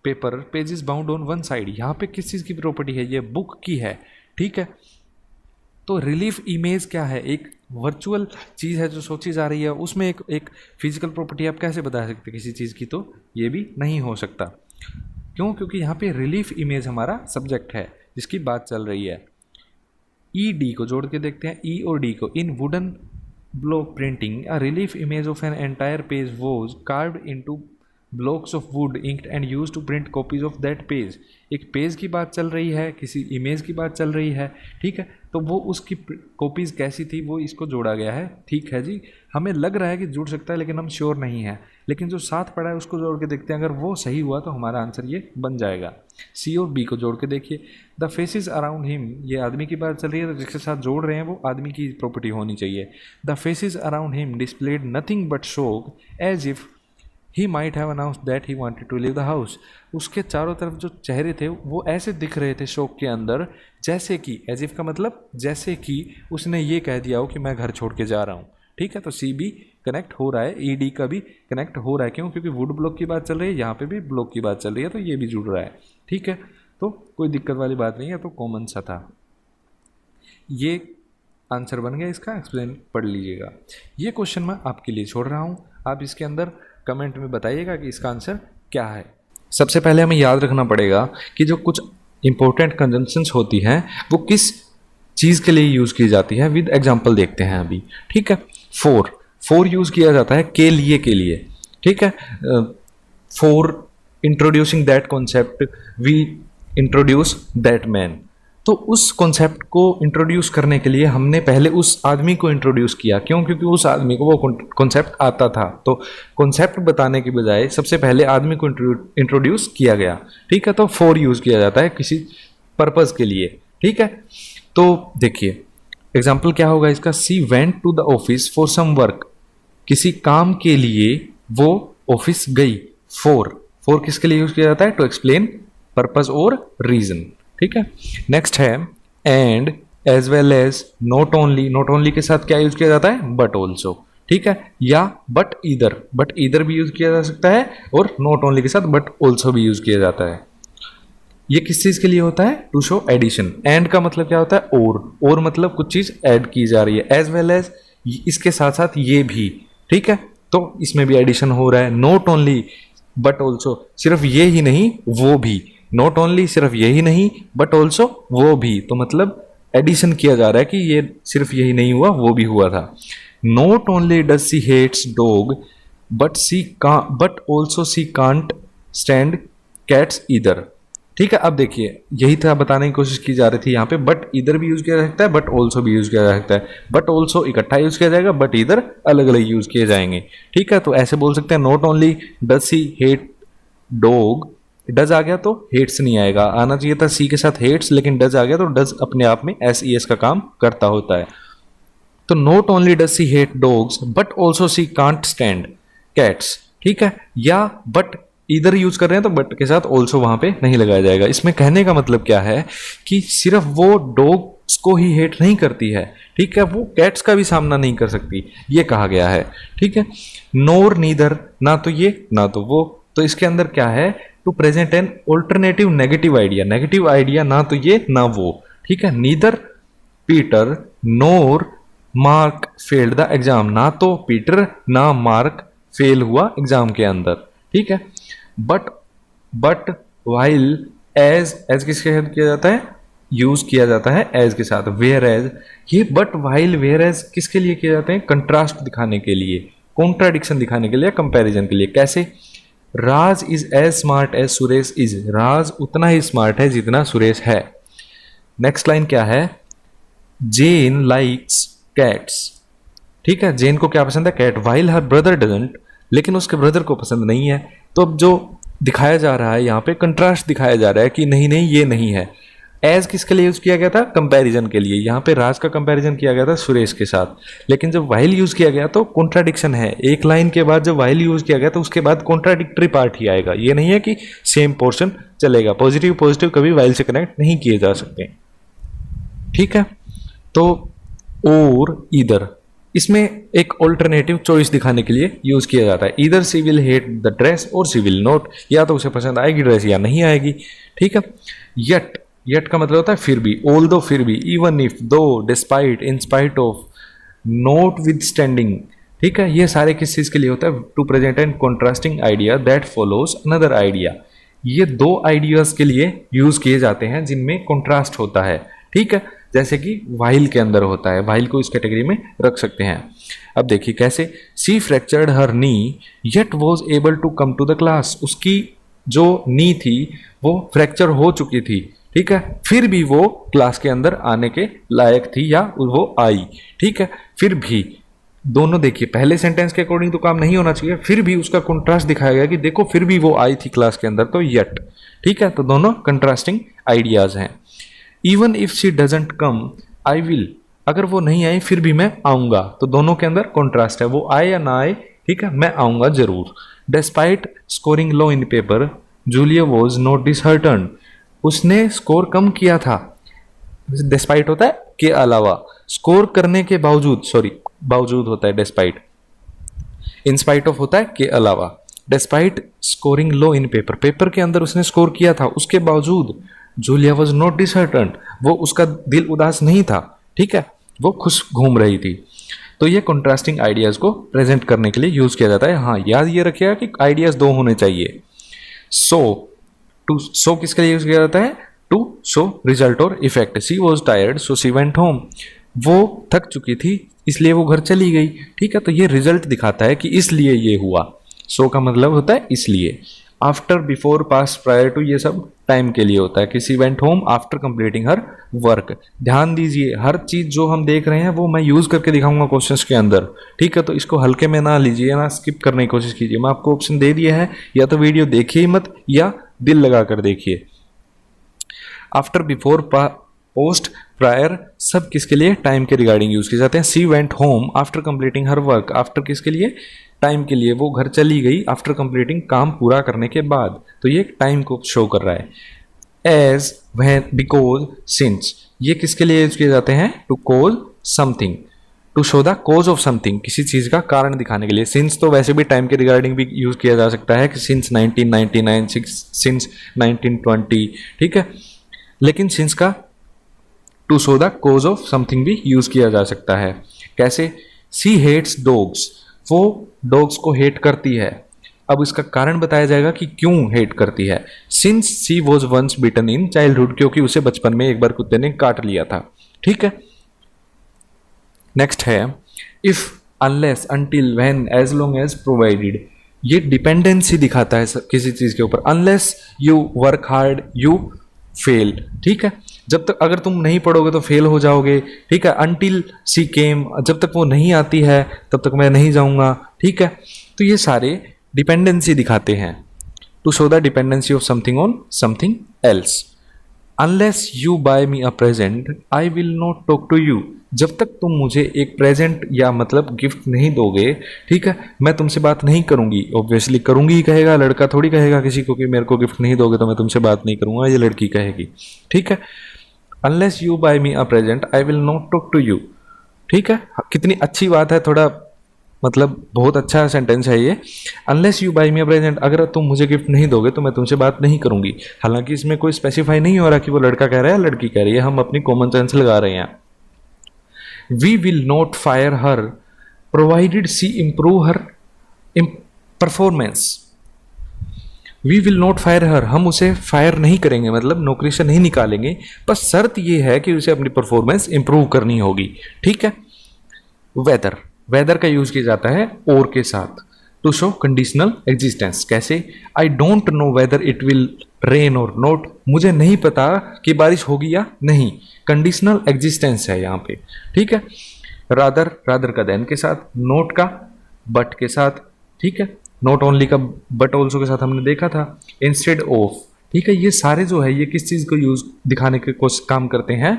paper pages bound on one side. यहाँ पे किस चीज़ की प्रॉपर्टी है? ये बुक की है, ठीक है। तो रिलीफ इमेज क्या है? एक वर्चुअल चीज़ है जो सोची जा रही है, उसमें एक फिजिकल प्रॉपर्टी आप कैसे बता सकते हैं किसी चीज़ की? तो ये भी नहीं हो सकता। क्यों? क्योंकि यहाँ पे रिलीफ इमेज हमारा सब्जेक्ट है जिसकी बात चल रही है। ई डी को जोड़ के देखते हैं, ई और डी को। In wooden block printing a relief image of an entire page was carved into blocks of wood inked and use to print copies of that page. एक पेज की बात चल रही है, किसी इमेज की बात चल रही है, ठीक है, तो वो उसकी कॉपीज़ कैसी थी वो इसको जोड़ा गया है। ठीक है जी, हमें लग रहा है कि जुड़ सकता है लेकिन हम श्योर नहीं है, लेकिन जो साथ पड़ा है उसको जोड़ के देखते हैं, अगर वो सही हुआ तो हमारा आंसर ये बन जाएगा। सी और बी को जोड़ के देखिए, द फेसेस अराउंड हिम, ये आदमी की बात चल रही है तो जिसके साथ जोड़ रहे हैं वो आदमी की प्रॉपर्टी होनी चाहिए। The faces around him displayed nothing but shock as if he might have announced that he wanted to leave the house. उसके चारों तरफ जो चेहरे थे वो ऐसे दिख रहे थे शोक के अंदर, जैसे कि, एज इफ का मतलब जैसे कि उसने ये कह दिया हो कि मैं घर छोड़ के जा रहा हूँ। ठीक है, तो सी भी कनेक्ट हो रहा है, ई डी का भी कनेक्ट हो रहा है। क्यों? क्योंकि वुड ब्लॉक की बात चल रही है, यहाँ पे भी ब्लॉक की बात चल रही है, तो ये भी जुड़ रहा है। ठीक है, तो कोई दिक्कत वाली बात नहीं है, तो कॉमन सा था। ये आंसर बन गया इसका, एक्सप्लेन पढ़ लीजिएगा। ये क्वेश्चन मैं आपके लिए छोड़ रहा हूँ, आप इसके अंदर कमेंट में बताइएगा कि इसका आंसर क्या है। सबसे पहले हमें याद रखना पड़ेगा कि जो कुछ इंपॉर्टेंट कंजंक्शंस होती हैं वो किस चीज़ के लिए यूज़ की जाती है, विद एग्जांपल देखते हैं अभी। ठीक है, फोर यूज़ किया जाता है के लिए। ठीक है, for introducing that concept we introduce that man. तो उस कॉन्सेप्ट को इंट्रोड्यूस करने के लिए हमने पहले उस आदमी को इंट्रोड्यूस किया। क्यों? क्योंकि उस आदमी को वो कॉन्सेप्ट आता था, तो कॉन्सेप्ट बताने की बजाय सबसे पहले आदमी को इंट्रोड्यूस किया गया। ठीक है, तो फॉर यूज़ किया जाता है किसी पर्पज़ के लिए। ठीक है, तो देखिए एग्जाम्पल क्या होगा इसका, she went to the office for some work, किसी काम के लिए वो ऑफिस गई। फोर किसके लिए यूज़ किया जाता है? टू एक्सप्लेन पर्पज़ और रीज़न। ठीक है, नेक्स्ट है and as well as not only के साथ क्या यूज किया जाता है? But also. ठीक है, या बट ईदर भी यूज किया जा सकता है, और नॉट ओनली के साथ बट ऑल्सो भी यूज किया जाता है। ये किस चीज के लिए होता है? To show addition. एंड का मतलब क्या होता है? और मतलब कुछ चीज ऐड की जा रही है। एज वेल एज इसके साथ साथ ये भी। ठीक है, तो इसमें भी एडिशन हो रहा है। नॉट ओनली बट ऑल्सो, सिर्फ ये ही नहीं वो भी। नॉट ओनली सिर्फ यही नहीं, बट ऑल्सो वो भी, तो मतलब एडिशन किया जा रहा है कि ये सिर्फ यही नहीं हुआ, वो भी हुआ था। Not only does she hates dog but also she can't stand cats either. ठीक है, अब देखिए यही था बताने की कोशिश की जा रही थी यहाँ पे, बट इधर भी यूज किया जा सकता है, बट ऑल्सो भी यूज किया जा सकता है। बट ऑल्सो इकट्ठा यूज किया जाएगा, बट इधर अलग अलग यूज किए जाएंगे। ठीक है, तो ऐसे बोल सकते हैं not only does she hate dog, does आ गया तो हेट्स नहीं आएगा, आना चाहिए था सी के साथ हेट्स, लेकिन डज आ गया तो डज अपने आप में एस का काम करता होता है। तो not only does she hate dogs but also she can't stand cats. ठीक है, या बट इधर यूज कर रहे हैं तो बट के साथ ऑल्सो वहां पे नहीं लगाया जाएगा। इसमें कहने का मतलब क्या है कि सिर्फ वो डॉग्स को ही हेट नहीं करती है, ठीक है, वो कैट्स का भी सामना नहीं कर सकती, ये कहा गया है। ठीक है, नोर नीदर, ना तो ये ना तो वो, तो इसके अंदर क्या है? To present an alternative negative idea, ना तो ये ना वो। ठीक है, neither Peter nor Mark failed the exam, ना तो पीटर ना मार्क फेल हुआ एग्जाम के अंदर। ठीक है, बट वाइल एज किसके साथ किया जाता है? यूज किया जाता है एज के साथ। वेयर एज, ये बट वाइल वेयर एज किसके लिए किए जाते हैं? कंट्रास्ट दिखाने के लिए, कॉन्ट्राडिक्शन दिखाने के लिए, कंपैरिजन के लिए। कैसे? Raj is as smart as Suresh is, Raj उतना ही स्मार्ट है जितना सुरेश है। नेक्स्ट लाइन क्या है? Jane likes cats. ठीक है, जेन को क्या पसंद है? Cat. While her brother doesn't, लेकिन उसके ब्रदर को पसंद नहीं है। तो अब जो दिखाया जा रहा है यहाँ पे कंट्रास्ट दिखाया जा रहा है कि नहीं नहीं ये नहीं है। एज किसके लिए यूज किया गया था? कंपैरिजन के लिए। यहाँ पे राज का कंपैरिजन किया गया था सुरेश के साथ, लेकिन जब वाइल यूज किया गया तो कॉन्ट्राडिक्शन है। एक लाइन के बाद जब वाइल यूज किया गया तो उसके बाद कॉन्ट्राडिक्टरी पार्ट ही आएगा, ये नहीं है कि सेम पोर्शन चलेगा। पॉजिटिव कभी वाइल से कनेक्ट नहीं किए जा सकते। ठीक है, तो और इधर इसमें एक ऑल्टरनेटिव चॉइस दिखाने के लिए यूज किया जाता है। इधर सी विल हेट द ड्रेस और सी विल नॉट, या तो उसे पसंद आएगी ड्रेस या नहीं आएगी। ठीक है, येट का मतलब होता है फिर भी, ऑल दो फिर भी, इवन इफ, दो, despite, in spite of, note with standing, ठीक है, ये सारे किस चीज के लिए होता है, to present and contrasting idea that follows another idea. ये दो आइडियाज के लिए यूज किए जाते हैं जिनमें कॉन्ट्रास्ट होता है, ठीक है, जैसे कि वाइल के अंदर होता है, वाइल को इस कैटेगरी में रख सकते हैं। अब देखिए कैसे, she fractured her knee yet was able to come to the class, उसकी जो नी थी वो फ्रैक्चर हो चुकी थी, ठीक है, फिर भी वो क्लास के अंदर आने के लायक थी या वो आई, ठीक है, फिर भी दोनों देखिए पहले सेंटेंस के अकॉर्डिंग तो काम नहीं होना चाहिए, फिर भी उसका कंट्रास्ट दिखाया गया कि देखो फिर भी वो आई थी क्लास के अंदर, तो येट, ठीक है, तो दोनों कंट्रास्टिंग आइडियाज हैं। Even if she doesn't come I will, अगर वो नहीं आई फिर भी मैं आऊंगा, तो दोनों के अंदर कॉन्ट्रास्ट है, वो आए या ना आए, ठीक है, मैं आऊंगा जरूर। Despite scoring low in paper Julia was not disheartened, उसने स्कोर कम किया था, डिस्पाइट होता है के अलावा, स्कोर करने के बावजूद, सॉरी बावजूद होता है डिस्पाइट, इन स्पाइट ऑफ होता है के अलावा। Despite scoring low in paper, paper के अंदर उसने स्कोर किया था, उसके बावजूद जूलिया वॉज नॉट डिसहर्टन्ड, वो उसका दिल उदास नहीं था, ठीक है, वो खुश घूम रही थी। तो ये कॉन्ट्रास्टिंग आइडियाज को प्रेजेंट करने के लिए यूज किया जाता है। हाँ, याद ये रखिएगा कि आइडियाज दो होने चाहिए। सो किसके लिए यूज किया जाता है, टू शो रिजल्ट और effect. She was tired so she went home, वो थक चुकी थी इसलिए वो घर चली गई, ठीक है, तो ये रिजल्ट दिखाता है कि इसलिए ये हुआ। सो का मतलब होता है इसलिए। After, before, past, prior to, ये सब टाइम के लिए होता है कि she went home after completing her work. ध्यान दीजिए, हर चीज जो हम देख रहे हैं वो मैं यूज करके दिखाऊंगा क्वेश्चंस के अंदर, ठीक है, तो इसको हल्के में ना लीजिए, ना स्किप करने की कोशिश कीजिए। मैं आपको ऑप्शन दे दिया है, या तो वीडियो देखिए ही मत या दिल लगा कर देखिए। आफ्टर, बिफोर, पोस्ट, प्रायर, सब किसके लिए, टाइम के रिगार्डिंग यूज किए जाते हैं। She went home after completing her work, after किसके लिए, टाइम के लिए, वो घर चली गई आफ्टर कंप्लीटिंग, काम पूरा करने के बाद, तो ये टाइम को शो कर रहा है। एज, व्हेन, बिकॉज, सिंस, ये किसके लिए यूज किए जाते हैं, to cause something, to show the cause of something, किसी चीज का कारण दिखाने के लिए। सिंस तो वैसे भी टाइम के रिगार्डिंग भी यूज किया जा सकता है कि सिंस 1999, सिंस 1920, ठीक है, लेकिन सिंस का to show the cause of something भी यूज किया जा सकता है। कैसे, सी हेट्स डॉग्स, वो डॉग्स को हेट करती है। अब इसका कारण बताया जाएगा कि क्यों हेट करती है। Since she was once bitten in childhood, क्योंकि उसे बचपन में एक बार कुत्ते ने काट लिया था, ठीक है। नेक्स्ट है if, unless, until, when, as long as, provided, ये डिपेंडेंसी दिखाता है किसी चीज के ऊपर। Unless you work hard you fail, ठीक है, जब तक अगर तुम नहीं पढ़ोगे तो फेल हो जाओगे, ठीक है। अनटिल सी केम, जब तक वो नहीं आती है तब तक मैं नहीं जाऊंगा, ठीक है। तो ये सारे डिपेंडेंसी दिखाते हैं, to show the dependency of something on something else. Unless you buy me a present I will not talk to you, जब तक तुम मुझे एक प्रेजेंट या मतलब गिफ्ट नहीं दोगे, ठीक है, मैं तुमसे बात नहीं करूंगी। ऑब्वियसली करूंगी ही कहेगा, लड़का थोड़ी कहेगा किसी को कि मेरे को गिफ्ट नहीं दोगे तो मैं तुमसे बात नहीं करूंगा, ये लड़की कहेगी, ठीक है। Unless you buy me a present I will not talk to you, ठीक है, कितनी अच्छी बात है, थोड़ा मतलब बहुत अच्छा सेंटेंस है ये। Unless you buy me a present, अगर तुम मुझे गिफ्ट नहीं दोगे तो मैं तुमसे बात नहीं करूंगी। हालांकि इसमें कोई स्पेसिफाई नहीं हो रहा कि वो लड़का कह रहा है या लड़की कह रही है, हम अपनी कॉमन सेंस लगा रहे हैं। We will not fire her provided she improve her performance. We will not fire her, हम उसे फायर नहीं करेंगे, मतलब नौकरी से नहीं निकालेंगे, बस शर्त यह है कि उसे अपनी परफॉर्मेंस इंप्रूव करनी होगी, ठीक है। वेदर, वेदर का यूज किया जाता है और के साथ, टू शो कंडीशनल एग्जिस्टेंस। कैसे, I don't know whether it will rain or not, मुझे नहीं पता कि बारिश होगी या नहीं, कंडीशनल एग्जिस्टेंस है यहाँ पे, ठीक है। रादर, रादर का देन के साथ, नोट का बट के साथ, ठीक है, नॉट ओनली का बट ऑल्सो के साथ हमने देखा था। इंस्टेड ऑफ, ठीक है, ये सारे जो है ये किस चीज को यूज दिखाने के कोशिश काम करते हैं,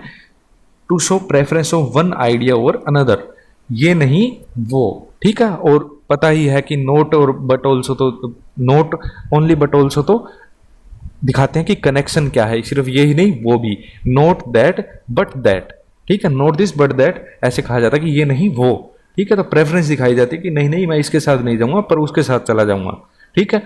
to show preference of one idea और अनदर, ये नहीं वो, ठीक है। और पता ही है कि नोट और बट ऑल्सो, तो नोट ओनली बट ऑल्सो तो दिखाते हैं कि कनेक्शन क्या है, सिर्फ ये ही नहीं वो भी, नोट दैट बट दैट, ठीक है, नोट दिस बट दैट, ऐसे कहा जाता है कि ये नहीं वो, ठीक है। तो प्रेफरेंस दिखाई जाती है कि नहीं नहीं मैं इसके साथ नहीं जाऊंगा पर उसके साथ चला जाऊंगा, ठीक है।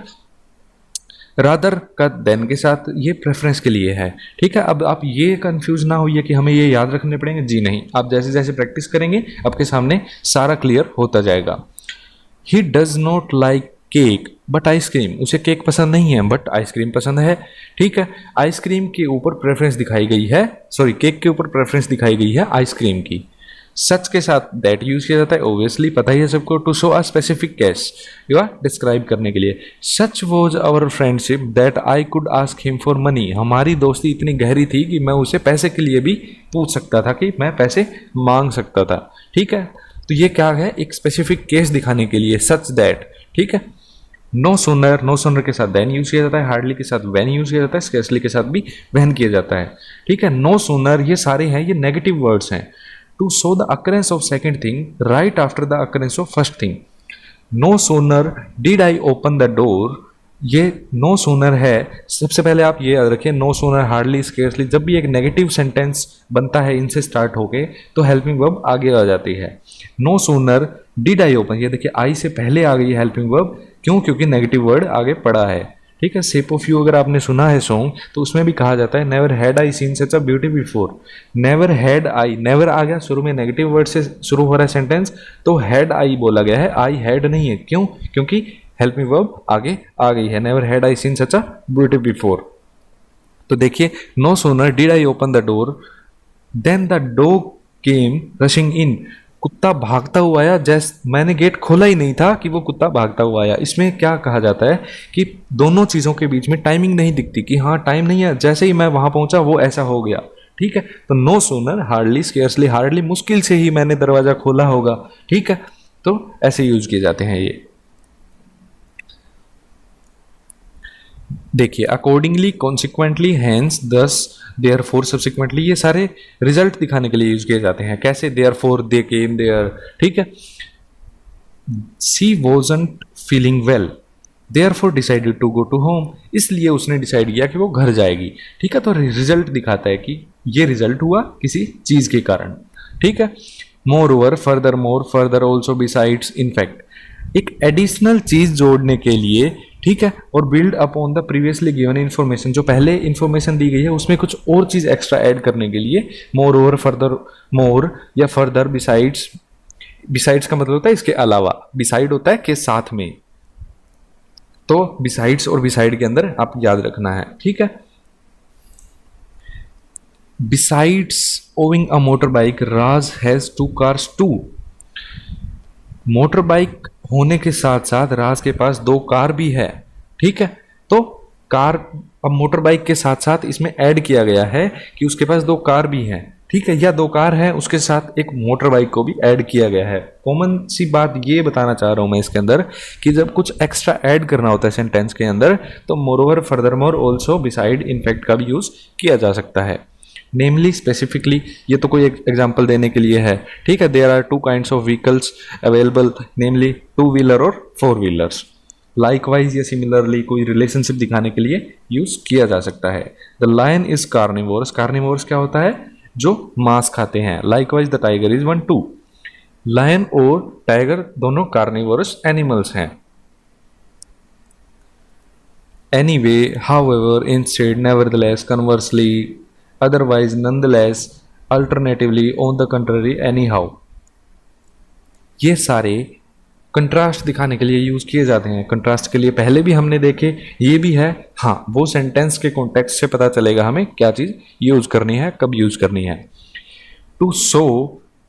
रादर का देन के साथ ये प्रेफरेंस के लिए है, ठीक है। अब आप ये कंफ्यूज ना होइए कि हमें ये याद रखने पड़ेंगे, जी नहीं, आप जैसे जैसे प्रैक्टिस करेंगे आपके सामने सारा क्लियर होता जाएगा। He does not like cake but ice cream, उसे केक पसंद नहीं है बट आइसक्रीम पसंद है, ठीक है। आइसक्रीम के ऊपर प्रेफरेंस दिखाई गई है, सॉरी केक के ऊपर प्रेफरेंस दिखाई गई है आइसक्रीम की। सच के साथ दैट यूज किया जाता है, ओब्वियसली पता ही है सबको, to show a specific case या डिस्क्राइब करने के लिए। Such was our friendship that I could ask him for money, हमारी दोस्ती इतनी गहरी थी कि मैं उसे पैसे के लिए भी पूछ सकता था, कि मैं पैसे मांग सकता था, ठीक है। तो ये क्या है, एक स्पेसिफिक केस दिखाने के लिए सच दैट, ठीक है। नो सोनर, नो सोनर के साथ देन यूज किया जाता है, हार्डली के साथ व्हेन यूज किया जाता है, स्केर्सली के साथ भी व्हेन किया जाता है, ठीक है। नो सोनर ये सारे हैं, ये नेगेटिव वर्ड्स हैं। To show the occurrence of second thing right after the occurrence of first thing. No sooner did I open the door, ये नो सोनर है, सबसे पहले आप ये याद रखिए, नो सोनर, हार्डली, स्केर्सली, जब भी एक नेगेटिव सेंटेंस बनता है इनसे स्टार्ट होके तो हेल्पिंग वर्ब आगे आ जाती है। No sooner did I open, ये देखिए आई से पहले आ गई है हेल्पिंग वर्ब, क्यों, क्योंकि नेगेटिव वर्ड आगे पड़ा है, ठीक है। शेप ऑफ यू अगर आपने सुना है सॉन्ग तो उसमें भी कहा जाता है never had I seen such a beauty before. Never had I, never आ गया शुरू में, नेगेटिव वर्ड से शुरू हो रहा है सेंटेंस, तो हैड आई बोला गया है, आई हैड नहीं है, क्यों, क्योंकि हेल्पिंग वर्ब आगे आ गई है। Never had I seen such a beauty before. तो देखिए, no sooner did I open the door than the dog came rushing in, कुत्ता भागता हुआ आया, जैसे मैंने गेट खोला ही नहीं था कि वो कुत्ता भागता हुआ आया। इसमें क्या कहा जाता है कि दोनों चीज़ों के बीच में टाइमिंग नहीं दिखती, कि हाँ टाइम नहीं है, जैसे ही मैं वहां पहुंचा वो ऐसा हो गया, ठीक है। तो no sooner, hardly, scarcely, hardly मुश्किल से ही मैंने दरवाजा खोला होगा, ठीक है। तो ऐसे यूज किए जाते हैं ये। देखिए, अकॉर्डिंगली, कॉन्सिक्वेंटली, हैंस, दस, देयरफॉर, सब्सिक्वेंटली, ये सारे रिजल्ट दिखाने के लिए यूज किए जाते हैं। कैसे, देयरफॉर, दे केम देयर, ठीक है। She wasn't feeling well therefore decided to go to home, इसलिए उसने डिसाइड किया कि वो घर जाएगी, ठीक है। तो रिजल्ट दिखाता है कि ये रिजल्ट हुआ किसी चीज के कारण, ठीक है। More over, further more, further also, besides, in fact, एक एडिशनल चीज जोड़ने के लिए, ठीक है। और build upon the previously given information, जो पहले इन्फॉर्मेशन दी गई है उसमें कुछ और चीज एक्स्ट्रा ऐड करने के लिए मोर ओवर, फर्दर मोर या फर्दर, बिसाइड्स, बिसाइड्स का मतलब होता है इसके अलावा, बिसाइड होता है के साथ में, तो बिसाइड्स और बिसाइड के अंदर आप याद रखना है, ठीक है। Besides owing a motor bike Raj has 2 cars too, motor bike होने के साथ साथ राज के पास 2 कार भी है, ठीक है। तो कार, अब मोटर बाइक के साथ साथ इसमें ऐड किया गया है कि उसके पास 2 कार भी हैं, ठीक है, या 2 कार है उसके साथ एक मोटर बाइक को भी ऐड किया गया है। कॉमन सी बात ये बताना चाह रहा हूं मैं इसके अंदर कि जब कुछ एक्स्ट्रा ऐड करना होता है सेंटेंस के अंदर तो moreover, furthermore, also, beside, in fact का भी यूज किया जा सकता है। नेमली, स्पेसिफिकली, ये तो कोई एक एग्जाम्पल देने के लिए है, ठीक है। There are 2 kinds of vehicles available, namely 2 wheeler और 4 व्हीलर्स। लाइकवाइज या सिमिलरली कोई रिलेशनशिप दिखाने के लिए यूज किया जा सकता है। The lion is carnivorous, carnivorous क्या होता है, जो मांस खाते हैं। Likewise the tiger is 1, 2, lion और टाइगर दोनों कार्निवोरस एनिमल्स हैं। Anyway, however, instead, nevertheless, conversely, otherwise, nonetheless, alternatively, on the contrary, anyhow, ये सारे कंट्रास्ट दिखाने के लिए यूज किए जाते हैं। कंट्रास्ट के लिए पहले भी हमने देखे, ये भी है, हाँ वो सेंटेंस के कॉन्टेक्स्ट से पता चलेगा हमें क्या चीज यूज करनी है, कब यूज करनी है। To show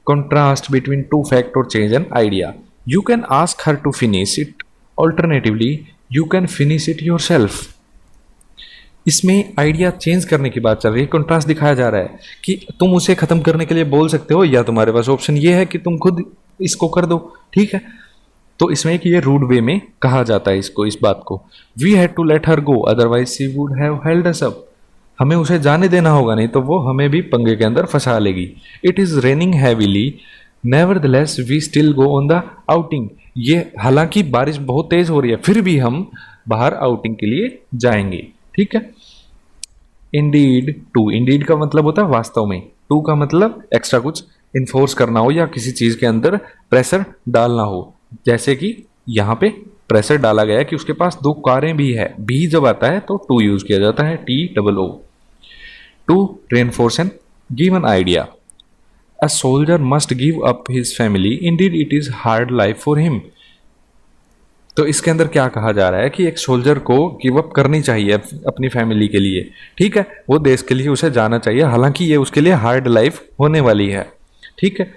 contrast between 2 fact or change an idea, you can ask her to finish it, alternatively you can finish it yourself। इसमें आइडिया चेंज करने की बात चल रही है, कंट्रास्ट दिखाया जा रहा है कि तुम उसे खत्म करने के लिए बोल सकते हो या तुम्हारे पास ऑप्शन ये है कि तुम खुद इसको कर दो, ठीक है। तो इसमें एक ये रूड वे में कहा जाता है इसको, इस बात को। We had to let her go otherwise she would have held us up, हमें उसे जाने देना होगा, नहीं तो वो हमें भी पंगे के अंदर फंसा लेगी। It is raining heavily nevertheless we still go on the outing, ये हालांकि बारिश बहुत तेज हो रही है फिर भी हम बाहर आउटिंग के लिए जाएंगे, ठीक है। इंडीड, टू, इंडीड का मतलब होता है वास्तव में, टू का मतलब एक्स्ट्रा कुछ इन्फोर्स करना हो या किसी चीज के अंदर प्रेशर डालना हो, जैसे कि यहाँ पे प्रेशर डाला गया कि उसके पास 2 कारें भी है। बी जब आता है तो टू यूज किया जाता है, TOO, to reinforce an given idea. A soldier must give up his family, indeed it is hard life for him. तो इसके अंदर क्या कहा जा रहा है कि एक सोल्जर को गिव अप करनी चाहिए अपनी फैमिली के लिए, ठीक है, वो देश के लिए उसे जाना चाहिए, हालांकि ये उसके लिए हार्ड लाइफ होने वाली है, ठीक है।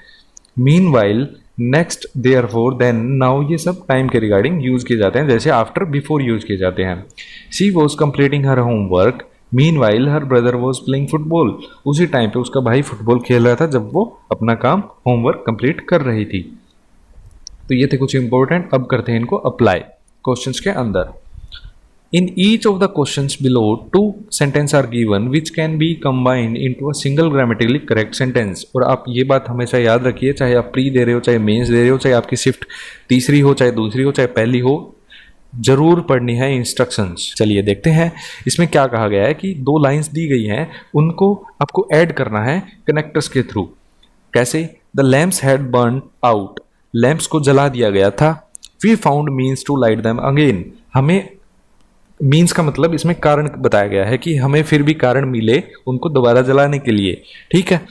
Meanwhile, next, therefore, then, now, ये सब टाइम के रिगार्डिंग यूज किए जाते हैं, जैसे आफ्टर, बिफोर यूज किए जाते हैं। She was completing her homework, meanwhile her brother was playing football, उसी टाइम पे उसका भाई फुटबॉल खेल रहा था जब वो अपना काम होमवर्क कंप्लीट कर रही थी। तो ये थे कुछ इंपॉर्टेंट। अब करते हैं इनको अप्लाई क्वेश्चंस के अंदर। In each of the questions below 2 sentence are given which can be combined into a single grammatically correct sentence. और आप ये बात हमेशा याद रखिए, चाहे आप प्री दे रहे हो, चाहे मेंस दे रहे हो, चाहे आपकी शिफ्ट तीसरी हो, चाहे दूसरी हो, चाहे पहली हो, जरूर पढ़नी है इंस्ट्रक्शंस। चलिए देखते हैं इसमें क्या कहा गया है कि 2 लाइंस दी गई हैं, उनको आपको ऐड करना है कनेक्टर्स के थ्रू। कैसे? The lamps had burn out, lamps को जला दिया गया था। We found means to light them again, हमें मीन्स का मतलब इसमें कारण बताया गया है कि हमें फिर भी कारण मिले उनको दोबारा जलाने के लिए, ठीक है।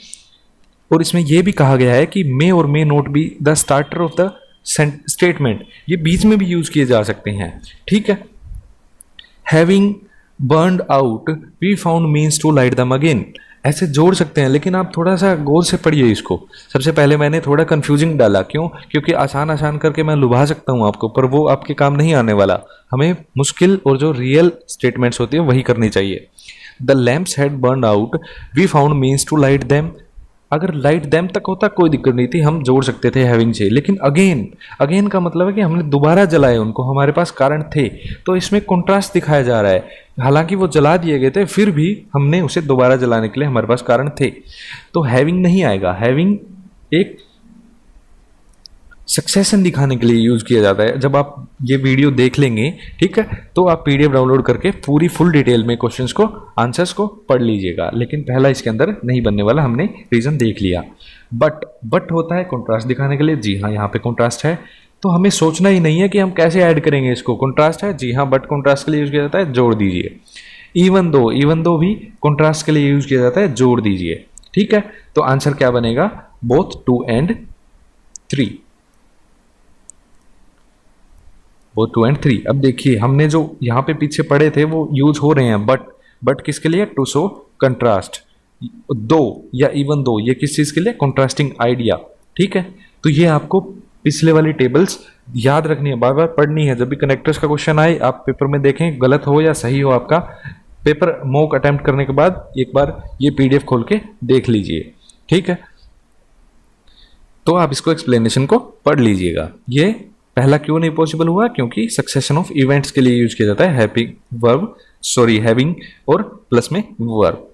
और इसमें यह भी कहा गया है कि मे और may not be the starter of the statement, ये बीच में भी यूज किए जा सकते हैं, ठीक है। Having burned out we found means to light them again, ऐसे जोड़ सकते हैं, लेकिन आप थोड़ा सा गौर से पढ़िए इसको। सबसे पहले मैंने थोड़ा कंफ्यूजिंग डाला, क्यों? क्योंकि आसान आसान करके मैं लुभा सकता हूं आपको, पर वो आपके काम नहीं आने वाला। हमें मुश्किल और जो रियल स्टेटमेंट्स होती है वही करनी चाहिए। The lamps had burn out we found means to light them, अगर लाइट देम तक होता कोई दिक्कत नहीं थी, हम जोड़ सकते थे हैविंग से, लेकिन अगेन, अगेन का मतलब है कि हमने दोबारा जलाए उनको, हमारे पास कारण थे। तो इसमें कंट्रास्ट दिखाया जा रहा है, हालांकि वो जला दिए गए थे फिर भी हमने उसे दोबारा जलाने के लिए हमारे पास कारण थे। तो हैविंग नहीं आएगा, हैविंग एक सक्सेशन दिखाने के लिए यूज किया जाता है। जब आप ये वीडियो देख लेंगे, ठीक है, तो आप PDF डाउनलोड करके पूरी फुल डिटेल में क्वेश्चंस को, आंसर्स को पढ़ लीजिएगा, लेकिन पहला इसके अंदर नहीं बनने वाला, हमने रीजन देख लिया। बट होता है कंट्रास्ट दिखाने के लिए, जी हाँ, यहाँ पे कंट्रास्ट है, तो हमें सोचना ही नहीं है कि हम कैसे ऐड करेंगे इसको। कंट्रास्ट है, जी हाँ, बट कंट्रास्ट के लिए यूज किया जाता है, जोड़ दीजिए। इवन दो भी कंट्रास्ट के लिए यूज किया जाता है, जोड़ दीजिए, ठीक है। तो आंसर क्या बनेगा? बोथ 2 and 3, वो 2 and 3। अब देखिए हमने जो यहाँ पे पीछे पढ़े थे वो यूज हो रहे हैं, बट किसके लिए? To show contrast. दो या इवन दो, ये किस चीज के लिए? कंट्रास्टिंग आइडिया, ठीक है। तो ये आपको पिछले वाली टेबल्स याद रखनी है, बार बार पढ़नी है। जब भी कनेक्टर्स का क्वेश्चन आए आप पेपर में देखें, गलत हो या सही हो आपका, पेपर मॉक अटेम्प्ट करने के बाद एक बार ये PDF खोल के देख लीजिए, ठीक है। तो आप इसको एक्सप्लेनेशन को पढ़ लीजिएगा। ये पहला क्यों नहीं पॉसिबल हुआ? क्योंकि सक्सेशन ऑफ इवेंट्स के लिए यूज किया जाता है हैविंग और प्लस में वर्ब।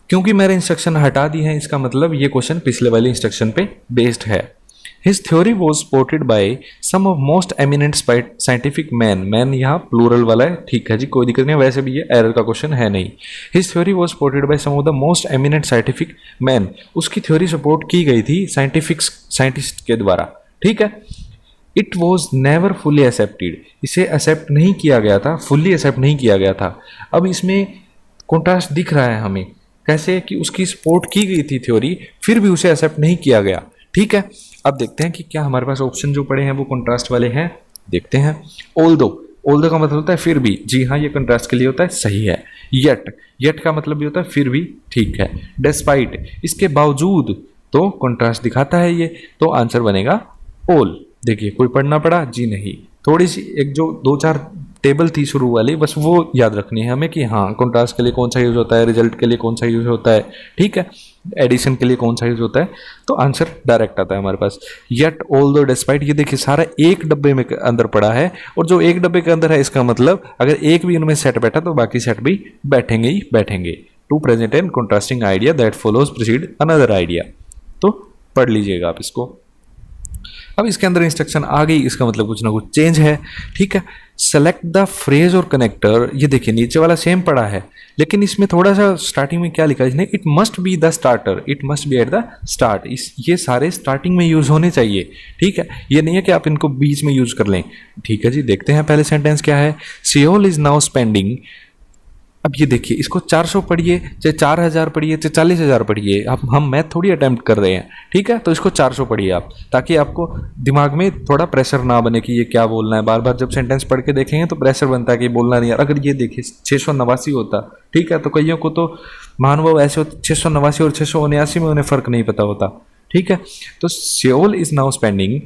क्योंकि मैंने इंस्ट्रक्शन हटा दी है, इसका मतलब ये क्वेश्चन पिछले वाले इंस्ट्रक्शन पे बेस्ड है। His theory was supported by some of most eminent scientific man यहाँ प्लूरल वाला है, ठीक है जी, कोई दिक्कत नहीं है, वैसे भी ये एरर का क्वेश्चन है नहीं। His theory was supported by some of the most eminent scientific man, उसकी थ्योरी सपोर्ट की गई थी साइंटिस्ट के द्वारा, ठीक है। It was never fully accepted, इसे एक्सेप्ट नहीं किया गया था, फुल्ली एक्सेप्ट नहीं किया गया था। अब इसमें कॉन्ट्रास्ट दिख रहा है हमें, कैसे कि उसकी सपोर्ट की गई थी थ्योरी, फिर भी उसे एक्सेप्ट नहीं किया गया, ठीक है। अब देखते हैं कि क्या हमारे पास ऑप्शन जो पड़े हैं वो कंट्रास्ट वाले हैं, देखते हैं। ऑल्दो का मतलब होता है फिर भी, जी हाँ, ये कंट्रास्ट के लिए होता है, सही है। येट का मतलब भी होता है फिर भी, ठीक है। डिस्पाइट, इसके बावजूद, तो कंट्रास्ट दिखाता है ये, तो आंसर बनेगा ऑल। देखिए कोई पढ़ना पड़ा? जी नहीं, थोड़ी सी एक जो 2-4 टेबल थी शुरू वाली, बस वो याद रखनी है हमें कि हाँ, कंट्रास्ट के लिए कौन सा यूज होता है, रिजल्ट के लिए कौन सा यूज होता है, ठीक है, एडिशन के लिए कौन सा यूज होता है, तो आंसर डायरेक्ट आता है हमारे पास। येट, ऑल्दो, डिस्पाइट, ये देखिए सारा एक डब्बे में अंदर पड़ा है, और जो एक डब्बे के अंदर है इसका मतलब अगर एक भी उनमें सेट बैठा तो बाकी सेट भी बैठेंगे ही बैठेंगे। To present an contrasting idea that follows precede another idea, तो पढ़ लीजिएगा आप इसको। अब इसके अंदर इंस्ट्रक्शन आ गई, इसका मतलब कुछ ना कुछ चेंज है, ठीक है। सेलेक्ट द फ्रेज और कनेक्टर, ये देखिए नीचे वाला सेम पड़ा है, लेकिन इसमें थोड़ा सा स्टार्टिंग में क्या लिखा है इसने, it must B the starter, it must be at the start, इस ये सारे स्टार्टिंग में यूज होने चाहिए, ठीक है। ये नहीं है कि आप इनको बीच में यूज कर लें, ठीक है जी। देखते हैं पहले सेंटेंस क्या है, सियोल इज नाउ स्पेंडिंग, अब ये देखिए इसको 400 पढ़िए, चाहे 4000 पढ़िए, चाहे 40,000 पढ़िए, आप हम मैथ थोड़ी अटेम्प्ट कर रहे हैं, ठीक है। तो इसको 400 पढ़िए आप, ताकि आपको दिमाग में थोड़ा प्रेशर ना बने कि ये क्या बोलना है। बार बार जब सेंटेंस पढ़ के देखेंगे तो प्रेशर बनता है कि बोलना नहीं है। अगर ये देखिए 689 होता, ठीक है, तो कईयों को तो महानुभाव ऐसे होते 689 और 679 में उन्हें फर्क नहीं पता होता, ठीक है। तो Seoul is now spending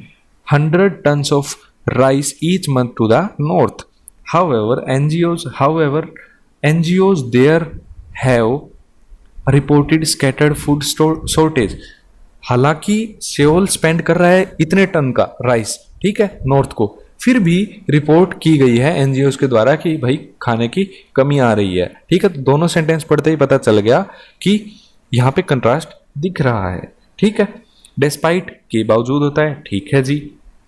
100 tons of rice each month to the north, however NGOs there have reported scattered food shortage, हालांकि सियोल स्पेंड कर रहा है इतने टन का राइस, ठीक है, नॉर्थ को, फिर भी रिपोर्ट की गई है एनजीओज के द्वारा कि भाई खाने की कमी आ रही है, ठीक है। तो दोनों सेंटेंस पढ़ते ही पता चल गया कि यहाँ पे कंट्रास्ट दिख रहा है, ठीक है। डिस्पाइट के बावजूद होता है, ठीक है जी।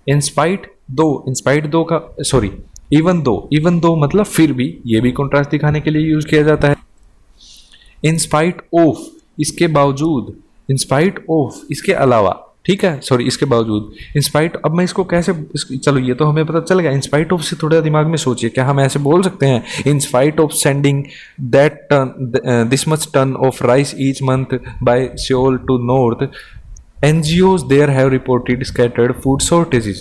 इंस्पाइट दो का सॉरी इवन दो मतलब फिर भी, ये भी कंट्रास्ट दिखाने के लिए यूज किया जाता है। इंस्पाइट ऑफ इसके बावजूद, इंस्पाइट ऑफ इसके अलावा, ठीक है, सॉरी इसके बावजूद। इंस्पाइट, अब मैं इसको कैसे, चलो ये तो हमें पता चल गया। इंस्पाइट ऑफ से थोड़ा दिमाग में सोचिए, क्या हम ऐसे बोल सकते हैं, in spite of sending that ton this much ton of rice each month by Seoul to north, NGOs there have reported scattered food shortages,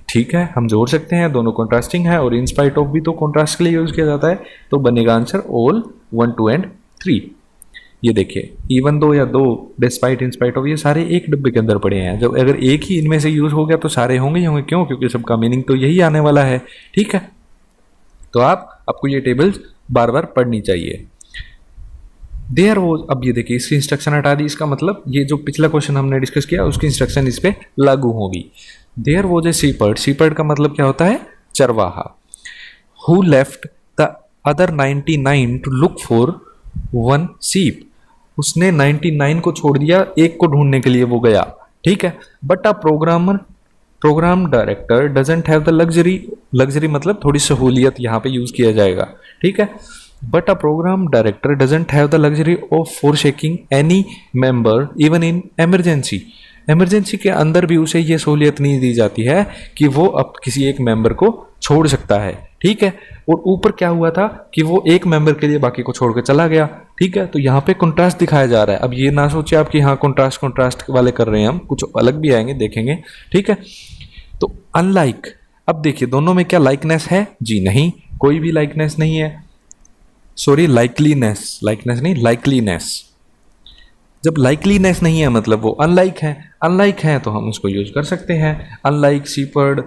ठीक है, हम जोड़ सकते हैं, दोनों कॉन्ट्रास्टिंग है, और इंस्पाइट ऑफ भी तो कॉन्ट्रास्ट के लिए यूज किया जाता है, तो बनेगा आंसर ऑल 1, 2 एंड 3। ये देखिए इवन दो या दो, डिस्पाइट, इंस्पाइट ऑफ, ये सारे एक डब्बे के अंदर पड़े हैं। जब अगर एक ही इनमें से यूज हो गया तो सारे होंगे ही होंगे, क्यों, क्योंकि सबका मीनिंग तो यही आने वाला है, ठीक है। तो आपको ये टेबल्स बार बार पढ़नी चाहिए। देयर वो, अब ये देखिए इसकी इंस्ट्रक्शन हटा दी, इसका मतलब ये जो पिछला क्वेश्चन हमने डिस्कस किया उसकी इंस्ट्रक्शन इस पे लागू होगी। देयर वॉज ए शीपर्ड, शीपर्ड का मतलब क्या होता है, चरवाहा। Who left the other 99 to look for one sheep, उसने 99 को छोड़ दिया, एक को ढूंढने के लिए वो गया, ठीक है। But a programme director doesn't have the luxury मतलब थोड़ी सहूलियत यहाँ पे यूज किया जाएगा, ठीक है। But a program director doesn't have the luxury of forsaking any member even in emergency. Emergency के अंदर भी उसे ये सहूलियत नहीं दी जाती है कि वो अब किसी एक मेंबर को छोड़ सकता है, ठीक है। और ऊपर क्या हुआ था कि वो एक मेंबर के लिए बाकी को छोड़ के चला गया, ठीक है। तो यहाँ पे कंट्रास्ट दिखाया जा रहा है। अब ये ना सोचिए आप कि हाँ कंट्रास्ट वाले कर रहे हैं, हम कुछ अलग भी आएंगे, देखेंगे, ठीक है। तो अनलाइक, अब देखिए दोनों में क्या लाइकनेस है, जी नहीं, कोई भी लाइकनेस नहीं है, सॉरी लाइकलीनेस नहीं, लाइकलीनेस। जब लाइकलीनेस नहीं है मतलब वो अनलाइक है तो हम उसको यूज कर सकते हैं। अनलाइक, शीपर्ड,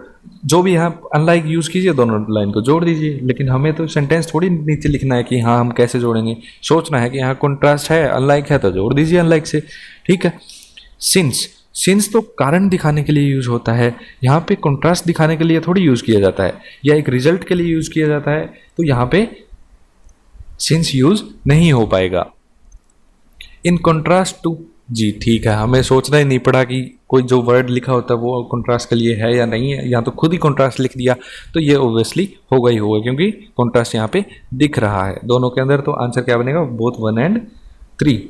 जो भी है अनलाइक यूज कीजिए, दोनों लाइन को जोड़ दीजिए। लेकिन हमें तो सेंटेंस थोड़ी नीचे लिखना है कि हाँ हम कैसे जोड़ेंगे, सोचना है कि यहाँ कॉन्ट्रास्ट है, अनलाइक है तो जोड़ दीजिए अनलाइक से, ठीक है। सिंस तो कारण दिखाने के लिए यूज होता है, यहाँ पे कॉन्ट्रास्ट दिखाने के लिए थोड़ी यूज किया जाता है, या एक रिजल्ट के लिए यूज किया जाता है, तो यहाँ पे सिंस यूज नहीं हो पाएगा। इन कॉन्ट्रास्ट टू, जी ठीक है, हमें सोचना ही नहीं पड़ा कि कोई जो वर्ड लिखा होता है वो कॉन्ट्रास्ट के लिए है या नहीं है, यहाँ तो खुद ही कॉन्ट्रास्ट लिख दिया, तो ये ऑब्वियसली होगा ही होगा, क्योंकि कॉन्ट्रास्ट यहाँ पे दिख रहा है दोनों के अंदर। तो आंसर क्या बनेगा, बोथ 1 एंड 3।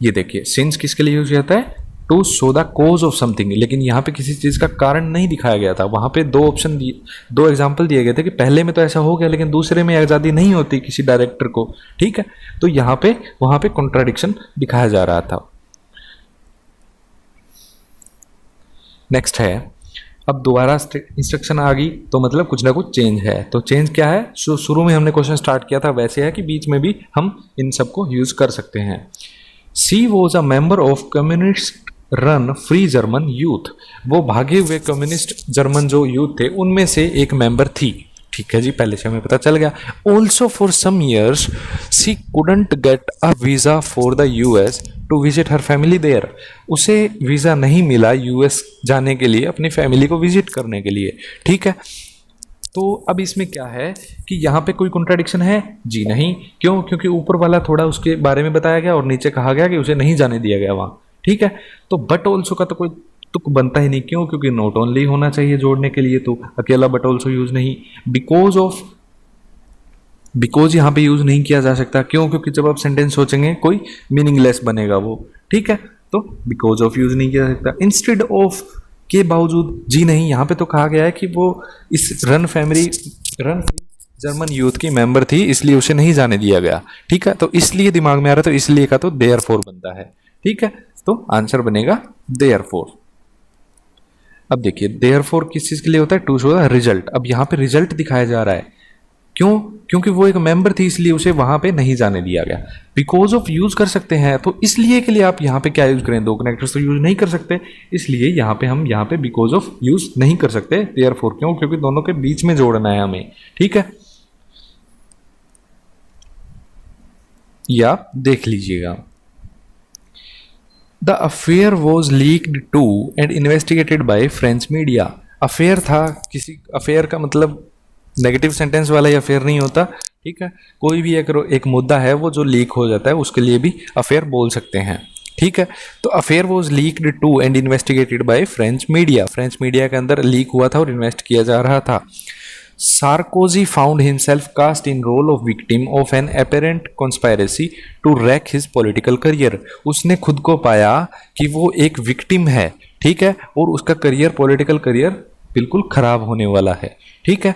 ये देखिए सिंस किसके लिए यूज होता है, to show the cause of something, लेकिन यहाँ पे किसी चीज़ का कारण नहीं दिखाया गया था। वहाँ पे दो एग्जाम्पल दिए गए थे कि पहले में तो ऐसा हो गया, लेकिन दूसरे में आज़ादी नहीं होती किसी डायरेक्टर को, ठीक है। तो यहाँ पे वहाँ पे कॉन्ट्राडिक्शन दिखाया जा रहा था। नेक्स्ट है, अब दोबारा इंस्ट्रक्शन आ गई तो मतलब कुछ ना कुछ चेंज है। तो चेंज क्या है, शुरू में हमने क्वेश्चन स्टार्ट किया था वैसे है कि बीच में भी हम इन सबको यूज कर सकते हैं। She was a member of communist run Free German Youth, वो भागे हुए कम्युनिस्ट जर्मन जो यूथ थे उनमें से एक मेंबर थी, ठीक है जी, पहले से हमें पता चल गया। Also for some years she couldn't get a visa for the US to visit her family there, उसे वीज़ा नहीं मिला US जाने के लिए, अपनी फैमिली को विजिट करने के लिए, ठीक है। तो अब इसमें क्या है कि यहाँ पे कोई कॉन्ट्राडिक्शन है, जी नहीं, क्यों, क्योंकि ऊपर वाला थोड़ा उसके बारे में बताया गया और नीचे कहा गया कि उसे नहीं जाने दिया गया वहाँ, ठीक है। तो बट ऑल्सो का तो कोई तुक बनता ही नहीं, क्यों? क्योंकि नॉट ओनली होना चाहिए जोड़ने के लिए, तो अकेला बट ऑल्सो यूज नहीं। बिकॉज यहाँ पे यूज नहीं किया जा सकता, क्यों? क्योंकि जब आप सेंटेंस सोचेंगे कोई मीनिंगलेस बनेगा वो, ठीक है। तो बिकॉज ऑफ यूज नहीं किया जा सकता। इंस्टेड ऑफ के बावजूद, जी नहीं, यहाँ पे तो कहा गया है कि वो इस रन फ्री जर्मन यूथ की मेंबर थी, इसलिए उसे नहीं जाने दिया गया, ठीक है। तो इसलिए दिमाग में आ रहा, तो इसलिए का तो देयर फोर बनता है, ठीक है। तो आंसर बनेगा देयर फोर। अब देखिए देयर फोर किस चीज के लिए होता है? To show the result. अब यहाँ पे रिजल्ट दिखाया जा रहा है, क्यों? क्योंकि वो एक मेंबर थी, इसलिए उसे वहां पे नहीं जाने दिया गया। बिकॉज ऑफ यूज कर सकते हैं, तो इसलिए के लिए आप यहाँ पे क्या यूज करें? दो कनेक्टर्स तो यूज नहीं कर सकते, इसलिए यहाँ पे हम यहाँ पे बिकॉज ऑफ यूज नहीं कर सकते देयरफॉर, क्यों? क्योंकि दोनों के बीच में जोड़ना है हमें, ठीक है। या देख लीजिएगा, the affair was leaked to and investigated by French media. Affair था, किसी अफेयर का मतलब नेगेटिव सेंटेंस वाला ही अफेयर नहीं होता, ठीक है। कोई भी एक मुद्दा है वो जो लीक हो जाता है, उसके लिए भी अफेयर बोल सकते हैं, ठीक है। तो affair was leaked to and investigated by French media. French media के अंदर लीक हुआ था और इन्वेस्ट किया जा रहा था। Sarkozy found himself cast in role of victim of an apparent conspiracy to wreck his political career. उसने खुद को पाया कि वो एक विक्टिम है, ठीक है, और उसका करियर, पॉलिटिकल करियर बिल्कुल खराब होने वाला है, ठीक है।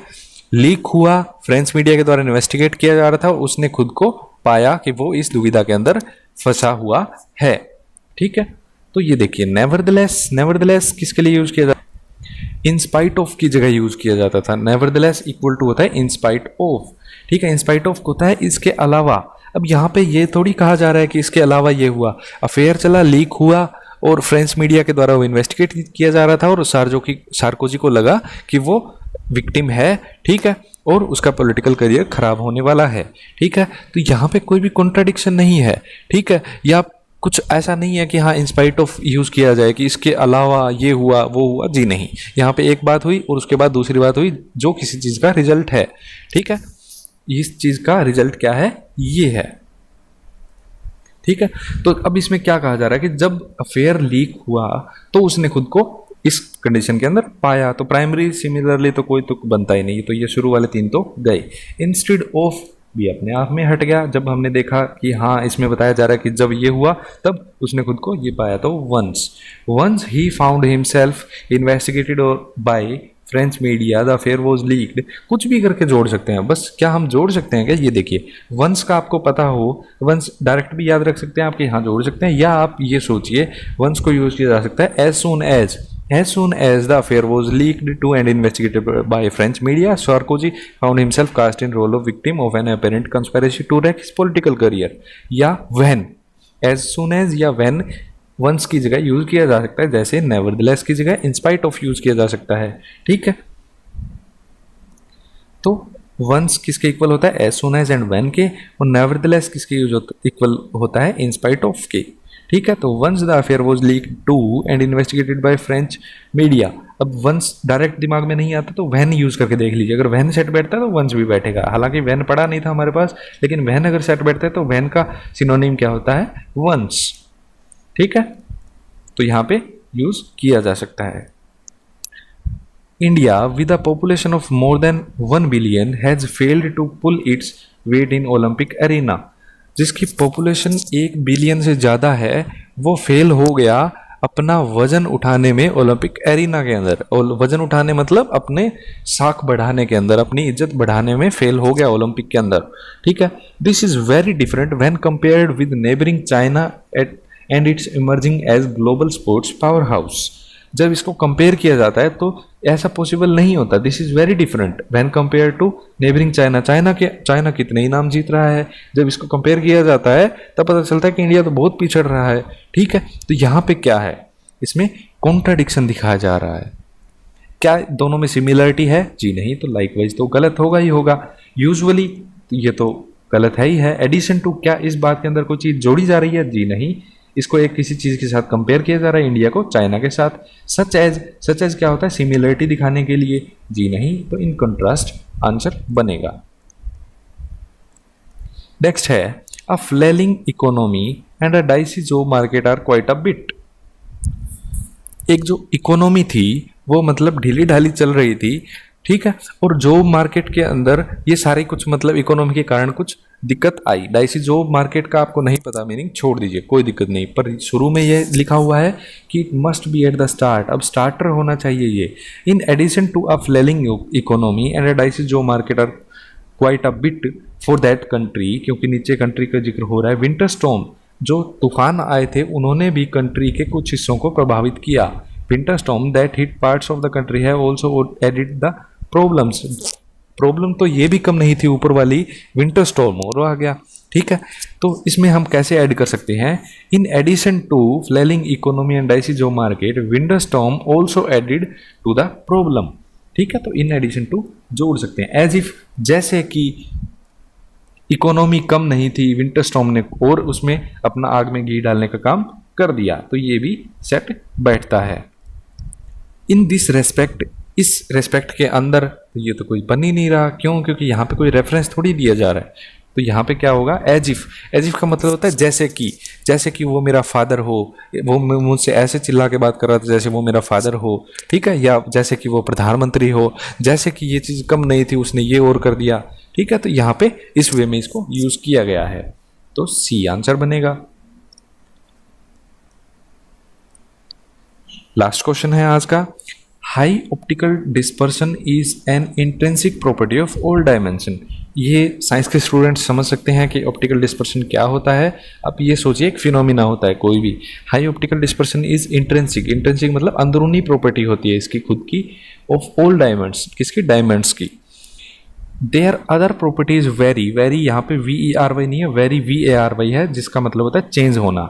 लीक हुआ, फ्रेंच मीडिया के द्वारा इन्वेस्टिगेट किया जा रहा था, उसने खुद को पाया कि वो इस दुविधा के अंदर फंसा हुआ है, ठीक है। तो ये देखिए नेवरदलेस, नेवरदलेस किसके लिए यूज किया जाता है? इन स्पाइट ऑफ की जगह यूज किया जाता था। नेवरदलेस इक्वल टू होता है इन स्पाइट ऑफ, ठीक है। इन स्पाइट ऑफ होता है इसके अलावा। अब यहाँ पे ये थोड़ी कहा जा रहा है कि इसके अलावा ये हुआ, अफेयर चला, लीक हुआ और फ्रेंच मीडिया के द्वारा वो इन्वेस्टिगेट किया जा रहा था और सार्कोजी को लगा कि वो विक्टिम है, ठीक है, और उसका पॉलिटिकल करियर खराब होने वाला है, ठीक है। तो यहाँ पे कोई भी कॉन्ट्राडिक्शन नहीं है, ठीक है, या कुछ ऐसा नहीं है कि हाँ इंस्पाइट ऑफ यूज किया जाए कि इसके अलावा ये हुआ वो हुआ, जी नहीं। यहाँ पे एक बात हुई और उसके बाद दूसरी बात हुई जो किसी चीज का रिजल्ट है, ठीक है। इस चीज का रिजल्ट क्या है? ये है, ठीक है। तो अब इसमें क्या कहा जा रहा है कि जब अफेयर लीक हुआ तो उसने खुद को इस कंडीशन के अंदर पाया। तो प्राइमरी सिमिलरली तो कोई तुक बनता ही नहीं, तो ये शुरू वाले तीन तो गए। इंस्टेड ऑफ भी अपने आप में हट गया जब हमने देखा कि हाँ इसमें बताया जा रहा है कि जब ये हुआ तब उसने खुद को ये पाया। तो once he found himself investigated और by French media the affair was leaked. कुछ भी करके जोड़ सकते हैं, बस क्या हम जोड़ सकते हैं क्या? ये देखिए वंस का आपको पता हो, वंस डायरेक्ट भी याद रख सकते हैं आप कि हाँ जोड़ सकते हैं, या आप ये सोचिए वंस को यूज किया जा सकता है as soon as the affair was leaked to and investigated by French media, Sarkozy found himself cast in role of victim of an apparent conspiracy to wreck his political career। या when, as soon as या when once की जगह use किया जा सकता है, जैसे nevertheless की जगह in spite of यूज किया जा सकता है, ठीक है। तो once किसके इक्वल होता है? as soon as and when के, और nevertheless किसके यूज इक्वल होता है? in spite of के, ठीक है। तो once the affair was leak to and investigated by French media. अब वंस डायरेक्ट दिमाग में नहीं आता तो वैन यूज करके देख लीजिए, अगर वैन सेट बैठता है तो वंस भी बैठेगा। हालांकि वैन पड़ा नहीं था हमारे पास, लेकिन वैन अगर सेट बैठता है तो वैन का सिनोनिम क्या होता है? वंस, ठीक है। तो यहाँ पे यूज किया जा सकता है। India with a population of more than 1 billion has failed to pull its weight in Olympic arena. जिसकी पॉपुलेशन 1 बिलियन से ज़्यादा है वो फेल हो गया अपना वजन उठाने में ओलंपिक एरिना के अंदर। और वजन उठाने मतलब अपने साख बढ़ाने के अंदर, अपनी इज्जत बढ़ाने में फेल हो गया ओलंपिक के अंदर, ठीक है। This is very different when compared with neighbouring China and its emerging as global sports power house. जब इसको कंपेयर किया जाता है तो ऐसा पॉसिबल नहीं होता। This is very different when compare to neighbouring China. China कितने इनाम जीत रहा है, जब इसको कंपेयर किया जाता है तब पता चलता है कि इंडिया तो बहुत पिछड़ रहा है, ठीक है। तो यहाँ पे क्या है? इसमें कॉन्ट्राडिक्शन दिखाया जा रहा है। क्या दोनों में सिमिलरिटी है? जी नहीं। तो लाइकवाइज तो गलत होगा ही होगा। यूजुअली ये तो गलत है ही है। एडिशन टू, क्या इस बात के अंदर कोई चीज़ जोड़ी जा रही है? जी नहीं। इसको एक किसी चीज के साथ कंपेयर किया जा रहा है, इंडिया को चाइना के साथ। सच एज क्या होता है? सिमिलरिटी दिखाने के लिए। जी नहीं। तो इन कंट्रास्ट आंसर बनेगा। नेक्स्ट है a flailing economy and a dicey job market are quite a bit. एक जो इकोनॉमी थी वो मतलब ढीली ढाली चल रही थी, ठीक है, और जॉब मार्केट के अंदर ये सारे कुछ मतलब इकोनॉमी के कारण कुछ दिक्कत आई। डाइसी जॉब मार्केट का आपको नहीं पता मीनिंग छोड़ दीजिए, कोई दिक्कत नहीं, पर शुरू में ये लिखा हुआ है कि it must be at the start, अब स्टार्टर होना चाहिए ये। In addition to a flailing economy and a dicey job market are quite a bit for that country, क्योंकि नीचे कंट्री का जिक्र हो रहा है। विंटर स्टॉर्म, जो तूफान आए थे उन्होंने भी कंट्री के कुछ हिस्सों को प्रभावित किया। Winter storm that hit parts of the country have also added the problems, problem तो ये भी कम नहीं थी, ऊपर वाली विंटर स्टॉर्म और आ गया, ठीक है। तो इसमें हम कैसे ऐड कर सकते हैं, in addition to flailing economy and dicey job market winter storm also added to the problem, ठीक है। तो इन एडिशन टू जोड़ सकते हैं, एज इफ, जैसे कि इकोनॉमी कम नहीं थी, विंटर स्टॉर्म ने और उसमें अपना आग में घी डालने का काम कर दिया, तो ये भी सेट बैठता है। इन दिस रेस्पेक्ट, इस रेस्पेक्ट के अंदर ये तो कोई बन ही नहीं रहा, क्यों, क्योंकि यहाँ पे कोई रेफरेंस थोड़ी दिया जा रहा है। तो यहाँ पे क्या होगा, एज इफ, एज इफ का मतलब होता है जैसे कि, जैसे कि वो मेरा फादर हो, वो मुझसे ऐसे चिल्ला के बात कर रहा था जैसे वो मेरा फादर हो, ठीक है, या जैसे कि वो प्रधानमंत्री हो, जैसे कि ये चीज़ कम नहीं थी उसने ये और कर दिया, ठीक है। तो यहाँ पे इस वे में इसको यूज किया गया है, तो सी आंसर बनेगा। लास्ट क्वेश्चन है आज का, high optical dispersion is an intrinsic property of all dimension. ये साइंस के स्टूडेंट्स समझ सकते हैं कि ऑप्टिकल डिस्पर्शन क्या होता है। अब ये सोचिए एक फिनोमिना होता है कोई भी, high optical dispersion is intrinsic, intrinsic मतलब अंदरूनी प्रॉपर्टी होती है इसकी खुद की, ऑफ ऑल डायमंड्स, किसकी, डायमंड्स की। There other properties vary, vary यहाँ पे VERY नहीं है, वेरी VARY है, जिसका मतलब होता है चेंज होना।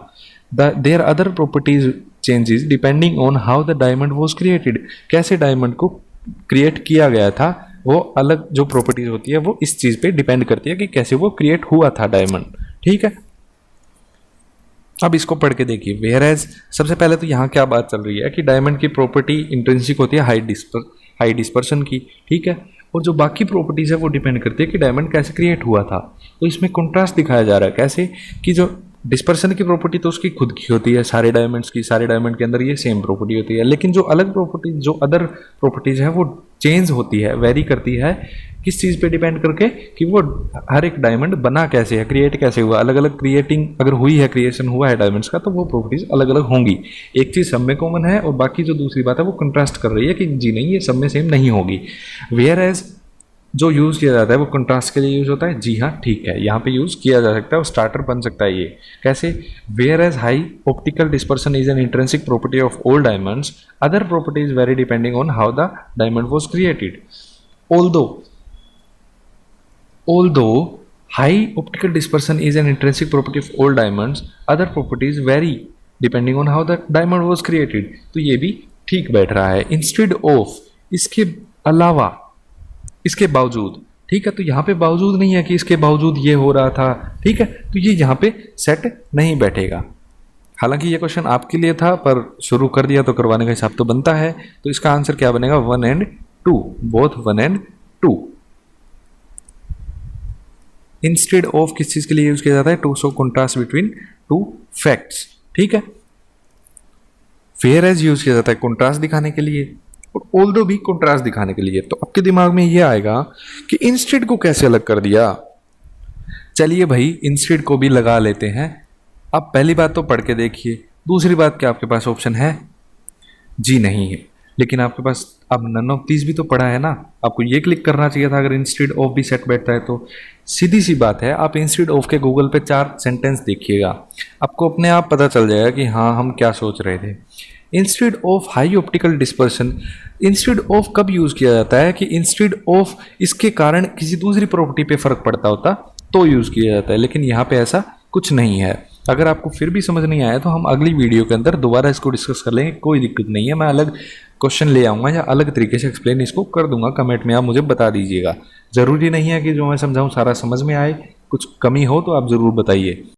There other properties changes depending on how the diamond was created, कैसे डायमंड को क्रिएट किया गया था, वो अलग जो प्रॉपर्टीज होती है वो इस चीज पे डिपेंड करती है कि कैसे वो क्रिएट हुआ था डायमंड, ठीक है। अब इसको पढ़ के देखिए, वेयर एज, सबसे पहले तो यहाँ क्या बात चल रही है कि डायमंड की प्रॉपर्टी इंट्रिंसिक होती है हाई डिस्पर्शन की, ठीक है, और जो बाकी प्रॉपर्टीज है वो डिपेंड करती है कि डायमंड कैसे क्रिएट हुआ था। तो इसमें कंट्रास्ट दिखाया जा रहा है, कैसे कि जो डिस्पर्शन की प्रॉपर्टी तो उसकी खुद की होती है सारे डायमंड्स की, सारे डायमंड के अंदर ये सेम प्रॉपर्टी होती है, लेकिन जो अलग प्रॉपर्टी, जो अदर प्रॉपर्टीज है वो चेंज होती है, वेरी करती है, किस चीज़ पे डिपेंड करके कि वो हर एक डायमंड बना कैसे है, क्रिएट कैसे हुआ, अलग अलग क्रिएटिंग अगर हुई है, क्रिएशन हुआ है डायमंड्स का, तो वो प्रॉपर्टीज अलग अलग होंगी। एक चीज़ सब में कॉमन है और बाकी जो दूसरी बात है वो कंट्रास्ट कर रही है कि जी नहीं, ये सब में सेम नहीं होगी। वेयर एज जो यूज़ किया जाता है वो कंट्रास्ट के लिए यूज़ होता है, जी हाँ ठीक है, यहाँ पे यूज़ किया जा सकता है और स्टार्टर बन सकता है ये, कैसे, whereas high optical dispersion is an intrinsic property of all diamonds, other properties vary depending on how the diamond was created. Although high optical dispersion is an intrinsic property of all diamonds, other properties vary depending on how the diamond was created। तो ये भी ठीक बैठ रहा है। Instead of, इसके अलावा, इसके बावजूद, ठीक है, तो यहाँ पे बावजूद नहीं है कि इसके बावजूद ये हो रहा था, ठीक है, तो ये यहाँ पे सेट नहीं बैठेगा। हालांकि ये क्वेश्चन आपके लिए था पर शुरू कर दिया तो करवाने का हिसाब तो बनता है, तो इसका आंसर क्या बनेगा, 1 and 2, both 1 and 2। Instead of किस चीज के लिए यूज किया जाता है, to show contrast between two facts, ठीक है। फेयर एज यूज किया जाता है कंट्रास्ट दिखाने के लिए, और ऑल्दो भी कंट्रास्ट दिखाने के लिए। तो आपके दिमाग में ये आएगा कि इंस्टेड को कैसे अलग कर दिया। चलिए भाई इंस्टेड को भी लगा लेते हैं। अब पहली बात तो पढ़ के देखिए, दूसरी बात क्या आपके पास ऑप्शन है, जी नहीं है, लेकिन आपके पास अब नन ऑफ दीज भी तो पढ़ा है ना, आपको ये क्लिक करना चाहिए था अगर इंस्टेड ऑफ भी सेट बैठता है तो। सीधी सी बात है, आप इंस्टेड ऑफ के गूगल पे 4 सेंटेंस देखिएगा, आपको अपने आप पता चल जाएगा कि हाँ हम क्या सोच रहे थे। Instead of high optical dispersion, instead of कब यूज किया जाता है कि इंस्टेड ऑफ इसके कारण किसी दूसरी प्रॉपर्टी पे फर्क पड़ता होता तो यूज किया जाता है, लेकिन यहाँ पे ऐसा कुछ नहीं है। अगर आपको फिर भी समझ नहीं आया तो हम अगली वीडियो के अंदर दोबारा इसको डिस्कस कर लेंगे, कोई दिक्कत नहीं है। मैं अलग क्वेश्चन ले आऊँगा या अलग तरीके से एक्सप्लेन इसको कर दूंगा, कमेंट में आप मुझे बता दीजिएगा। ज़रूरी नहीं है कि जो मैं समझाऊँ सारा समझ में आए, कुछ कमी हो तो आप ज़रूर बताइए।